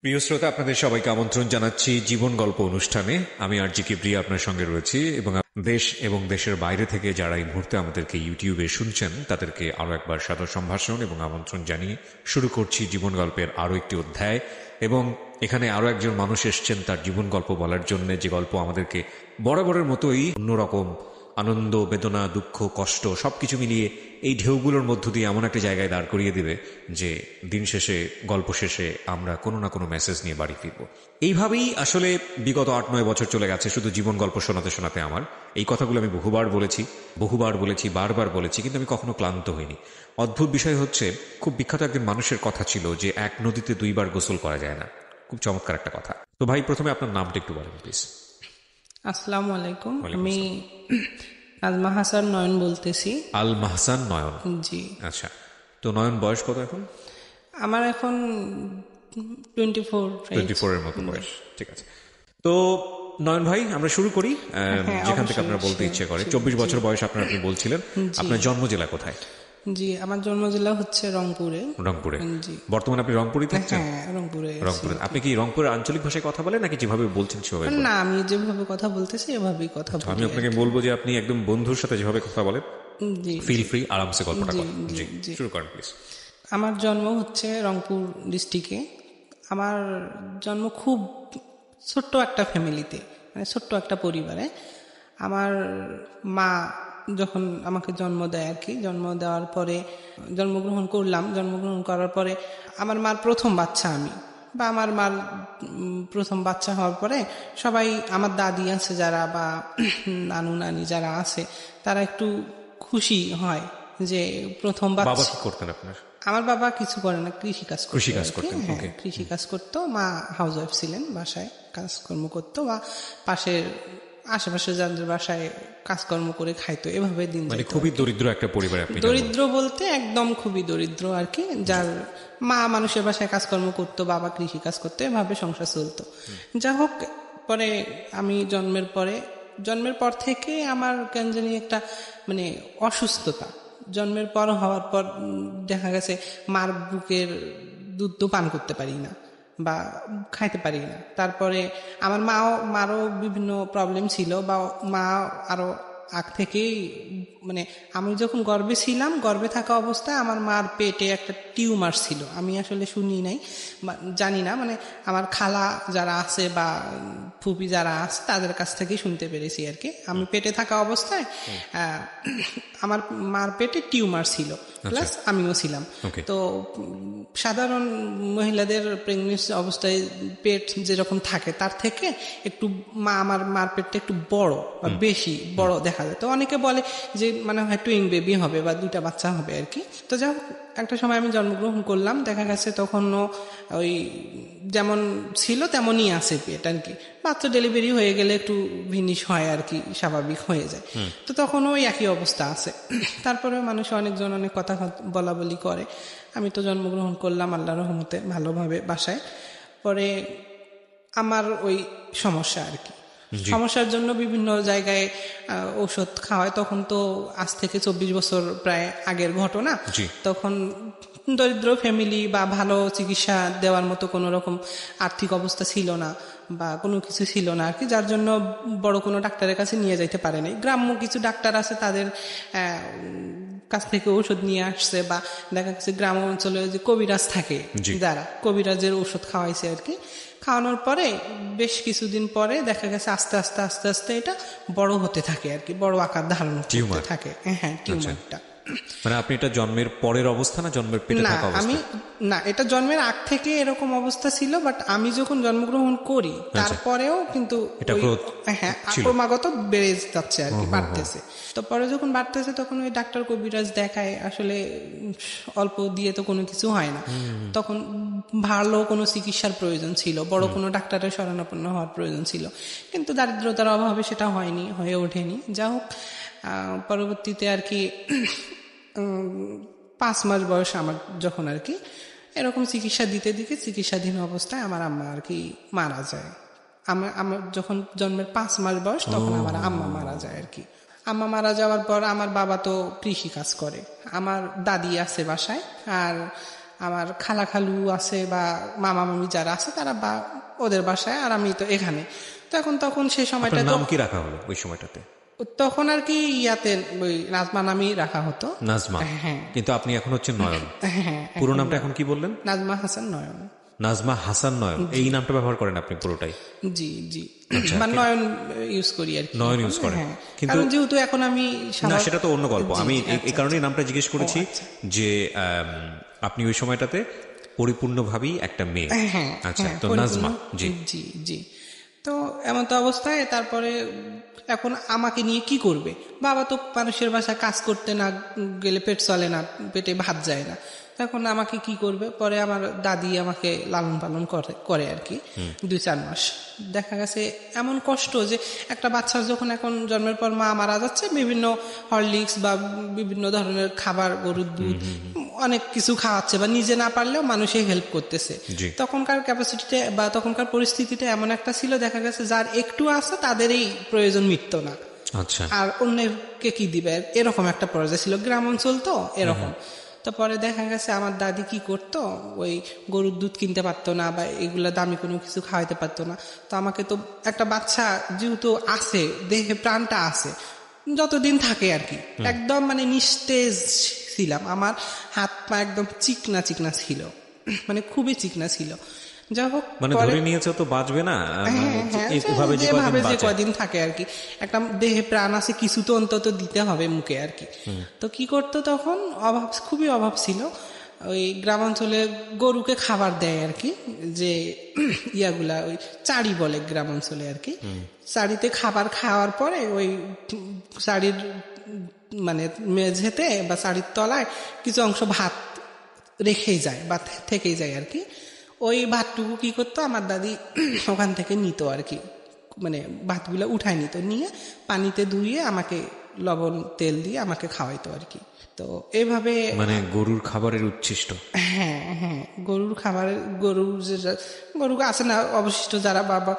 প্রিয় শ্রোতা, আপনাদের সবাইকে আমন্ত্রণ জানাচ্ছি জীবন গল্প অনুষ্ঠানে। আমি আরজি কিবরিয়া আপনার সঙ্গে রয়েছি এবং দেশ এবং দেশের বাইরে থেকে যারা এই মুহূর্তে আমাদেরকে ইউটিউবে শুনছেন তাদেরকে আরো একবার সাদর সম্ভাষণ এবং আমন্ত্রণ জানিয়ে শুরু করছি জীবন গল্পের আরো একটি অধ্যায়। এবং এখানে আরো একজন মানুষ এসছেন তার জীবন গল্প বলার জন্য, যে গল্প আমাদেরকে বরাবরের মতোই অন্যরকম আনন্দ, বেদনা, দুঃখ, কষ্ট সবকিছু মিলিয়ে এই ঢেউগুলোর মধ্য দিয়ে এমন একটা জায়গায় দাঁড় করিয়ে দেবে যে দিন শেষে, গল্প শেষে আমরা কোনো না কোনো মেসেজ নিয়ে বাড়ি ফিরব। এইভাবেই আসলে বিগত 8-9 বছর চলে গেছে শুধু জীবন গল্প শোনাতে শোনাতে। আমার এই কথাগুলো আমি বহুবার বলেছি, বারবার বলেছি, কিন্তু আমি কখনো ক্লান্ত হইনি। অদ্ভুত বিষয় হচ্ছে, খুব বিখ্যাত একজন মানুষের কথা ছিল যে এক নদীতে দুইবার গোসল করা যায় না। খুব চমৎকার একটা কথা। তো ভাই, প্রথমে আপনার নামটা একটু বলেন প্লিজ। আসসালামু আলাইকুম, আমি আল মাহসান নয়ন বলতেছি। আল মাহসান নয়ন, জি। আচ্ছা, তো নয়ন বয়স কত এখন? আমার এখন 24 এর মতো বয়স। ঠিক আছে, তো নয়ন ভাই, আমরা শুরু করি যেখান থেকে আপনার বলতে ইচ্ছে করে। 24 বছর বয়স আপনার, আপনি বলছিলেন। আপনার জন্ম জেলা কোথায়? জি, আমার জন্ম জেলা হচ্ছে রংপুরে। রংপুরে? জি। বর্তমানে আপনি রংপুরে থাকছেন? হ্যাঁ, রংপুরে। আপনি কি রংপুরের আঞ্চলিক ভাষায় কথা বলেন নাকি যেভাবে বলছেন সেভাবে? না, আমি যেভাবে কথা বলতেছি এভাবেই কথা বলি। আমি আপনাকে বলবো যে আপনি একদম বন্ধুর সাথে যেভাবে কথা বলেন, জি, ফিল ফ্রি, আরামসে গল্পটা করেন। জি, শুরু করেন প্লিজ। আমার জন্ম হচ্ছে রংপুর ডিস্ট্রিক্টে। আমার জন্ম খুব ছোট্ট একটা ফ্যামিলিতে, মানে ছোট্ট একটা পরিবারে। আমার মা যখন আমাকে জন্ম দেয় আর কি, জন্ম দেওয়ার পরে জন্মগ্রহণ করলাম। জন্মগ্রহণ করার পরে আমার মার প্রথম বাচ্চা আমি, বা আমার মার প্রথম বাচ্চা হওয়ার পরে সবাই, আমার দাদি আছে যারা বা নানু নানি যারা আছে, তারা একটু খুশি হয় যে প্রথম বাচ্চা। বাবা কি করতেন আপনার? আমার বাবা কিছু করে না, কৃষি কাজ করতেন। ওকে। কৃষি কাজ করতো। মা হাউস ওয়াইফ ছিলেন, বাসায় কাজকর্ম করতো বা পাশের আশেপাশে যাদের বাসায় কাজকর্ম করে খাইতো, এভাবে দিন। মানে খুবই দরিদ্র একটা পরিবার আপনি? দরিদ্র বলতে একদম খুবই দরিদ্র আর কি, যার মা মানুষের বাসায় কাজকর্ম করতো, বাবা কৃষি কাজ করতো, এভাবে সংসার চলতো। যা হোক, পরে আমি জন্মের পর থেকে আমার কেন জানি একটা মানে অসুস্থতা, জন্মের পর হওয়ার পর দেখা গেছে মার বুকের দুধ তো পান করতে পারি না বা খাইতে পারি না। তারপরে আমার মারও বিভিন্ন প্রবলেম ছিল, বা মা আরো আগ থেকেই, মানে আমি যখন গর্ভে ছিলাম, গর্ভে থাকা অবস্থায় আমার মার পেটে একটা টিউমার ছিল। আমি আসলে শুনি নাই, জানি না, মানে আমার খালা যারা আছে বা ফুপি যারা আছে তাদের কাছ থেকেই শুনতে পেরেছি আর কি। আমি পেটে থাকা অবস্থায় আমার মার পেটে টিউমার ছিল, প্লাস আমিও ছিলাম। তো সাধারণ মহিলাদের প্রেগনেন্সি অবস্থায় পেট যেরকম থাকে তার থেকে একটু আমার মার পেটটা একটু বড় বা বেশি বড় দেখা যায়। তো অনেকে বলে যে মানে হয় টুইং বেবি হবে বা 2টা বাচ্চা হবে আর কি। তো যাই হোক, একটা সময় আমি জন্মগ্রহণ করলাম, দেখা গেছে তখনও ওই যেমন ছিল তেমনই আছে পেট আর কি। বাচ্চা ডেলিভারি হয়ে গেলে একটু ভিন্নিশ হয় আর কি, স্বাভাবিক হয়ে যায়। তো তখন ওই একই অবস্থা আছে। তারপরে মানুষ অনেকজন অনেক কথা বলা বলি করে। আমি তো জন্মগ্রহণ করলাম আল্লাহর রহমতে ভালোভাবে বাসায়। পরে আমার ওই সমস্যা আর কি, সমস্যার জন্য বিভিন্ন জায়গায় ঔষধ খাওয়ায়। তখন তো আজ থেকে 24 বছর প্রায় আগের ঘটনা। তখন দরিদ্র ফ্যামিলি বা ভালো চিকিৎসা দেওয়ার মতো কোনো রকম আর্থিক অবস্থা ছিল না বা কোনো কিছু ছিল না আর কি, যার জন্য বড় কোনো ডাক্তারের কাছে নিয়ে যাইতে পারে নাই। গ্রাম্য কিছু ডাক্তার আছে, তাদের কাছ থেকে ওষুধ নিয়ে আসছে, বা দেখা গেছে গ্রাম অঞ্চলে যে কবিরাজ থাকে, যারা কবিরাজের ওষুধ খাওয়াইছে আর কি। খাওয়ানোর পরে বেশ কিছুদিন পরে দেখা গেছে আস্তে আস্তে এটা বড় হতে থাকে আর কি, বড় আকার ধারণ করতে থাকে। হ্যাঁ, টিউমারটা। মানে আপনি এটা জন্মের পরের অবস্থা না জন্মের পেটে থাকা অবস্থা? না, এটা জন্মের আগ থেকে এরকম অবস্থা ছিল, বাট আমি যখন জন্মগ্রহণ করি তারপরেও কিন্তু ক্রমাগত বেড়ে যাচ্ছে আর কি, বাড়তেছে। তো পরে যখন বাড়তেছে তখন ওই ডাক্তার কবিরাজ দেখায়, আসলে অল্প দিয়ে তো কোনো কিছু হয় না। তখন ভালো কোনো চিকিৎসার প্রয়োজন ছিল, বড় কোনো ডাক্তারের শরণাপন্ন হওয়ার প্রয়োজন ছিল, কিন্তু দারিদ্রতার অভাবে সেটা হয়ে ওঠেনি। যা হোক, পরবর্তীতে আর কি 5 মাস বয়স আমার যখন আর কি, এরকম চিকিৎসা দিতে চিকিৎসাধীন অবস্থায় আমার আম্মা আর কি মারা যায়। আমার যখন জন্মের 5 মাস বয়স তখন আমার আম্মা মারা যায় আর কি। আম্মা মারা যাওয়ার পর আমার বাবা তো কৃষি কাজ করে, আমার দাদি আছে বাসায়, আর আমার খালা খালু আছে বা মামা মামি যারা আছে তারা বা ওদের বাসায়, আর আমি তো এখানে। তখন সেই সময়টা আপনার তো নাম কি রাখা হলো ওই সময়টাতে? তখন আর কি ইয়াতে ওই নাজমা নামই রাখা হতো। নাজমা। হ্যাঁ। কিন্তু আপনি এখন হচ্ছেন নয়ন। হ্যাঁ, পুরো নামটা এখন কি বললেন? নাজমা হাসান নয়ন। নাজমা হাসান নয়ন, এই নামটা ব্যবহার করেন আপনি পুরোটাই? জি জি, আচ্ছা, মানে নয়ন ইউজ করি আর কি। নয়ন ইউজ করেন। হ্যাঁ, কিন্তু কারণ যেহেতু এখন আমি না, সেটা তো অন্য গল্প। জি, আমি এই আচ্ছা, কারণেই নামটা জিজ্ঞেস করেছি আচ্ছা। যে আপনি ওই সময়টাতে পরিপূর্ণভাবেই একটা মেয়ে। হ্যাঁ, আচ্ছা, হ্যাঁ, তো নাজমা, জি জি জি। তো এমন তো অবস্থায় তারপরে এখন আমাকে নিয়ে কি করবে? বাবা তো মানুষের বাসায় কাজ করতে না গেলে পেট চলে না, পেটে ভাত যায় না। তখন আমাকে কি করবে? পরে আমার দাদি আমাকে লালন পালন করে আর কি 2-4 মাস। দেখা গেছে এমন কষ্ট যে একটা বাচ্চার যখন এখন জন্মের পর মা মারা যাচ্ছে, বিভিন্ন হরলিক্স বা বিভিন্ন ধরনের খাবার, গরুর দুধ, অনেক কিছু খাওয়াচ্ছে বা নিজে না পারলেও মানুষে হেল্প করতেছে। জি। তখনকার ক্যাপাসিটিতে বা তখনকার পরিস্থিতিটা এমন একটা ছিল, দেখা গেছে যার একটু আছে তাদেরই প্রয়োজন মিটতো না, আচ্ছা। আর অন্যকে কি দিবে, এরকম একটা পর্যায়ে ছিল। গ্রাম অঞ্চল তো এরকম। তো পরে দেখা গেছে আমার দাদি কি করতো, ওই গরুর দুধ কিনতে পারতো না বা এগুলা দামি কোনো কিছু খাওয়াইতে পারতো না। তো আমাকে তো একটা বাচ্চা যেহেতু আছে, দেহে প্রাণটা আছে, যতদিন থাকে আর কি, একদম মানে নিস্তেজ ছিলাম। আমার হাত পা একদম চিকনা চিকনা ছিল, মানে খুবই চিকনা ছিল। যাই হোক, মানে ধরে নিয়েছে তো বাঁচবে না, এভাবে যে যেভাবে যে বাঁচে। কদিন থাকে আর কি, একটা দেহে প্রাণ আছে, কিছু তো অন্তত দিতে হবে মুখে আর কি। তো কি করতো তখন, অভাব, খুবই অভাব ছিল। ওই গ্রামাঞ্চলে গরুকে খাবার দেয় আর কি, যে ইয়াগুলা ওই চাড়ি বলে গ্রামাঞ্চলে আর কি। চাড়িতে খাবার খাওয়ার পরে ওই চাড়ির মানে মেঝেতে বা চাড়ির তলায় কিছু অংশ ভাত রেখেই যায় বা থেকেই যায় আর কি। ওই ভাতটুকু কি করতো আমার দাদি ওখান থেকে নিত আর কি, মানে ভাতগুলো উঠায় নিত, নিয়ে পানিতে ধুইয়ে আমাকে লবণ তেল দিয়ে আমাকে খাওয়াইতো আর কি। তো এইভাবে মানে গরুর খাবারের উচ্ছিষ্ট। হ্যাঁ হ্যাঁ, গরুর খাবারের, গরু আছে না অবশিষ্ট যারা, বাবা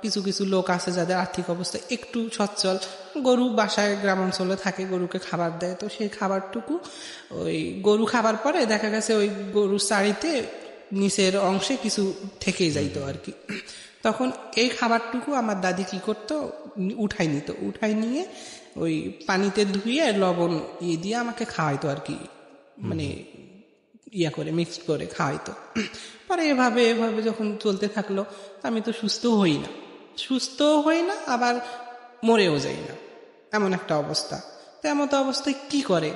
কিছু কিছু লোক আছে যাদের আর্থিক অবস্থা একটু সচ্ছল, গরু বাসায় গ্রাম অঞ্চলে থাকে, গরুকে খাবার দেয়। তো সেই খাবারটুকু ওই গরু খাবার পরে দেখা গেছে ওই গরুর চাড়িতে নিচের অংশে কিছু থেকেই যাইতো আর কি। তখন এই খাবারটুকু আমার দাদি কি করতো, উঠাই নিত, উঠাই নিয়ে ওই পানিতে ধুয়ে লবণ দিয়ে আমাকে খাওয়াইতো আর কি, মানে ইয়া করে মিক্সড করে খাওয়াইতো। পরে এভাবে এভাবে যখন চলতে থাকলো, আমি তো সুস্থ হই না আবার মরেও যাই না, এমন একটা অবস্থা। তো এমন তো অবস্থায় কি করে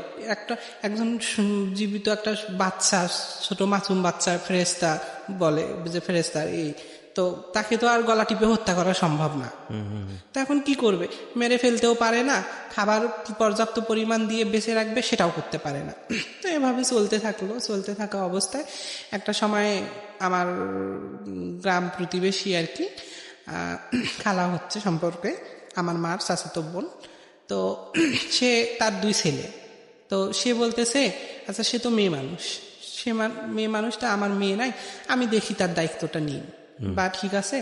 একজন জীবিত একটা বাচ্চা, ছোট মাসুম বাচ্চা, ফেরেশতা বলে যে ফেরেশতা, এই তো তাকে তো আর গলা টিপে হত্যা করা সম্ভব না। তো এখন কি করবে? মেরে ফেলতেও পারে না, খাবার পর্যাপ্ত পরিমাণ দিয়ে বেঁচে রাখবে সেটাও করতে পারে না। তো এভাবে চলতে থাকা অবস্থায় একটা সময় আমার গ্রাম প্রতিবেশী আর কি, খালা হচ্ছে সম্পর্কে আমার মার চাচাতো বোন। তো সে, তার 2 ছেলে। তো সে বলতেছে, আচ্ছা সে তো মেয়ে মানুষ, মেয়ে মানুষটা, আমার মেয়ে নাই, আমি দেখি তার দায়িত্বটা নিই, বা ঠিক আছে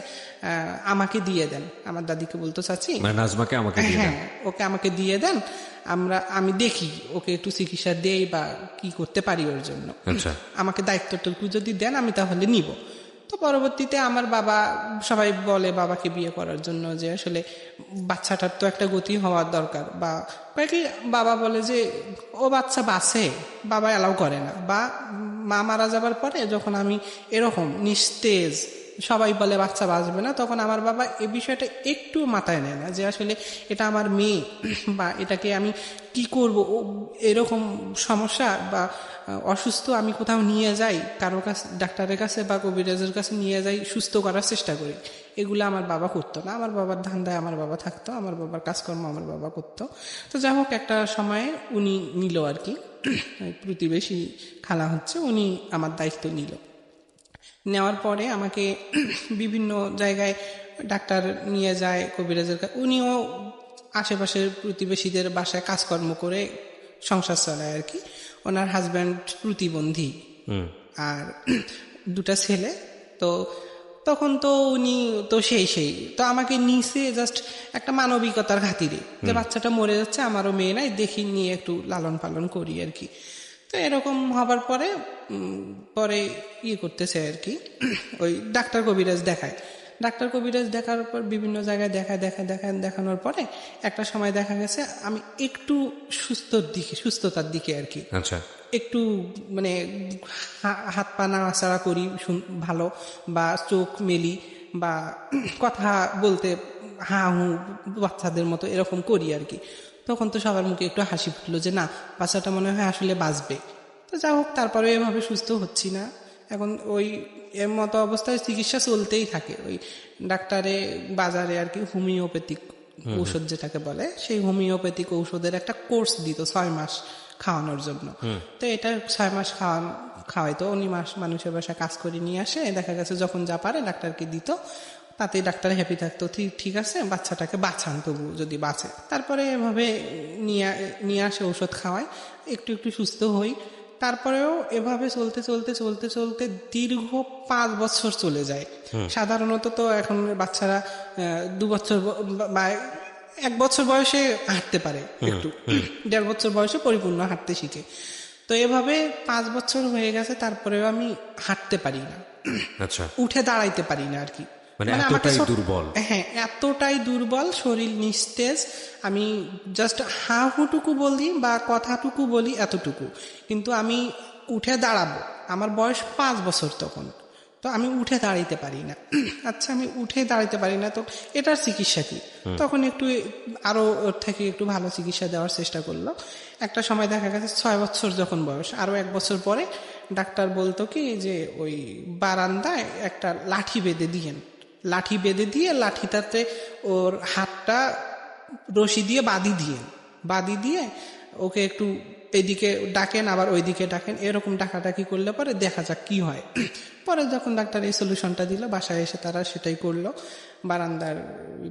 আমাকে দিয়ে দেন। আমার দাদিকে বলতো, চাচি মানে নাজমাকে আমাকে দিয়ে দেন। হ্যাঁ, ওকে আমাকে দিয়ে দেন, আমি দেখি ওকে একটু চিকিৎসা দেই বা কি করতে পারি ওর জন্য, আচ্ছা। আমাকে দায়িত্বটুকু যদি দেন আমি তাহলে নিব। তো পরবর্তীতে আমার বাবা, সবাই বলে বাবাকে বিয়ে করার জন্য যে আসলে বাচ্চাটার তো একটা গতি হওয়ার দরকার, বা কি বাবা বলে যে ও বাচ্চা বাঁচে, বাবা অ্যালাউ করে না। বা মা মারা যাবার পরে যখন আমি এরকম নিস্তেজ, সবাই বলে বাচ্চা বাঁচবে না, তখন আমার বাবা এই বিষয়টা একটু মাথায় নেয় না যে আসলে এটা আমার মেয়ে, বা এটাকে আমি কি করব, এরকম সমস্যা বা অসুস্থ আমি কোথাও নিয়ে যাই, কারো কাছে, ডাক্তারের কাছে বা কবিরাজের কাছে নিয়ে যাই, সুস্থ করার চেষ্টা করি, এগুলো আমার বাবা করতো না। আমার বাবার ধান্দায় আমার বাবা থাকতো, আমার বাবার কাজকর্ম আমার বাবা করতো। তো যাই হোক, একটা সময়ে উনি নিল আর কি, প্রতিবেশী খালা হচ্ছে, উনি আমার দায়িত্ব নিল। নেওয়ার পরে আমাকে বিভিন্ন জায়গায় ডাক্তার নিয়ে যায়, কবিরাজের কাছে। উনিও আশেপাশের প্রতিবেশীদের বাসায় কাজকর্ম করে সংসার চালায় আর কি। ওনার হাজব্যান্ড প্রতিবন্ধী, আর 2টা ছেলে। তো তখন তো উনি তো সেই তো আমাকে নিচে জাস্ট একটা মানবিকতার খাতিরে, যে বাচ্চাটা মরে যাচ্ছে, আমারও মেয়ে নাই, দেখি নিয়ে একটু লালন পালন করি আর কি। তো এরকম হবার পরে পরে করতেছে আর কি, ওই ডাক্তার কবিরাজ দেখায়। ডাক্তার কবিরাজ দেখার পর বিভিন্ন জায়গায় দেখানোর পরে একটা সময় দেখা গেছে আমি একটু সুস্থতার দিকে আর কি, আচ্ছা, একটু মানে হাত পা নাড়াচাড়া করি ভালো, বা চোখ মেলি, বা কথা বলতে হা হু বাচ্চাদের মতো এরকম করি আর কি। তখন তো সবার মুখে একটু হাসি ফুটলো যে না, বাচ্চাটা মনে হয় আসলে বাঁচবে। তো যা হোক, তারপরে এভাবে সুস্থ হচ্ছি না। এখন ওই এর মতো অবস্থায় চিকিৎসা চলতেই থাকে। ওই ডাক্তারে বাজারে আর কি হোমিওপ্যাথিক ঔষধ যেটাকে বলে, সেই হোমিওপ্যাথিক ঔষধের একটা কোর্স দিত 6 মাস খাওয়ানোর জন্য। তো এটা 6 মাস খাওয়াইতো উনি, মানুষের বাসায় কাজ করে নিয়ে আসে, দেখা গেছে যখন যা পারে ডাক্তারকে দিত, তাতেই ডাক্তার হ্যাপি থাকতো, ঠিক আছে বাচ্চাটাকে বাঁচান তবু যদি বাঁচে। তারপরে এভাবে নিয়ে আসে, ঔষধ খাওয়ায়, একটু একটু সুস্থ হই। তারপরেও এভাবে চলতে দীর্ঘ 5 বছর চলে যায়। সাধারণত তো এখন বাচ্চারা 2 বছর বা 1 বছর বয়সে হাঁটতে পারে, একটু 1.5 বছর বয়সে পরিপূর্ণ হাঁটতে শিখে। তো এভাবে 5 বছর হয়ে গেছে, তারপরেও আমি হাঁটতে পারি না, আচ্ছা, উঠে দাঁড়াইতে পারি না আর কি। মানে এতটাই দুর্বল? হ্যাঁ, এতটাই দুর্বল, শরীর নিস্তেজ। আমি জাস্ট হাঁটুকু বলি বা কথাটুকু বলি এতটুকু, কিন্তু আমি উঠে দাঁড়াবো, আমার বয়স 5 বছর তখন, তো আমি উঠে দাঁড়াইতে পারি না। আচ্ছা, আমি উঠে দাঁড়াইতে পারি না, তো এটার চিকিৎসা কি? তখন একটু আরো ওর থেকে একটু ভালো চিকিৎসা দেওয়ার চেষ্টা করলো। একটা সময় দেখা গেছে 6 বছর যখন বয়স, আরো 1 বছর পরে ডাক্তার বলতো কি যে ওই বারান্দায় একটা লাঠি বেঁধে দিয়ে লাঠিটাতে ওর হাতটা রশি দিয়ে বাঁধি দিয়ে ওকে একটু এদিকে ডাকেন আবার ওইদিকে ডাকেন, এরকম ডাকাডাকি করলে পরে দেখা যাক কি হয়। পরে যখন ডাক্তার এই সলিউশনটা দিল, বাসায় এসে তারা সেটাই করলো। বারান্দার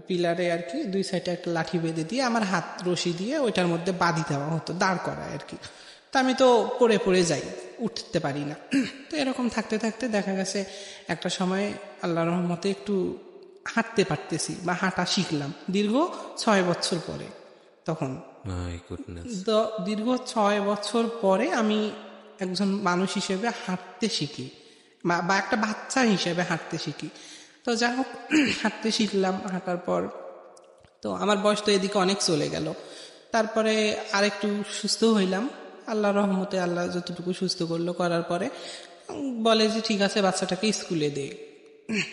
পিলারে আর কি 2 সাইডে একটা লাঠি বেঁধে দিয়ে আমার হাত রশি দিয়ে ওইটার মধ্যে বাঁধি দেওয়া হতো, দাঁড় করায় আর কি। তা আমি তো পড়ে যাই, উঠতে পারি না। তো এরকম থাকতে দেখা গেছে একটা সময় আল্লাহর রহমতে একটু হাঁটতে পারতেছি বা হাঁটা শিখলাম দীর্ঘ 6 বছর পরে। তখন তো দীর্ঘ 6 বছর পরে আমি একজন মানুষ হিসেবে হাঁটতে শিখি, বা একটা বাচ্চা হিসেবে হাঁটতে শিখি। তো যাই হোক, হাঁটতে শিখলাম। হাঁটার পর তো আমার বয়স তো এদিকে অনেক চলে গেল। তারপরে আরেকটু সুস্থ হইলাম আল্লাহর রহমতে। আল্লাহ যতটুকু সুস্থ করলো, করার পরে বলে যে ঠিক আছে বাচ্চাটাকে স্কুলে দে।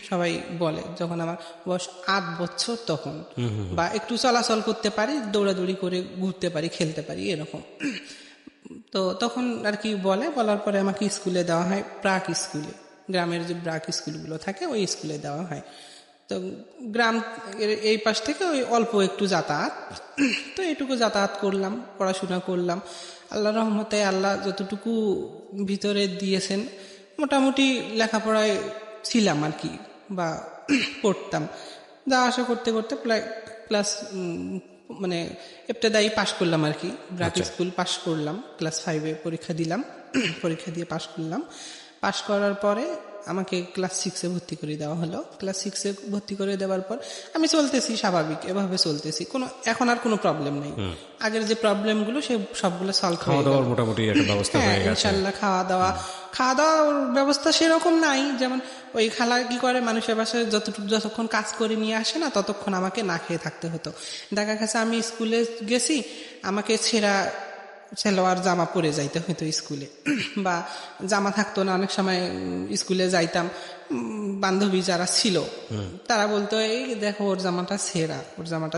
সবাই বলে, যখন আমার বয়স 8 বছর তখন, বা একটু চলাচল করতে পারি, দৌড়াদৌড়ি করে ঘুরতে পারি, খেলতে পারি, এরকম। তো তখন আর কি বলার পরে আমাকে স্কুলে দেওয়া হয়, প্রাক স্কুলে, গ্রামের যে প্রাক স্কুলগুলো থাকে ওই স্কুলে দেওয়া হয়। তো গ্রাম এই পাশ থেকে ওই অল্প একটু যাতায়াত, তো এইটুকু যাতায়াত করলাম, পড়াশোনা করলাম। আল্লাহ রহমতে আল্লাহ যতটুকু ভিতরে দিয়েছেন মোটামুটি লেখাপড়ায় ছিলাম আর কি, বা পড়তাম। যা আশা করতে প্রায় ক্লাস মানে ইবতেদায়ী পাশ করলাম আর কি, ব্রাক স্কুল পাশ করলাম। ক্লাস 5-এ পরীক্ষা দিলাম, পরীক্ষা দিয়ে পাশ করলাম। পাশ করার পরে আমাকে ক্লাস 6-এ ভর্তি করে দেওয়া হলো। ক্লাস 6-এ ভর্তি করে দেওয়ার পর আমি চলতেছি স্বাভাবিক, এভাবে চলতেছি, এখন আর কোনো প্রবলেম নেই। আগের যে প্রবলেমগুলো সে সবগুলো সলভ হয়ে গেল মোটামুটি একটা ব্যবস্থা হয়ে গেছে ইনশাআল্লাহ। খাওয়া দাওয়ার ব্যবস্থা সেরকম নাই, যেমন ওই খালা কি করে মানুষের বাসায় যতক্ষণ কাজ করে নিয়ে আসে না ততক্ষণ আমাকে না খেয়ে থাকতে হতো। দেখা গেছে আমি স্কুলে গেছি, আমাকে ছেঁড়া সেলোয়ার জামা পরে যাইতে হইতো স্কুলে, বা জামা থাকতো না অনেক সময়। স্কুলে যাইতাম, বান্ধবী যারা ছিল তারা বলতো এই দেখো ওর জামাটা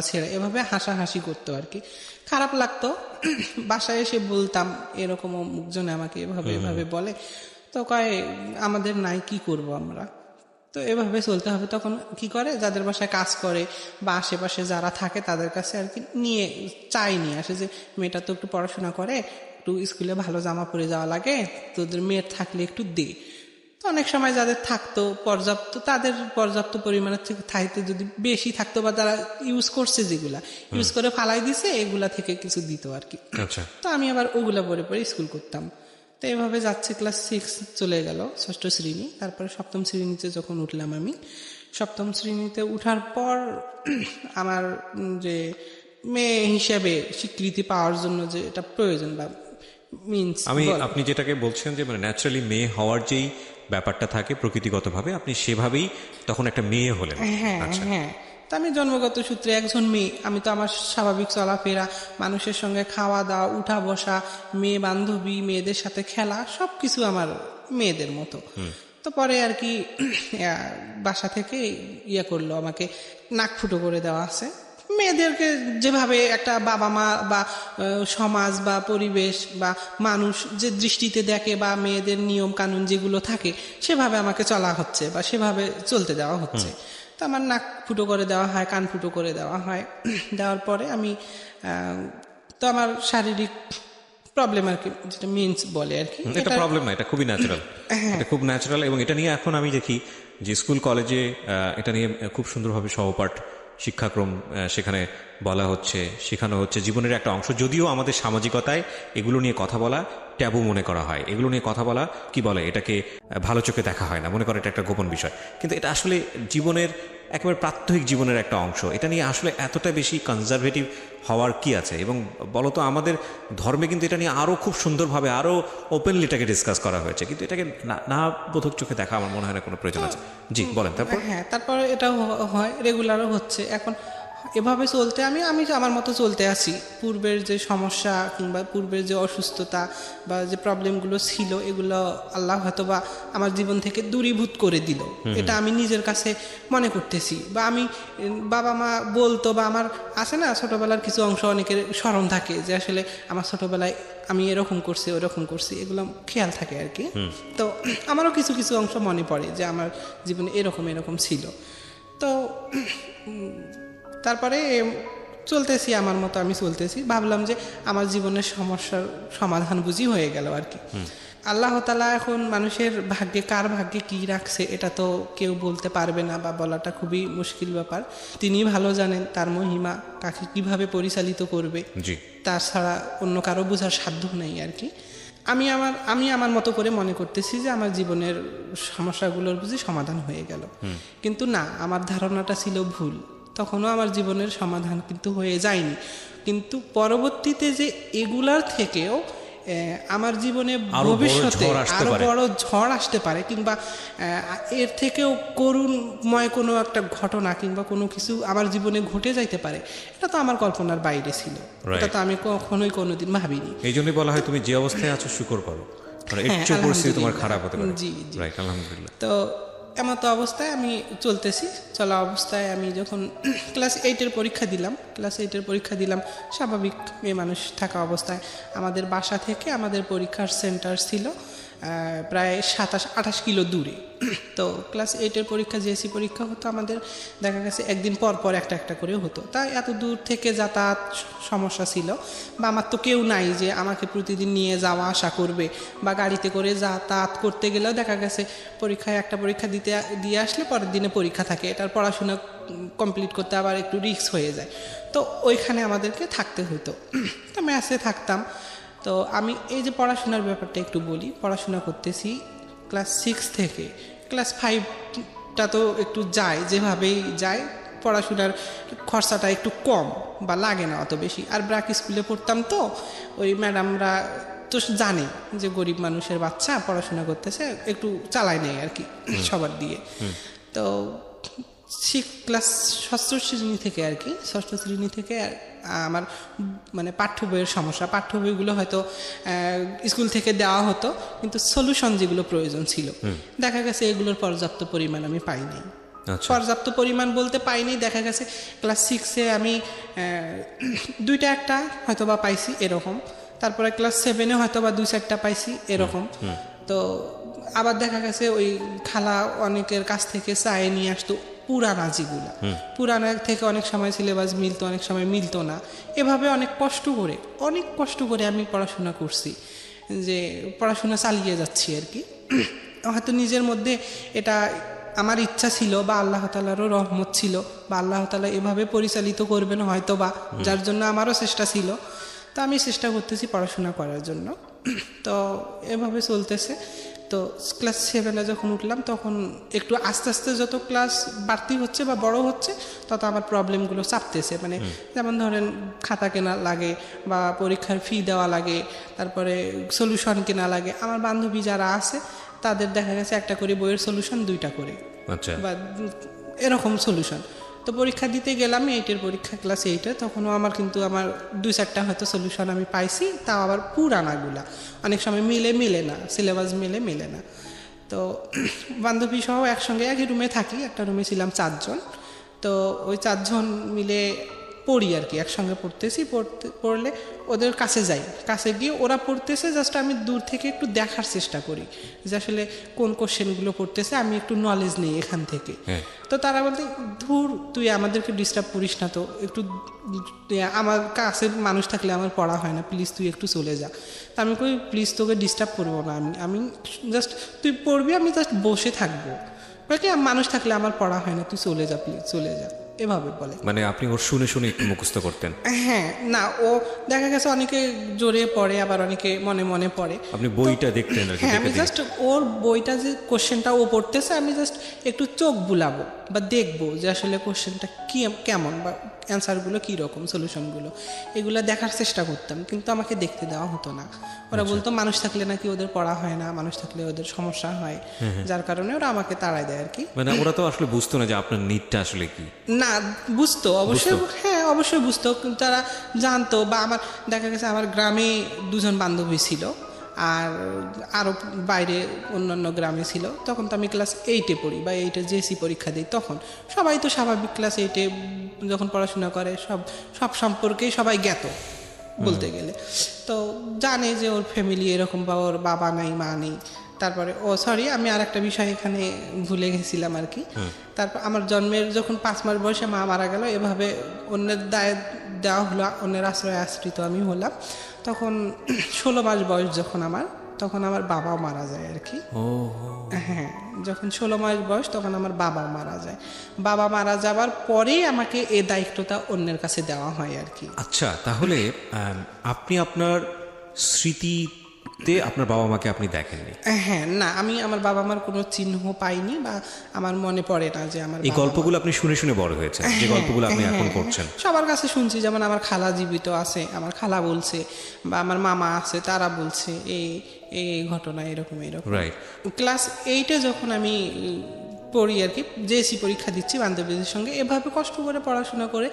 ছেঁড়া, এভাবে হাসাহাসি করতো আর কি। খারাপ লাগতো। বাসায় এসে বলতাম এরকম মুখজনে আমাকে এভাবে বলে, তো কয় আমাদের নাই, কি করব আমরা, তো এভাবে চলতে হবে। তখন কি করে, যাদের বাসায় কাজ করে বা আশেপাশে যারা থাকে তাদের কাছে আর কি নিয়ে আসে যে মেয়েটা তো একটু পড়াশোনা করে, একটু স্কুলে ভালো জামা পরে যাওয়া লাগে, তোদের মেয়ের থাকলে একটু দে। তো অনেক সময় যাদের থাকতো তাদের পর্যাপ্ত পরিমাণের থেকে থাইতে যদি বেশি থাকতো, বা যারা ইউজ করছে যেগুলা ইউজ করে ফালাই দিছে, এগুলা থেকে কিছু দিত আর কি। তো আমি আবার ওগুলা পরে স্কুল করতাম। তো এভাবে যাচ্ছে, ক্লাস 6 চলে গেল, 6ষ্ঠ শ্রেণী। তারপরে 7ম শ্রেণীতে যখন উঠলাম, আমি 7ম শ্রেণীতে উঠার পর আমার যে মেয়ে হিসেবে স্বীকৃতি পাওয়ার জন্য যে এটা প্রয়োজন, বা মিন্স আপনি যেটাকে বলছেন যে মানে ন্যাচারালি মেয়ে হওয়ার যেই ব্যাপারটা থাকে প্রকৃতিগতভাবে আপনি সেভাবেই তখন একটা মেয়ে হলেন। হ্যাঁ আচ্ছা। হ্যাঁ, তা আমি জন্মগত সূত্রে একজন মেয়ে, আমি তো আমার স্বাভাবিক চলাফেরা, মানুষের সঙ্গে খাওয়া দাওয়া, উঠা বসা, মেয়ে বান্ধবী, মেয়েদের সাথে খেলা, সবকিছু আমার মেয়েদের মতো। তো পরে আর কি বাসা থেকে করলো, আমাকে নাক ফুটো করে দেওয়া আছে। মেয়েদেরকে যেভাবে একটা বাবা মা বা সমাজ বা পরিবেশ বা মানুষ যে দৃষ্টিতে দেখে বা মেয়েদের নিয়ম কানুন যেগুলো থাকে সেভাবে আমাকে চলা হচ্ছে বা সেভাবে চলতে দেওয়া হচ্ছে। তো আমার নাক ফুটো করে দেওয়া হয়, কান ফুটো করে দেওয়া হয়। দেওয়ার পরে আমি তো আমার শারীরিক প্রবলেম আর কি, যেটা মিন্স বলে আর কি, এটা প্রবলেম না, এটা খুবই ন্যাচারাল, এটা খুব ন্যাচারাল। এবং এটা নিয়ে এখন আমি দেখি যে স্কুল কলেজে এটা নিয়ে খুব সুন্দরভাবে সহপাঠ শিক্ষাক্রম সেখানে বলা হচ্ছে, শেখানো হচ্ছে, জীবনের একটা অংশ। যদিও আমাদের সামাজিকতায় এগুলো নিয়ে কথা বলা ট্যাবু মনে করা হয়, এগুলো নিয়ে কথা বলা কি বলে এটাকে ভালো চোখে দেখা হয় না, মনে করে এটা একটা গোপন বিষয়। কিন্তু এটা আসলে জীবনের একেবারে প্রাত্যহিক জীবনের একটা অংশ। এটা নিয়ে আসলে এতটা বেশি কনজারভেটিভ হওয়ার কি আছে? এবং বলতো আমাদের ধর্মে কিন্তু এটা নিয়ে আরও খুব সুন্দরভাবে আরও ওপেনলি এটাকে ডিসকাস করা হয়েছে, কিন্তু এটাকে না বোধক চোখে দেখা আমার মনে হয় না কোনো প্রয়োজন আছে। জি বলেন। তারপর হ্যাঁ, তারপর এটাও হয়, রেগুলারও হচ্ছে। এখন এভাবে চলতে আমি আমার মতো চলতে আছি। পূর্বের যে সমস্যা কিংবা পূর্বের যে অসুস্থতা বা যে প্রবলেমগুলো ছিল এগুলো আল্লাহ হয়তো বা আমার জীবন থেকে দূরীভূত করে দিল, এটা আমি নিজের কাছে মনে করতেছি। বা আমি বাবা মা বলতো বা আমার আছে না ছোটবেলার কিছু অংশ অনেকের স্মরণ থাকে যে আসলে আমার ছোটবেলায় আমি এরকম করছি ওরকম করছি, এগুলো খেয়াল থাকে আর কি। তো আমারও কিছু কিছু অংশ মনে পড়ে যে আমার জীবনে এরকম এরকম ছিল। তো তারপরে চলতেছি আমার মতো, আমি চলতেছি, ভাবলাম যে আমার জীবনের সমস্যার সমাধান বুঝি হয়ে গেল আর কি। আল্লাহ তাআলা এখন মানুষের ভাগ্যে কার ভাগ্যে কি রাখছে এটা তো কেউ বলতে পারবে না বা বলাটা খুবই মুশকিল ব্যাপার। তিনি ভালো জানেন তার মহিমা কাকে কিভাবে পরিচালিত করবে, তাছাড়া অন্য কারো বোঝার সাধ্য নেই আর কি। আমি আমার মতো করে মনে করতেছি যে আমার জীবনের সমস্যাগুলোর বুঝি সমাধান হয়ে গেল, কিন্তু না, আমার ধারণাটা ছিল ভুল। তখনও আমার জীবনের সমাধান কিন্তু হয়ে যায়নি, কিন্তু পরবর্তীতে যে এগুলার থেকেও আমার জীবনে ভবিষ্যতে আরো বড় ঝড় আসতে পারে কিংবা এর থেকেও করুণময় কোনো একটা ঘটনা কিংবা কোনো কিছু আমার জীবনে ঘটে যাইতে পারে, এটা তো আমার কল্পনার বাইরে ছিল, এটা তো আমি কখনোই কোনোদিন ভাবিনি। এই জন্যই বলা হয় তুমি যে অবস্থায় আছো শুকর করো, পরিস্থিতি তোমার খারাপ হতে পারে। জি জি, আলহামদুলিল্লাহ। তো এমন তো অবস্থায় আমি চলতেছি, চলা অবস্থায় আমি যখন ক্লাস 8-এর পরীক্ষা দিলাম, স্বাভাবিক মেয়ে মানুষ থাকা অবস্থায় আমাদের বাসা থেকে আমাদের পরীক্ষার সেন্টার ছিল প্রায় 27-28 কিলো দূরে। তো ক্লাস 8-এর পরীক্ষা, জিএসসি পরীক্ষা হতো আমাদের, দেখা গেছে একদিন পর পর একটা করে হতো। তাই এত দূর থেকে যাতায়াত সমস্যা ছিল, বা আমার তো কেউ নাই যে আমাকে প্রতিদিন নিয়ে যাওয়া আসা করবে, বা গাড়িতে করে যাতায়াত করতে গেলেও দেখা গেছে একটা পরীক্ষা দিয়ে আসলে পরের দিনে পরীক্ষা থাকে, এটার পড়াশোনা কমপ্লিট করতে আবার একটু রিস্ক হয়ে যায়। তো ওইখানে আমাদেরকে থাকতে হতো। তো মেসে থাকতাম। তো আমি এই যে পড়াশোনার ব্যাপারটা একটু বলি, পড়াশোনা করতেছি ক্লাস 6 থেকে ক্লাস 5টা তো একটু যায়, যেভাবেই যায়, পড়াশোনার খরচাটা একটু কম বা লাগে না অত বেশি। আর ব্র্যাক স্কুলে পড়তাম, তো ওই ম্যাডামরা তো জানে যে গরিব মানুষের বাচ্চা পড়াশোনা করতেছে, একটু চালায় নেয় আর কি সবার দিয়ে। তো ক্লাস ষষ্ঠ শ্রেণী থেকে আমার মানে পাঠ্য বইয়ের সমস্যা, পাঠ্য বইগুলো হয়তো স্কুল থেকে দেওয়া হতো, কিন্তু সলিউশন যেগুলো প্রয়োজন ছিল দেখা গেছে এগুলোর পর্যাপ্ত পরিমাণ আমি পাইনি। পর্যাপ্ত পরিমাণ বলতে পাইনি, দেখা গেছে ক্লাস 6-এ আমি 2-1 হয়তো বা পাইছি এরকম, তারপরে ক্লাস 7-এ হয়তো বা 2-4টা পাইছি এরকম। তো আবার দেখা গেছে ওই খালা অনেকের কাছ থেকে চায়ে নিয়ে আসতো পুরানা যেগুলা, পুরানা থেকে অনেক সময় সিলেবাস মিলতো, অনেক সময় মিলতো না। এভাবে অনেক কষ্ট করে আমি পড়াশোনা করছি, যে পড়াশোনা চালিয়ে যাচ্ছি আর কি। হয়তো নিজের মধ্যে এটা আমার ইচ্ছা ছিল বা আল্লাহ তাআলারও রহমত ছিল বা আল্লাহ তাআলা এভাবে পরিচালিত করবেন হয়তো বা, যার জন্য আমারও চেষ্টা ছিল। তো আমি চেষ্টা করতেছি পড়াশোনা করার জন্য। তো এভাবে চলতেছে। তো তো ক্লাস 7-এ যখন উঠলাম তখন একটু আস্তে আস্তে যত ক্লাস বাড়তি হচ্ছে বা বড় হচ্ছে তত আমার প্রবলেমগুলো চাপতেছে, মানে যেমন ধরেন খাতা কেনা লাগে বা পরীক্ষার ফি দেওয়া লাগে, তারপরে সলিউশন কেনা লাগে। আমার বান্ধবী যারা আছে তাদের দেখা গেছে একটা করে বইয়ের সলিউশন 2টা করে, আচ্ছা, বা এরকম সলিউশন। তো পরীক্ষা দিতে গেলাম 8-এর পরীক্ষা, ক্লাস 8-এ, তখনও আমার কিন্তু আমার 2-4টা হয়তো সলিউশন আমি পাইছি, তাও আবার পুরানাগুলা, অনেক সময় মিলে না, সিলেবাস মিলে না। তো বান্ধবী সহ একসঙ্গে একই রুমে থাকি, একটা রুমে ছিলাম 4 জন। তো ওই 4 জন মিলে পড়ি আর কি, একসঙ্গে পড়লে ওদের কাছে যাই, কাছে গিয়ে ওরা পড়তেছে, জাস্ট আমি দূর থেকে একটু দেখার চেষ্টা করি যে আসলে কোন কোশ্চেনগুলো পড়তেছে, আমি একটু নলেজ নিই এখান থেকে। তো তারা বলতে, ধুর তুই আমাদেরকে ডিস্টার্ব করিস না তো, একটু আমার কাছে মানুষ থাকলে আমার পড়া হয় না, প্লিজ তুই একটু চলে যা। তা আমি কই প্লিজ তোকে ডিস্টার্ব করবো না, আমি জাস্ট তুই পড়বি, আমি জাস্ট বসে থাকবো, কি মানুষ থাকলে আমার পড়া হয় না, তুই চলে যা প্লিজ চলে যা, এভাবে বলে। মানে আপনি ওর শুনে শুনে একটু মুখস্থ করতেন? হ্যাঁ, না ও দেখা গেছে অনেকে জোরে পড়ে, আবার অনেকে মনে মনে পড়ে। আপনি বইটা দেখতেন? হ্যাঁ, আমি জাস্ট ওর বইটা যে কোশ্চেনটা ও পড়তেছে আমি জাস্ট একটু চোখ বুলাবো বা দেখবো যে আসলে কোশ্চেনটা কি কেমন বা অ্যান্সারগুলো কীরকম, সলিউশনগুলো, এগুলো দেখার চেষ্টা করতাম, কিন্তু আমাকে দেখতে দেওয়া হতো না। ওরা বলতো মানুষ থাকলে নাকি ওদের পড়া হয় না, মানুষ থাকলে ওদের সমস্যা হয়, যার কারণে ওরা আমাকে তাড়ায় দেয় আর কি। মানে ওরা তো আসলে বুঝতো না যে আপনার নিডটা আসলে কি? না, বুঝতো অবশ্যই, হ্যাঁ অবশ্যই বুঝতো, কিন্তু তারা জানতো, বা আমার দেখা গেছে আমার গ্রামে 2 জন বান্ধবী ছিল, আর আরও বাইরে অন্যান্য গ্রামে ছিল। তখন তো আমি ক্লাস 8-এ পড়ি বা 8-এ জেএসসি পরীক্ষা দিই, তখন সবাই তো স্বাভাবিক ক্লাস 8-এ যখন পড়াশোনা করে সব সম্পর্কেই সবাই জ্ঞাত বলতে গেলে। তো জানে যে ওর ফ্যামিলি এরকম, বা ওর বাবা নাই মা নেই। তারপরে সরি, আমি আর একটা বিষয় এখানে ভুলে গেছিলাম আর কি। তারপর আমার জন্মের যখন 5 মাস বয়সে মা মারা গেল, এভাবে অন্যের দায় দেওয়া হলো, অন্যের আশ্রয় আশ্রিত আমি হলাম। তখন 16 মাস বয়স যখন আমার, তখন আমার বাবা মারা যায় আর কি। হ্যাঁ, যখন 16 মাস বয়স তখন আমার বাবা মারা যায়। বাবা মারা যাবার পরেই আমাকে এই দায়িত্বটা অন্যের কাছে দেওয়া হয় আর কি। আচ্ছা, তাহলে আপনি আপনার স্মৃতিতে আপনার বাবা মাকে আপনি দেখেননি? হ্যাঁ, না, আমি আমার বাবা মার কোনো চিহ্ন পাইনি, বা আমার মনে পড়ে না যে আমার এই গল্পগুলো আপনি শুনে শুনে বড় হয়েছেন, যে গল্পগুলো আপনি এখন করছেন। সবার কাছে শুনছি, যেমন আমার খালা জীবিত আছে, আমার খালা বলছে, বা আমার মামা আছে তারা বলছে এই ঘটনা এরকম। রাইট। ক্লাস 8-এ যখন আমি পড়ি আর কি, জেএসসি পরীক্ষা দিচ্ছি বান্ধবীদের সঙ্গে, এভাবে কষ্ট করে পড়াশোনা করে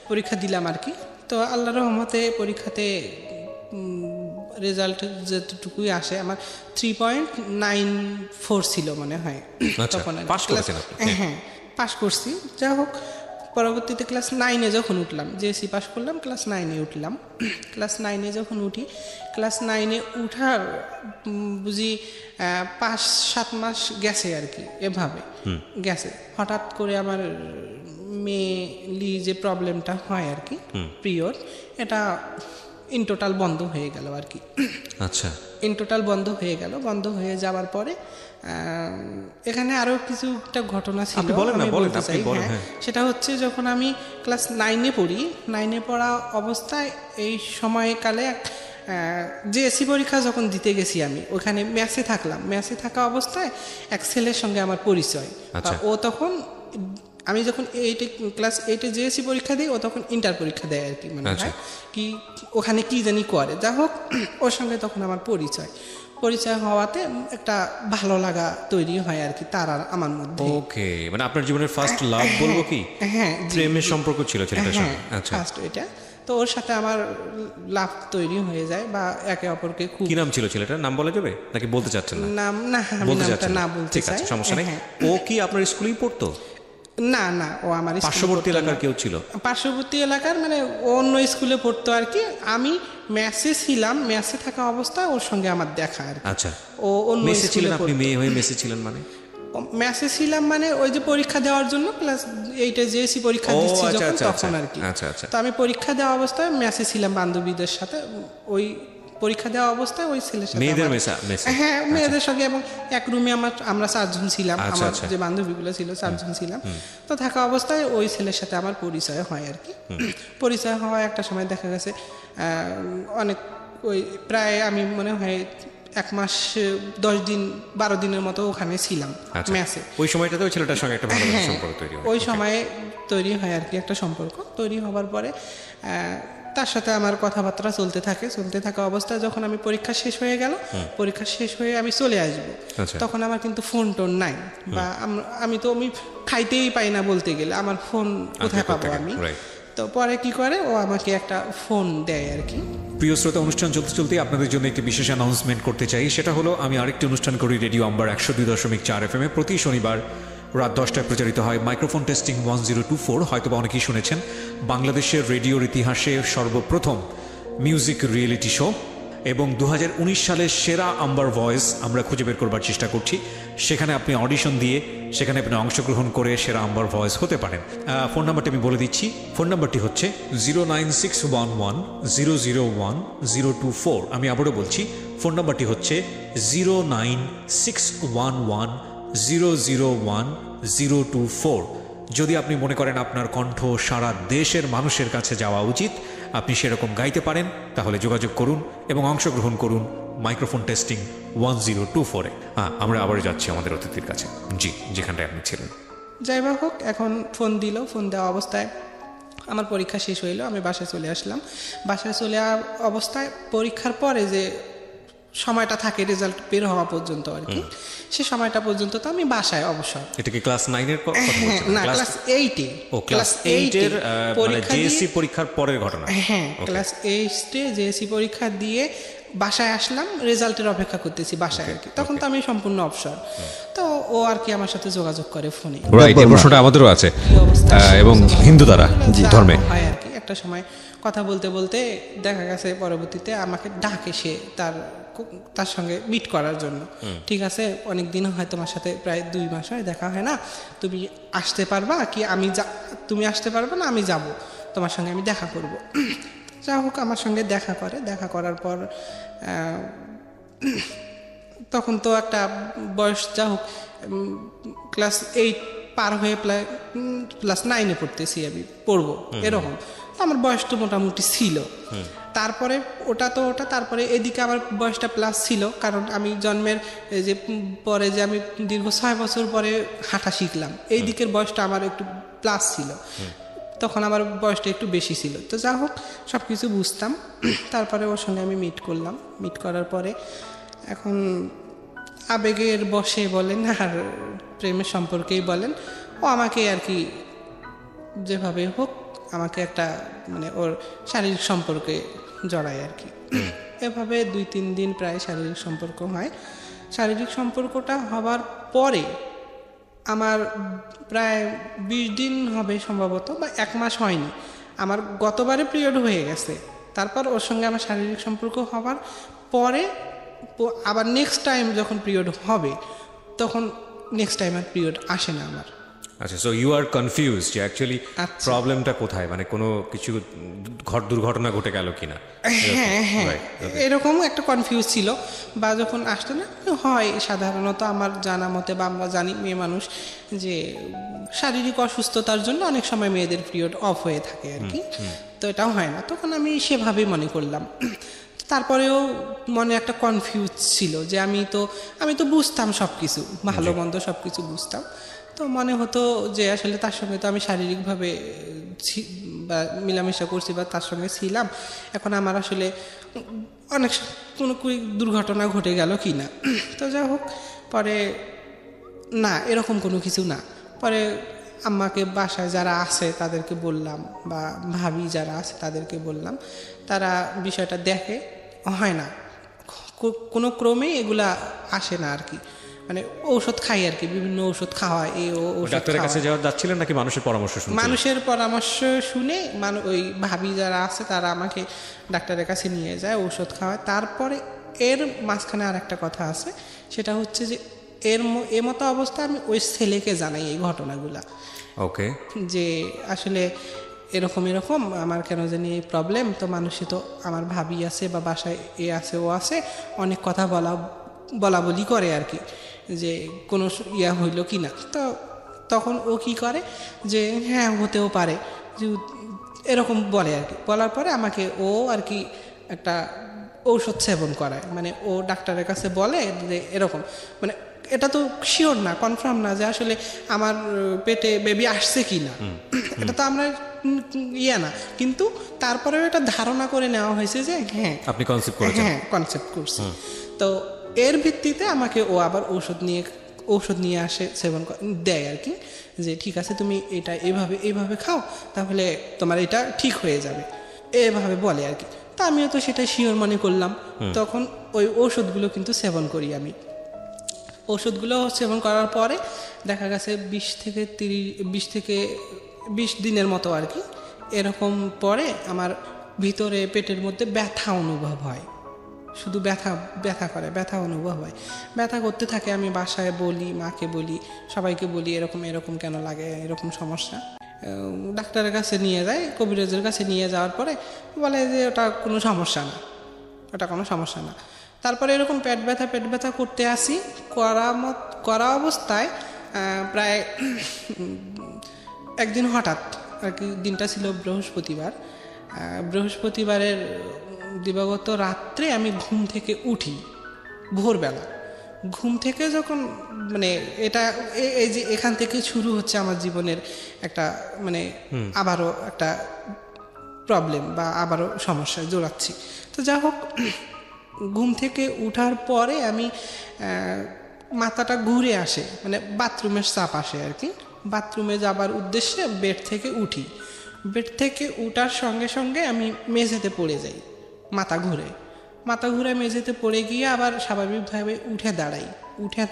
পরীক্ষা দিলাম আর কি। তো আল্লাহর রহমতে পরীক্ষাতে রেজাল্ট যেটুকুই আসে, আমার 3.94 ছিল মনে হয় তখন। হ্যাঁ, পাশ করছি। যাই হোক, পরবর্তীতে ক্লাস 9-এ যখন উঠলাম, জেএসসি পাশ করলাম, ক্লাস 9-এ উঠলাম। ক্লাস 9-এ যখন উঠি, ক্লাস 9-এ উঠার বুঝি 5-7 মাস গেছে আর কি, এভাবে গেছে। হঠাৎ করে আমার মেয়েলি যে প্রবলেমটা হয় আর কি, পিরিয়ড, এটা ইন টোটাল বন্ধ হয়ে গেল আর কি। আচ্ছা, ইন টোটাল বন্ধ হয়ে গেল। বন্ধ হয়ে যাওয়ার পরে এখানে আরও কিছুটা ঘটনা ছিল, আমি বলতে চাই। হ্যাঁ, সেটা হচ্ছে যখন আমি ক্লাস 9-এ পড়ি, 9-এ পড়া অবস্থায় এই সময়কালে জেএসসি পরীক্ষা যখন দিতে গেছি আমি, ওখানে মেসে থাকলাম। মেসে থাকা অবস্থায় এক ছেলের সঙ্গে আমার পরিচয়। ও তখন, আমি যখন ক্লাস 8-এ জেএসসি পরীক্ষা দিই, ও তখন ইন্টার পরীক্ষা দেয় আর কি, মানে কি ওখানে কি জানি করে। যাই হোক, ওর সঙ্গে তখন আমার পরিচয় হওয়াতে একটা ভালো লাগা তৈরি হয় আর কি তার আর আমার মধ্যে। ওকে, মানে আপনার জীবনের ফার্স্ট লাভ বলবো কি? হ্যাঁ, প্রেমের সম্পর্ক ছিল ছেলেটার সঙ্গে? আচ্ছা, ফার্স্ট এটা। তো ওর সাথে আমার লাভ তৈরি হয়ে যায়, বা একে অপরকে খুব। কি নাম ছিল ছেলেটার? নাম বলা যাবে নাকি বলতে চাচ্ছেন না? নাম না, আমি নামটা না বলতে চাই। সমস্যা নেই। ও কি আপনার স্কুলেই পড়তো? না, ও আমার পার্শ্ববর্তী এলাকার কেউ ছিল? পার্শ্ববর্তী এলাকার, মানে অন্য স্কুলে পড়তো আর কি। আমি মেসে ছিলাম, মেসে থাকা অবস্থায় ওর সঙ্গে আমার দেখা আর কি। আচ্ছা, ও অন্য মেসে ছিলেন? আপনি মেয়ে হয়ে মেসে ছিলেন? মানে মেসে ছিলাম মানে ওই যে পরীক্ষা দেওয়ার জন্য, ক্লাস 8-এ জেএসসি পরীক্ষা দিচ্ছি যখন, তখন আর কি। তো আমি পরীক্ষা দেওয়া অবস্থায় মেসে ছিলাম বান্ধবীদের সাথে। ওই পরীক্ষা দেওয়া অবস্থায় ওই ছেলের সাথে, মেয়েদের মেসে? হ্যাঁ, মেয়েদের সঙ্গে, এবং এক রুমে আমরা 4 জন ছিলাম। আমার যে বান্ধবীগুলো ছিল 4 জন ছিলাম। তো থাকা অবস্থায় ওই ছেলের সাথে আমার পরিচয় হয় আর কি। পরিচয় হওয়া একটা সময় দেখা গেছে অনেক, ওই প্রায় আমি মনে হয় 1 মাস 10 দিন 12 দিনের মতো ওখানে ছিলাম মেসে। ওই সময়টাতে ওই ছেলেটার সঙ্গে একটা ভালো সম্পর্ক তৈরি হয়। ওই সময়ে তৈরি হয় আর কি একটা সম্পর্ক। তৈরি হওয়ার পরে তার সাথে আমার কথাবার্তা চলতে থাকা অবস্থায় যখন আমি পরীক্ষা শেষ হয়ে গেল, পরীক্ষা শেষ হয়ে আমি চলে আসবো, তখন আমার কিন্তু ফোন টোন নাই, বা আমি খাইতেই পাই না বলতে গেলে, আমার ফোন কোথায় পাবো আমি। তো পরে কি করে, ও আমাকে একটা ফোন দেয় আর কি। প্রিয় শ্রোতা, অনুষ্ঠান চলতে চলতে আপনাদের জন্য একটি বিশেষ অ্যানাউন্সমেন্ট করতে চাই। সেটা হলো, আমি আরেকটি অনুষ্ঠান করি রেডিও আম্বার 102.4 FM এ। প্রতি শনিবার রাত 10টায় প্রচারিত হয় মাইক্রোফোন টেস্টিং 1024। হয়তোবা অনেকেই শুনেছেন, বাংলাদেশের রেডিওর ইতিহাসে সর্বপ্রথম মিউজিক রিয়েলিটি শো, এবং 2019 সালের সেরা আম্বার ভয়েস আমরা খুঁজে বের করবার চেষ্টা করছি। সেখানে আপনি অডিশন দিয়ে সেখানে আপনি অংশগ্রহণ করে সেরা আম্বার ভয়েস হতে পারেন। ফোন নাম্বারটি আমি বলে দিচ্ছি। ফোন নাম্বারটি হচ্ছে 09611001024। আমি আবারও বলছি, ফোন নাম্বারটি হচ্ছে 09611001024। যদি আপনি মনে করেন আপনার কণ্ঠ সারা দেশের মানুষের কাছে যাওয়া উচিত, আপনি সেরকম গাইতে পারেন, তাহলে যোগাযোগ করুন এবং অংশগ্রহণ করুন মাইক্রোফোন টেস্টিং 1024-এ। আমরা আবার যাচ্ছি আমাদের অতিথির কাছে, জি, যেখানটায় আপনি ছিলেন। যাই হোক, এখন ফোন দেওয়া অবস্থায় আমার পরীক্ষা শেষ হইলো, আমি বাসায় চলে আসলাম। বাসায় চলে অবস্থায় পরীক্ষার পরে যে সময়টা থাকে রেজাল্ট বের হওয়া পর্যন্ত আর কি, সে সময়টা পর্যন্ত তো আমি বাসায় অবসর। এটা কি ক্লাস 9-এর কথা বলছেন? না, ক্লাস 8-এ। ও, ক্লাস 8-এর মানে জেএসসি পরীক্ষার পরের ঘটনা। হ্যাঁ, ক্লাস 8-এ জেএসসি পরীক্ষা দিয়ে বাসায় আসলাম, রেজাল্টের অপেক্ষা করতেছি বাসায় আর কি। তখন তো আমি সম্পূর্ণ অবসর। তো ও আর কি আমার সাথে যোগাযোগ করে ফোনে। রাইট, এই প্রশ্নটা আমাদেরও আছে, এবং হিন্দু দ্বারা ধর্মে হয় আর কি। একটা সময় কথা বলতে বলতে দেখা গেছে পরবর্তীতে আমাকে ডাকে সে তার সঙ্গে মিট করার জন্য। ঠিক আছে, অনেক দিন হয় তোমার সাথে, প্রায় 2 মাস হয় দেখা হয় না, তুমি আসতে পারবা কি? তুমি আসতে পারবে না, আমি যাব, তোমার সঙ্গে আমি দেখা করব। যা হোক, আমার সঙ্গে দেখা করার পর তখন তো একটা বয়স, যা হোক ক্লাস 8 পার হয়ে ক্লাস 9-এ পড়বো এরকম। আমার বয়স তো মোটামুটি ছিল। তারপরে তারপরে এদিকে আমার বয়সটা প্লাস ছিল, কারণ আমি জন্মের যে পরে যে আমি দীর্ঘ 6 বছর পরে হাঁটা শিখলাম, এই দিকের বয়সটা আমার একটু প্লাস ছিল, তখন আমার বয়সটা একটু বেশি ছিল। তো যা হোক, সব কিছু বুঝতাম। তারপরে ওর সঙ্গে আমি মিট করার পরে এখন আবেগের বশে বলেন আর প্রেমের সম্পর্কেই বলেন, ও আমাকে আর কি যেভাবে হোক আমাকে একটা মানে ওর শারীরিক সম্পর্কে জড়ায় আর কি। এভাবে 2-3 দিন প্রায় শারীরিক সম্পর্ক হয়। শারীরিক সম্পর্কটা হবার পরে আমার প্রায় 20 দিন হবে সম্ভবত, বা 1 মাস হয়নি, আমার গতবারে পিরিয়ড হয়ে গেছে। তারপর ওর সঙ্গে আমার শারীরিক সম্পর্ক হবার পরে আবার নেক্সট টাইম যখন পিরিয়ড হবে, তখন নেক্সট টাইম আর পিরিয়ড আসে না আমার। আচ্ছা, সো ইউ আর কনফিউজ যে অ্যাকচুয়ালি প্রবলেমটা কোথায়, মানে কোনো কিছু দুর্ঘটনা ঘটে গেল কিনা। হ্যাঁ, এরকম একটা কনফিউজ ছিল। বা যখন আসতো না হয়, সাধারণত আমার জানা মতে বা আমরা জানি মেয়ে মানুষ যে শারীরিক অসুস্থতার জন্য অনেক সময় মেয়েদের পিরিয়ড অফ হয়ে থাকে আর কি। তো এটাও হয় না, তখন আমি সেভাবেই মনে করলাম। তারপরেও মনে একটা কনফিউজ ছিল যে আমি তো বুঝতাম সব কিছু, ভালো মন্দ সব কিছু বুঝতাম। তো মনে হতো যে আসলে তার সঙ্গে তো আমি শারীরিকভাবে বা মিলামেশা করছি বা তার সঙ্গে ছিলাম, এখন আমার আসলে অনেক কোনো দুর্ঘটনা ঘটে গেল কি না। তো যা হোক, পরে না, এরকম কোনো কিছু না। পরে আম্মাকে বাসায় যারা আছে তাদেরকে বললাম, বা ভাবি যারা আছে তাদেরকে বললাম, তারা বিষয়টা দেখে, হয় না, কোনো ক্রমে এগুলা আসে না আর কি। মানে ঔষধ খাই আর কি, বিভিন্ন ঔষধ খাওয়া। ডাক্তারের কাছে যাচ্ছিলেন নাকি মানুষের পরামর্শ শুনে? মানুষের পরামর্শ শুনে ওই ভাবি যারা আছে তারা আমাকে ডাক্তারের কাছে নিয়ে যায়, ঔষধ খাওয়ায়। তারপরে এর মাঝখানে আর একটা কথা আছে, সেটা হচ্ছে যে এর মতো অবস্থা আমি ওই ছেলেকে জানাই এই ঘটনাগুলা। ওকে, যে আসলে এরকম আমার কেন জানি এই প্রবলেম। তো মানুষে তো আমার ভাবি আছে বা বাসায় আছে, ও আছে, অনেক কথা বলা বলি করে আর কি, যে কোনো হইল কি না। তো তখন ও কি করে যে হ্যাঁ হতেও পারে, যে এরকম বলে আর কি। বলার পরে আমাকে ও আর কি একটা ঔষধ সেবন করায়, মানে ও ডাক্তারের কাছে বলে যে এরকম, মানে এটা তো শিওর না, কনফার্ম না যে আসলে আমার পেটে বেবি আসছে কি না, এটা তো আমরা ইয়ে না, কিন্তু তারপরেও এটা ধারণা করে নেওয়া হয়েছে যে হ্যাঁ আপনি কনসেপ্ট করেছেন। হ্যাঁ কনসেপ্ট করছি। তো এর ভিত্তিতে আমাকে ও আবার ঔষধ নিয়ে আসে, সেবন দেয় আর কি, যে ঠিক আছে তুমি এটা এইভাবে খাও, তাহলে তোমার এটা ঠিক হয়ে যাবে, এভাবে বলে আর কি। তা আমিও তো সেটা শিওর মনে করলাম, তখন ওই ঔষধগুলো কিন্তু সেবন করি আমি। ওষুধগুলো সেবন করার পরে দেখা গেছে 20 দিনের মতো আর কি, এরকম পরে আমার ভিতরে পেটের মধ্যে ব্যথা অনুভব হয়, শুধু ব্যথা অনুভব হয়, ব্যথা করতে থাকে। আমি বাসায় বলি, মাকে বলি, সবাইকে বলি এরকম কেন লাগে, এরকম সমস্যা। ডাক্তারের কাছে নিয়ে যায়, কবিরাজের কাছে নিয়ে যাওয়ার পরে বলে যে ওটা কোনো সমস্যা না। তারপরে এরকম পেট ব্যথা করতে আসি, করা অবস্থায় প্রায় একদিন হঠাৎ আর কি, দিনটা ছিল বৃহস্পতিবারের দিবাগত রাত্রে আমি ঘুম থেকে উঠি, ভোরবেলা ঘুম থেকে যখন, মানে এটা এই যে এখান থেকে শুরু হচ্ছে আমার জীবনের একটা, মানে আবারও একটা প্রবলেম বা আবারও সমস্যায় জড়াচ্ছি। তো যা হোক, ঘুম থেকে উঠার পরে আমি মাথাটা ঘুরে আসে, মানে বাথরুমের চাপ আসে আর কি। বাথরুমে যাবার উদ্দেশ্যে বেড থেকে উঠি, বেড থেকে উঠার সঙ্গে সঙ্গে আমি মেঝেতে পড়ে যাই, মাথা ঘুরে মেঝেতে পড়ে গিয়ে আবার স্বাভাবিকভাবে উঠে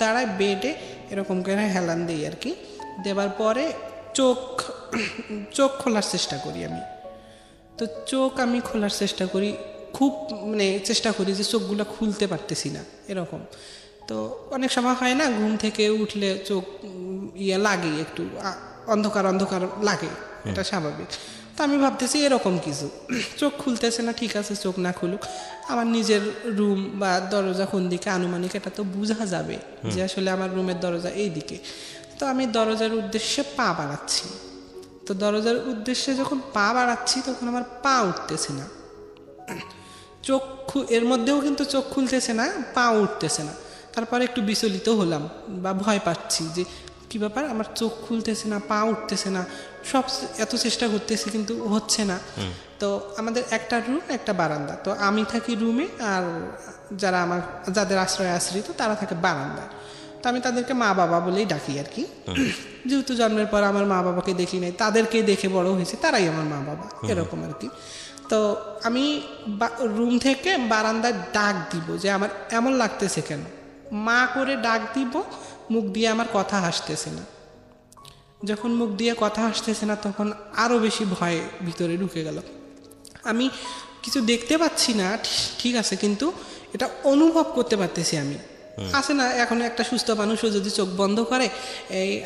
দাঁড়াই বেডে এরকম করে হেলান দিই আর কি। দেবার পরে চোখ খোলার চেষ্টা করি আমি। তো চোখ আমি খোলার চেষ্টা করি, খুব মানে চেষ্টা করি যে চোখগুলো খুলতে পারতেছি না এরকম। তো অনেক সময় হয় না, ঘুম থেকে উঠলে চোখ লাগে, একটু অন্ধকার লাগে, এটা স্বাভাবিক। তো আমি ভাবতেছি এরকম কিছু, চোখ খুলতেছে না, ঠিক আছে চোখ না খুলুক, আমার নিজের রুম বা দরজা কোন দিকে আনুমানিক এটা তো বোঝা যাবে যে আসলে আমার রুমের দরজা এই দিকে। তো আমি দরজার উদ্দেশ্যে পা বাড়াচ্ছি। তো দরজার উদ্দেশ্যে যখন পা বাড়াচ্ছি তখন আমার পা উঠতেছে না, এর মধ্যেও কিন্তু চোখ খুলতেছে না, পা উঠতেছে না। তারপরে একটু বিচলিত হলাম বা ভয় পাচ্ছি যে কি ব্যাপার, আমার চোখ খুলতেছে না, পা উঠতেছে না, সব এত চেষ্টা করতেছি কিন্তু হচ্ছে না। তো আমাদের একটা রুম একটা বারান্দা, তো আমি থাকি রুমে, আর যাদের আশ্রয় আশ্রিত তারা থাকে বারান্দায়। তো আমি তাদেরকে মা বাবা বলেই ডাকি আর কি, যেহেতু জন্মের পর আমার মা বাবাকে দেখি নাই, তাদেরকে দেখে বড় হয়েছে, তারাই আমার মা বাবা এরকম আর কি। তো আমি রুম থেকে বারান্দায় ডাক দিব যে আমার এমন লাগতেছে কেন, মা করে ডাক দিব, মুখ দিয়ে আমার কথা আসতেছে না। যখন মুখ দিয়ে কথা আসতেছে না তখন আরও বেশি ভয় ভিতরে ঢুকে গেল। আমি কিছু দেখতে পাচ্ছি না ঠিক আছে, কিন্তু এটা অনুভব করতে পারতেছি আমি। আছে না, এখন একটা সুস্থ মানুষও যদি চোখ বন্ধ করে,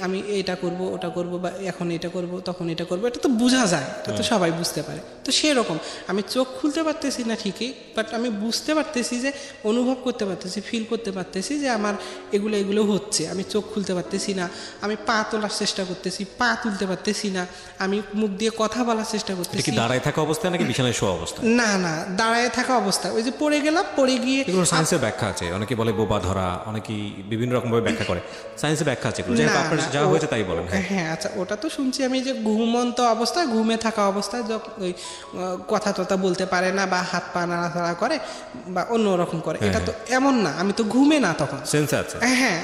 আমি এটা করব ওটা করব বা এখন এটা করব তখন এটা করব, এটা তো বোঝা যায়, এটা তো সবাই বুঝতে পারে। তো সেরকম আমি চোখ খুলতে পারতেছি না ঠিকই, বাট আমি বুঝতে পারতেছি, যে অনুভব করতে পারতেছি, ফিল করতে পারতেছি যে আমার এগুলো হচ্ছে। আমি চোখ খুলতে পারতেছি না, আমি পা তোলার চেষ্টা করতেছি, পা তুলতে পারতেছি না, আমি মুখ দিয়ে কথা বলার চেষ্টা করতেছি। দাঁড়ায় থাকা অবস্থা নাকি বিছানায় শোয়া অবস্থা? না, দাঁড়ায় থাকা অবস্থা। ওই যে পড়ে গেলাম, পড়ে গিয়ে সায়েন্সের ব্যাখ্যা আছে, অনেকে বলে বোবা ধরা, অনেকেই বিভিন্ন রকম ভাবে ব্যাখ্যা করে, সায়েন্সের ব্যাখ্যা আছে, যা হয়েছে তাই বলেন। হ্যাঁ আচ্ছা, ওটা তো শুনছি আমি যে ঘুমন্ত অবস্থায়, ঘুমে থাকা অবস্থায় ওই কথা টথা বলতে পারে না বা হাত পা নাড়াচাড়া করে বা অন্যরকম করে, এটা তো এমন না, আমি তো ঘুমে না তখন, সেন্স আছে। হ্যাঁ,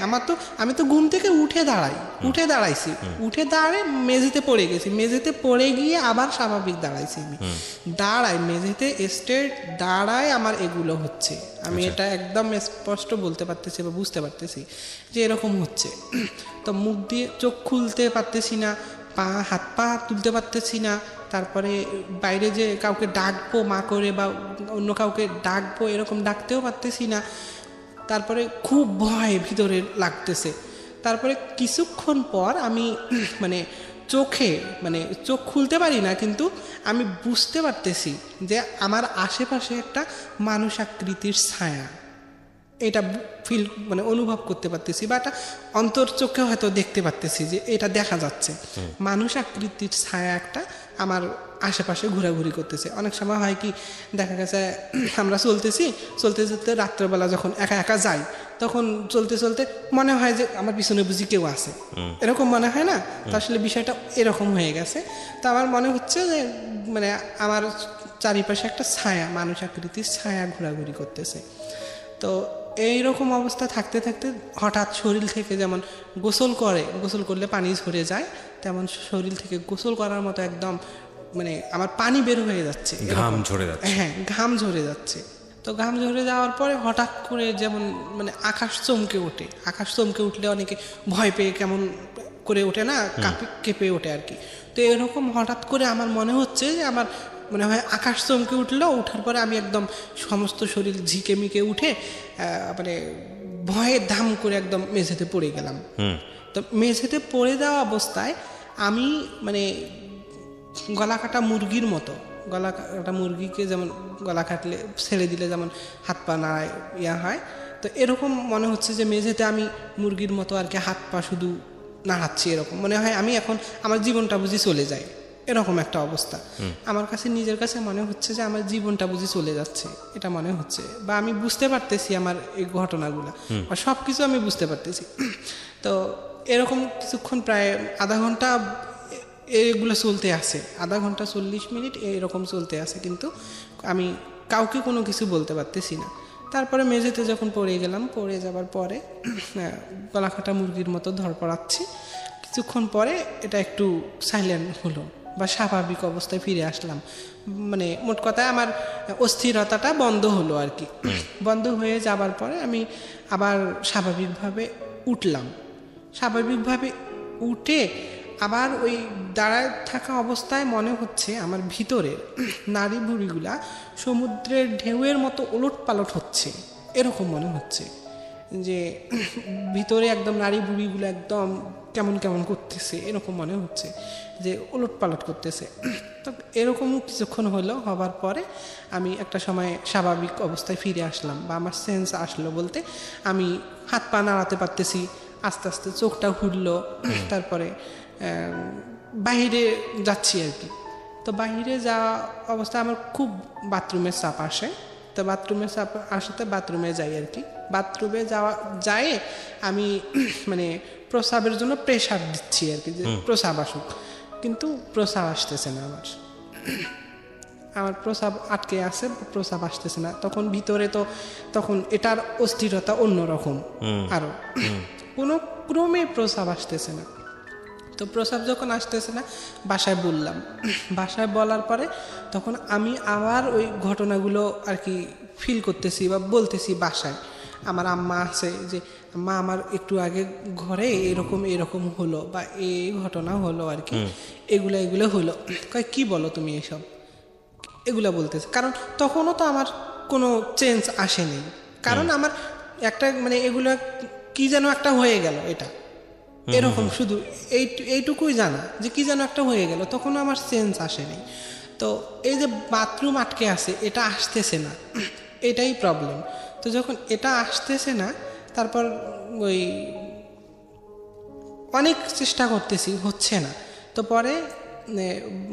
আমি তো ঘুম থেকে উঠে দাঁড়াইছি, উঠে দাঁড়ায় মেঝেতে পড়ে গেছি, মেঝেতে পড়ে গিয়ে আবার স্বাভাবিক দাঁড়াইছি। আমি দাঁড়াই মেঝেতে স্ট্রেট দাঁড়ায়, আমার এগুলো হচ্ছে, আমি এটা একদম স্পষ্ট বলতে পারতেছি বা বুঝতে পারতেছি যে এরকম হচ্ছে। তো মুখ দিয়ে চোখ খুলতে পারতেছি না, হাত পা তুলতে পারতেছি না। তারপরে বাইরে যে কাউকে ডাকবো মা করে বা অন্য কাউকে ডাকবো, এরকম ডাকতেও পারতেছি না। তারপরে খুব ভয় ভিতরে লাগতেছে। তারপরে কিছুক্ষণ পর আমি চোখ খুলতে পারি না, কিন্তু আমি বুঝতে পারতেছি যে আমার আশেপাশে একটা মানুষ আকৃতির ছায়া, এটা ফিল অনুভব করতে পারতেছি, বা একটা অন্তর চোখে হয়তো দেখতে পারতেছি যে এটা দেখা যাচ্ছে, মানুষ আকৃতির ছায়া একটা আমার আশেপাশে ঘোরাঘুরি করতেছে। অনেক সময় হয় কি, দেখা গেছে আমরা চলতে চলতে রাত্রেবেলা যখন একা একা যাই, তখন চলতে চলতে মনে হয় যে আমার পিছনে বুঝি কেউ আছে, এরকম মনে হয় না? তো আসলে বিষয়টা এরকম হয়ে গেছে। তো আমার মনে হচ্ছে যে মানে আমার চারিপাশে একটা ছায়া, মানুষ আকৃতির ছায়া ঘোরাঘুরি করতেছে। তো এইরকম অবস্থা থাকতে থাকতে হঠাৎ শরীর থেকে যেমন গোসল করলে পানি ঝরে যায়, তেমন শরীর থেকে গোসল করার মতো একদম মানে আমার পানি বের হয়ে যাচ্ছে, ঘাম ঝরে যাচ্ছে। হ্যাঁ, ঘাম ঝরে যাচ্ছে। তো ঘাম ঝরে যাওয়ার পরে হঠাৎ করে যেমন মানে আকাশ চমকে ওঠে। আকাশ চমকে উঠলে অনেকে ভয় পেয়ে কেমন করে ওঠে না, কেঁপে ওঠে আর কি। তো এরকম হঠাৎ করে আমার মনে হচ্ছে যে আমার মনে হয় আকাশ চমকে উঠলো। ওঠার পরে আমি একদম সমস্ত শরীর ঝিকে মিকে উঠে মানে ভয়ে ধাম করে একদম মেঝেতে পড়ে গেলাম। তো মেঝেতে পড়ে যাওয়া অবস্থায় আমি মানে গলা কাটা মুরগির মতো, গলা কাটা মুরগিকে যেমন গলা কাটলে ছেড়ে দিলে যেমন হাত পা নাড়ায় হয়, তো এরকম মনে হচ্ছে যে মেঝেতে আমি মুরগির মতো আর কি হাত পা শুধু নাড়াচ্ছি। এরকম মনে হয় আমি এখন আমার জীবনটা বুঝি চলে যায়, এরকম একটা অবস্থা। আমার কাছে নিজের কাছে মনে হচ্ছে যে আমার জীবনটা বুঝি চলে যাচ্ছে, এটা মনে হচ্ছে। বা আমি বুঝতে পারতেছি আমার এই ঘটনাগুলো, বা সব কিছু আমি বুঝতে পারতেছি। তো এরকম কিছুক্ষণ প্রায় আধা ঘন্টা এগুলো চলতে আসে, আধা ঘন্টা 40 মিনিট এরকম চলতে আসে, কিন্তু আমি কাউকে কোনো কিছু বলতে পারতেছি না। তারপরে মেঝেতে যখন পড়ে গেলাম, পড়ে যাবার পরে গলা কাটা মুরগির মতো ধরপড়াচ্ছি। কিছুক্ষণ পরে এটা একটু সাইলেন্ট হলো বা স্বাভাবিক অবস্থায় ফিরে আসলাম। মানে মোট কথায় আমার অস্থিরতাটা বন্ধ হলো আর কি। বন্ধ হয়ে যাবার পরে আমি আবার স্বাভাবিকভাবে উঠলাম। স্বাভাবিকভাবে উঠে আবার ওই দাঁড়ায় থাকা অবস্থায় মনে হচ্ছে আমার ভিতরের নাড়ি ভুঁড়িগুলা সমুদ্রের ঢেউয়ের মতো ওলট পালট হচ্ছে, এরকম মনে হচ্ছে যে ভিতরে একদম নাড়ি ভুঁড়িগুলো একদম কেমন কেমন করতেছে, এরকম মনে হচ্ছে যে ওলট পালট করতেছে। তো এরকম কিছুক্ষণ হলো, হবার পরে আমি একটা সময় স্বাভাবিক অবস্থায় ফিরে আসলাম, বা আমার সেন্স আসলো বলতে আমি হাত পা নাড়াতে পারতেছি, আস্তে আস্তে চোখটা ঘুরলো। তারপরে বাহিরে যাচ্ছি আর কি। তো বাহিরে যাওয়া অবস্থা আমার খুব বাথরুমের চাপ আসে। তো বাথরুমের চাপ আসাতে বাথরুমে যাই আর কি। বাথরুমে যায় আমি মানে প্রস্রাবের জন্য প্রেশার দিচ্ছি আর কি, যে প্রস্রাব আসুক, কিন্তু প্রস্রাব আসতেছে না। আমার প্রস্রাব আটকে আছে, প্রস্রাব আসতেছে না। তখন ভিতরে তো তখন এটার অস্থিরতা অন্যরকম, আরো কোনো ক্রমে প্রস্রাব আসতেছে না। তো প্রস্রাব যখন আসতেছে না, বাসায় বললাম। বাসায় বলার পরে তখন আমি আবার ওই ঘটনাগুলো আর কি ফিল করতেছি বা বলতেছি বাসায়। আমার আম্মা আছে যে, মা আমার একটু আগে ঘরে এরকম হলো, বা এই ঘটনা হলো আর কি, এগুলো হলো। কয় কি বলো তুমি এসব, এগুলা বলতেছে। কারণ তখনও তো আমার কোনো চেঞ্জ আসেনি, কারণ আমার একটা মানে এগুলো কি যেন একটা হয়ে গেল, এটা এরকম শুধু এইটুকুই জানা যে কি যেন একটা হয়ে গেল, তখন আমার সেন্স আসেনি। তো এই যে বাথরুম আটকে আছে, এটা আসতেছে না, এটাই প্রবলেম। তো যখন এটা আসতেছে না, তারপর ওই অনেক চেষ্টা করতেছি, হচ্ছে না। তো পরে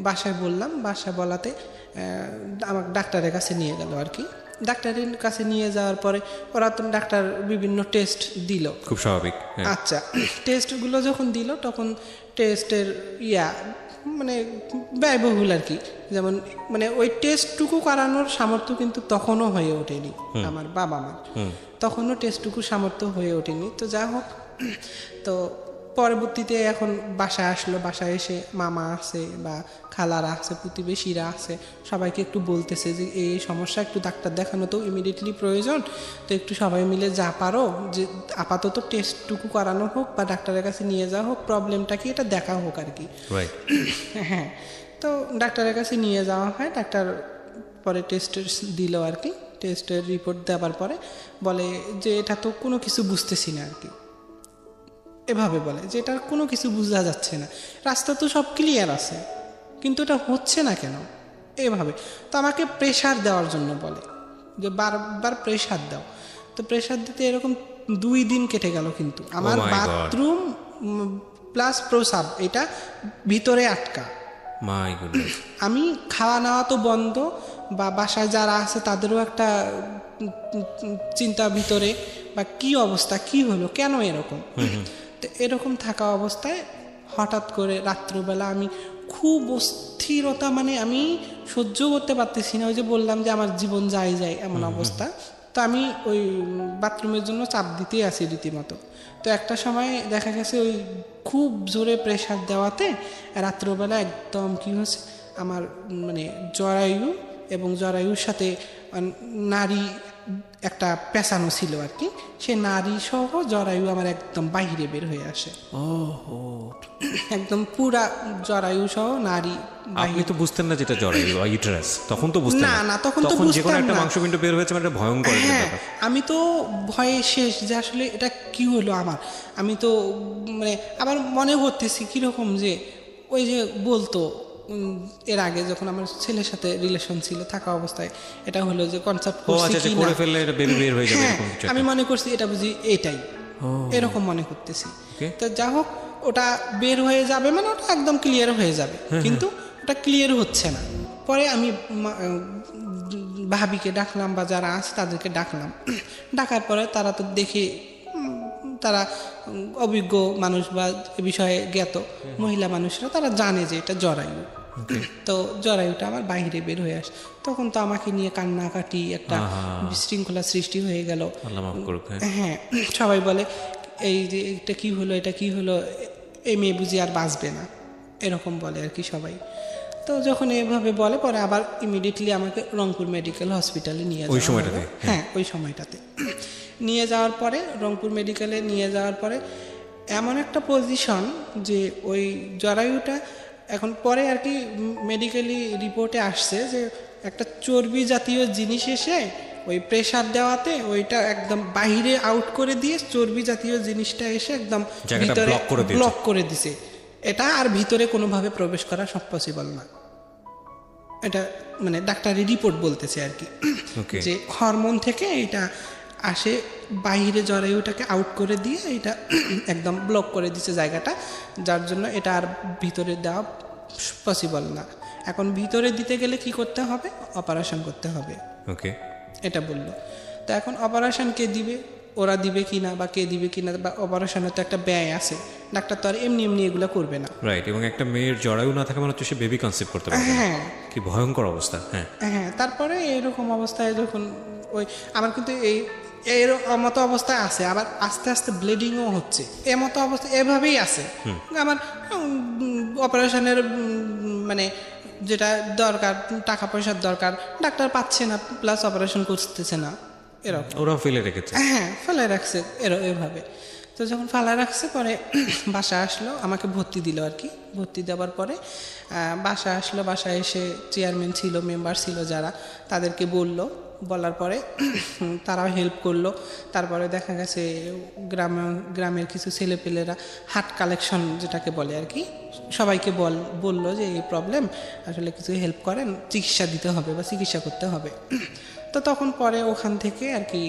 বাসায় বললাম, বাসায় বলাতে আমাকে ডাক্তারের কাছে নিয়ে গেল আর কি। ডাক্তারের কাছে নিয়ে যাওয়ার পরে ওরা তো ডাক্তার বিভিন্ন টেস্ট দিল, খুব স্বাভাবিক। আচ্ছা, টেস্টগুলো যখন দিল তখন টেস্টের মানে ব্যয়বহুল আর কি। যেমন মানে ওই টেস্টটুকু করানোর সামর্থ্য কিন্তু তখনও হয়ে ওঠেনি আমার বাবা মার, তখনও টেস্টটুকু সামর্থ্য হয়ে ওঠেনি। তো যা হোক, তো পরবর্তীতে এখন বাসায় আসলো, বাসায় এসে মামা আছে বা খালারা আছে, প্রতিবেশীরা আছে, সবাইকে একটু বলতেছে যে এই সমস্যা, একটু ডাক্তার দেখানো তো ইমিডিয়েটলি প্রয়োজন। তো একটু সবাই মিলে যা পারো যে আপাতত টেস্টটুকু করানো হোক বা ডাক্তারের কাছে নিয়ে যাওয়া হোক, প্রবলেমটা কি এটা দেখা হোক আর কি। হ্যাঁ, তো ডাক্তারের কাছে নিয়ে যাওয়া হয়। ডাক্তার পরে টেস্ট দিল আর কি। টেস্টের রিপোর্ট দেওয়ার পরে বলে যে এটা তো কোনো কিছু বুঝতেছি না আর কি, এভাবে বলে যে এটার কোনো কিছু বোঝা যাচ্ছে না, রাস্তা তো সব ক্লিয়ার আছে, কিন্তু এটা হচ্ছে না কেন, এভাবে। তো আমাকে প্রেশার দেওয়ার জন্য বলে যে বারবার প্রেশার দাও। তো প্রেশার দিতে এরকম 2 দিন কেটে গেল, কিন্তু আমার বাথরুম প্লাস প্রস্রাব এটা ভিতরে আটকা, মাই গুডনেস। আমি খাওয়া নেওয়া তো বন্ধ, বা বাসায় যারা আছে তাদেরও একটা চিন্তা ভিতরে, বা কি অবস্থা, কি হলো, কেন এরকম। তো এরকম থাকা অবস্থায় হঠাৎ করে রাত্রবেলা আমি খুব অস্থিরতা, মানে আমি সহ্য করতে পারতেছি না। ওই যে বললাম যে আমার জীবন যায় যায় এমন অবস্থা। তো আমি ওই বাথরুমের জন্য চাপ দিতেই আছি রীতিমতো। তো একটা সময় দেখা গেছে ওই খুব জোরে প্রেসার দেওয়াতে রাত্রবেলা একদম কি হচ্ছে, আমার মানে জরায়ু এবং জরায়ুর সাথে নারী একটা পেঁচানো ছিল আর কি, সে নারী সহ জরায়ু আমার একদম বাইরে বের হয়ে আসে। একদম পুরা জরায়ু সহ নারী। আপনি তো বুঝতেন না যেটা জরায়ু বা ইউটেরাস, তখন তো বুঝতেন না না, তখন তো যে কোনো বুঝতাম একটা না। মাংসপিণ্ড বের হয়েছে মানে একটা ভয়ঙ্কর একটা হ্যাঁ, ব্যাপার। আমি তো ভয়ে শেষ যে আসলে এটা কি হলো আমার। আমি তো মানে আবার মনে করতেছি কিরকম যে ওই যে বলতো এর আগে যখন আমার ছেলের সাথে রিলেশন ছিল থাকা অবস্থায়, এটা হলো যে কনসেপ্ট ও করছি আচ্ছা, কি করে না। ফেললে এটা বেবি বের হয়ে যাবে হ্যাঁ, এরকম কিছু আমি একটা। মনে করছি এটা বুঝি এটাই, এরকম মনে করতেছি। Okay. তো যা হোক, ওটা বের হয়ে যাবে মানে ওটা একদম ক্লিয়ার হয়ে যাবে, কিন্তু ওটা ক্লিয়ার হচ্ছে না। পরে আমি ভাবিকে ডাকলাম বা যারা আছে তাদেরকে ডাকলাম। ডাকার পরে তারা তো দেখে তারা অভিজ্ঞ মানুষ বা এ বিষয়ে জ্ঞাত মহিলা মানুষরা, তারা জানে যে এটা জরায়ু। তো জরায়ুটা আমার বাইরে বের হয়ে আসে। তখন তো আমাকে নিয়ে কান্নাকাটি, একটা বিশৃঙ্খলা সৃষ্টি হয়ে গেল। আল্লাহ মাফ করুক। হ্যাঁ, সবাই বলে এই যে এটা কি হলো, এটা কি হলো, এই মেয়ে বুঝি আর বাঁচবে না, এরকম বলে আর কি সবাই। তো যখন এভাবে বলে, পরে আবার ইমিডিয়েটলি আমাকে রংপুর মেডিকেল হসপিটালে নিয়ে যাওয়া ওই সময়টাতে? হলো। হ্যাঁ, ওই সময়টাতে নিয়ে যাওয়ার পরে, রংপুর মেডিকেলে নিয়ে যাওয়ার পরে এমন একটা পজিশন যে ওই জরায়ুটা এখন পরে আর কি মেডিকেলি রিপোর্টে আসছে যে একটা চর্বি জাতীয় জিনিস এসে ওই প্রেসার দেওয়াতে ওইটা একদম বাইরে আউট করে দিয়ে চর্বি জাতীয় জিনিসটা এসে একদম ভিতরে ব্লক করে দিছে। এটা আর ভিতরে কোনোভাবে প্রবেশ করা সব পসিবল না। এটা মানে ডাক্তারি রিপোর্ট বলতেছে আর কি, যে হরমোন থেকে এটা আসে বাইরে, জরায়ুটাকে আউট করে দিয়ে এটা একদম ব্লক করে দিছে জায়গাটা, যার জন্য এটা আর ভিতরে দেওয়া পসিবল না। এখন ভিতরে দিতে গেলে কি করতে হবে, অপারেশন করতে হবে। ওকে, এটা বললো। তো এখন অপারেশন কে দিবে, ওরা দিবে কিনা বা কে দিবে কিনা, বা অপারেশনের তো একটা ব্যয় আছে, ডাক্তার তো আর এমনি এমনি এগুলো করবে না। রাইট। এবং একটা মেয়ের জরায়ু না থাকা মানে হচ্ছে সে বেবি কনসেপ্ট করতে পারবে। হ্যাঁ, কি ভয়ঙ্কর অবস্থা। হ্যাঁ হ্যাঁ, তারপরে এরকম অবস্থায় যখন ওই আমার কিন্তু এর মতো অবস্থায় আছে, আবার আস্তে আস্তে ব্লিডিংও হচ্ছে, এ মতো অবস্থা এভাবেই আছে আমার। অপারেশনের মানে যেটা দরকার, টাকা পয়সার দরকার, ডাক্তার পাচ্ছে না, প্লাস অপারেশন করতেছে না, এরকম ওরা ফেলে রেখেছে। হ্যাঁ, ফেলে রাখছে এভাবে। তো যখন ফেলা রাখছে, পরে বাসা আসলো, আমাকে ভর্তি দিল আর কি। ভর্তি দেওয়ার পরে বাসা আসলো, বাসায় এসে চেয়ারম্যান ছিল, মেম্বার ছিল যারা, তাদেরকে বলার পরে তারাও হেল্প করলো। তারপরে দেখা গেছে গ্রামের কিছু ছেলেপেলেরা হাট কালেকশন যেটাকে বলে আর কি, সবাইকে বললো যে এই প্রবলেম, আসলে কিছু হেল্প করেন, চিকিৎসা দিতে হবে বা চিকিৎসা করতে হবে। তো তখন পরে ওখান থেকে আর কি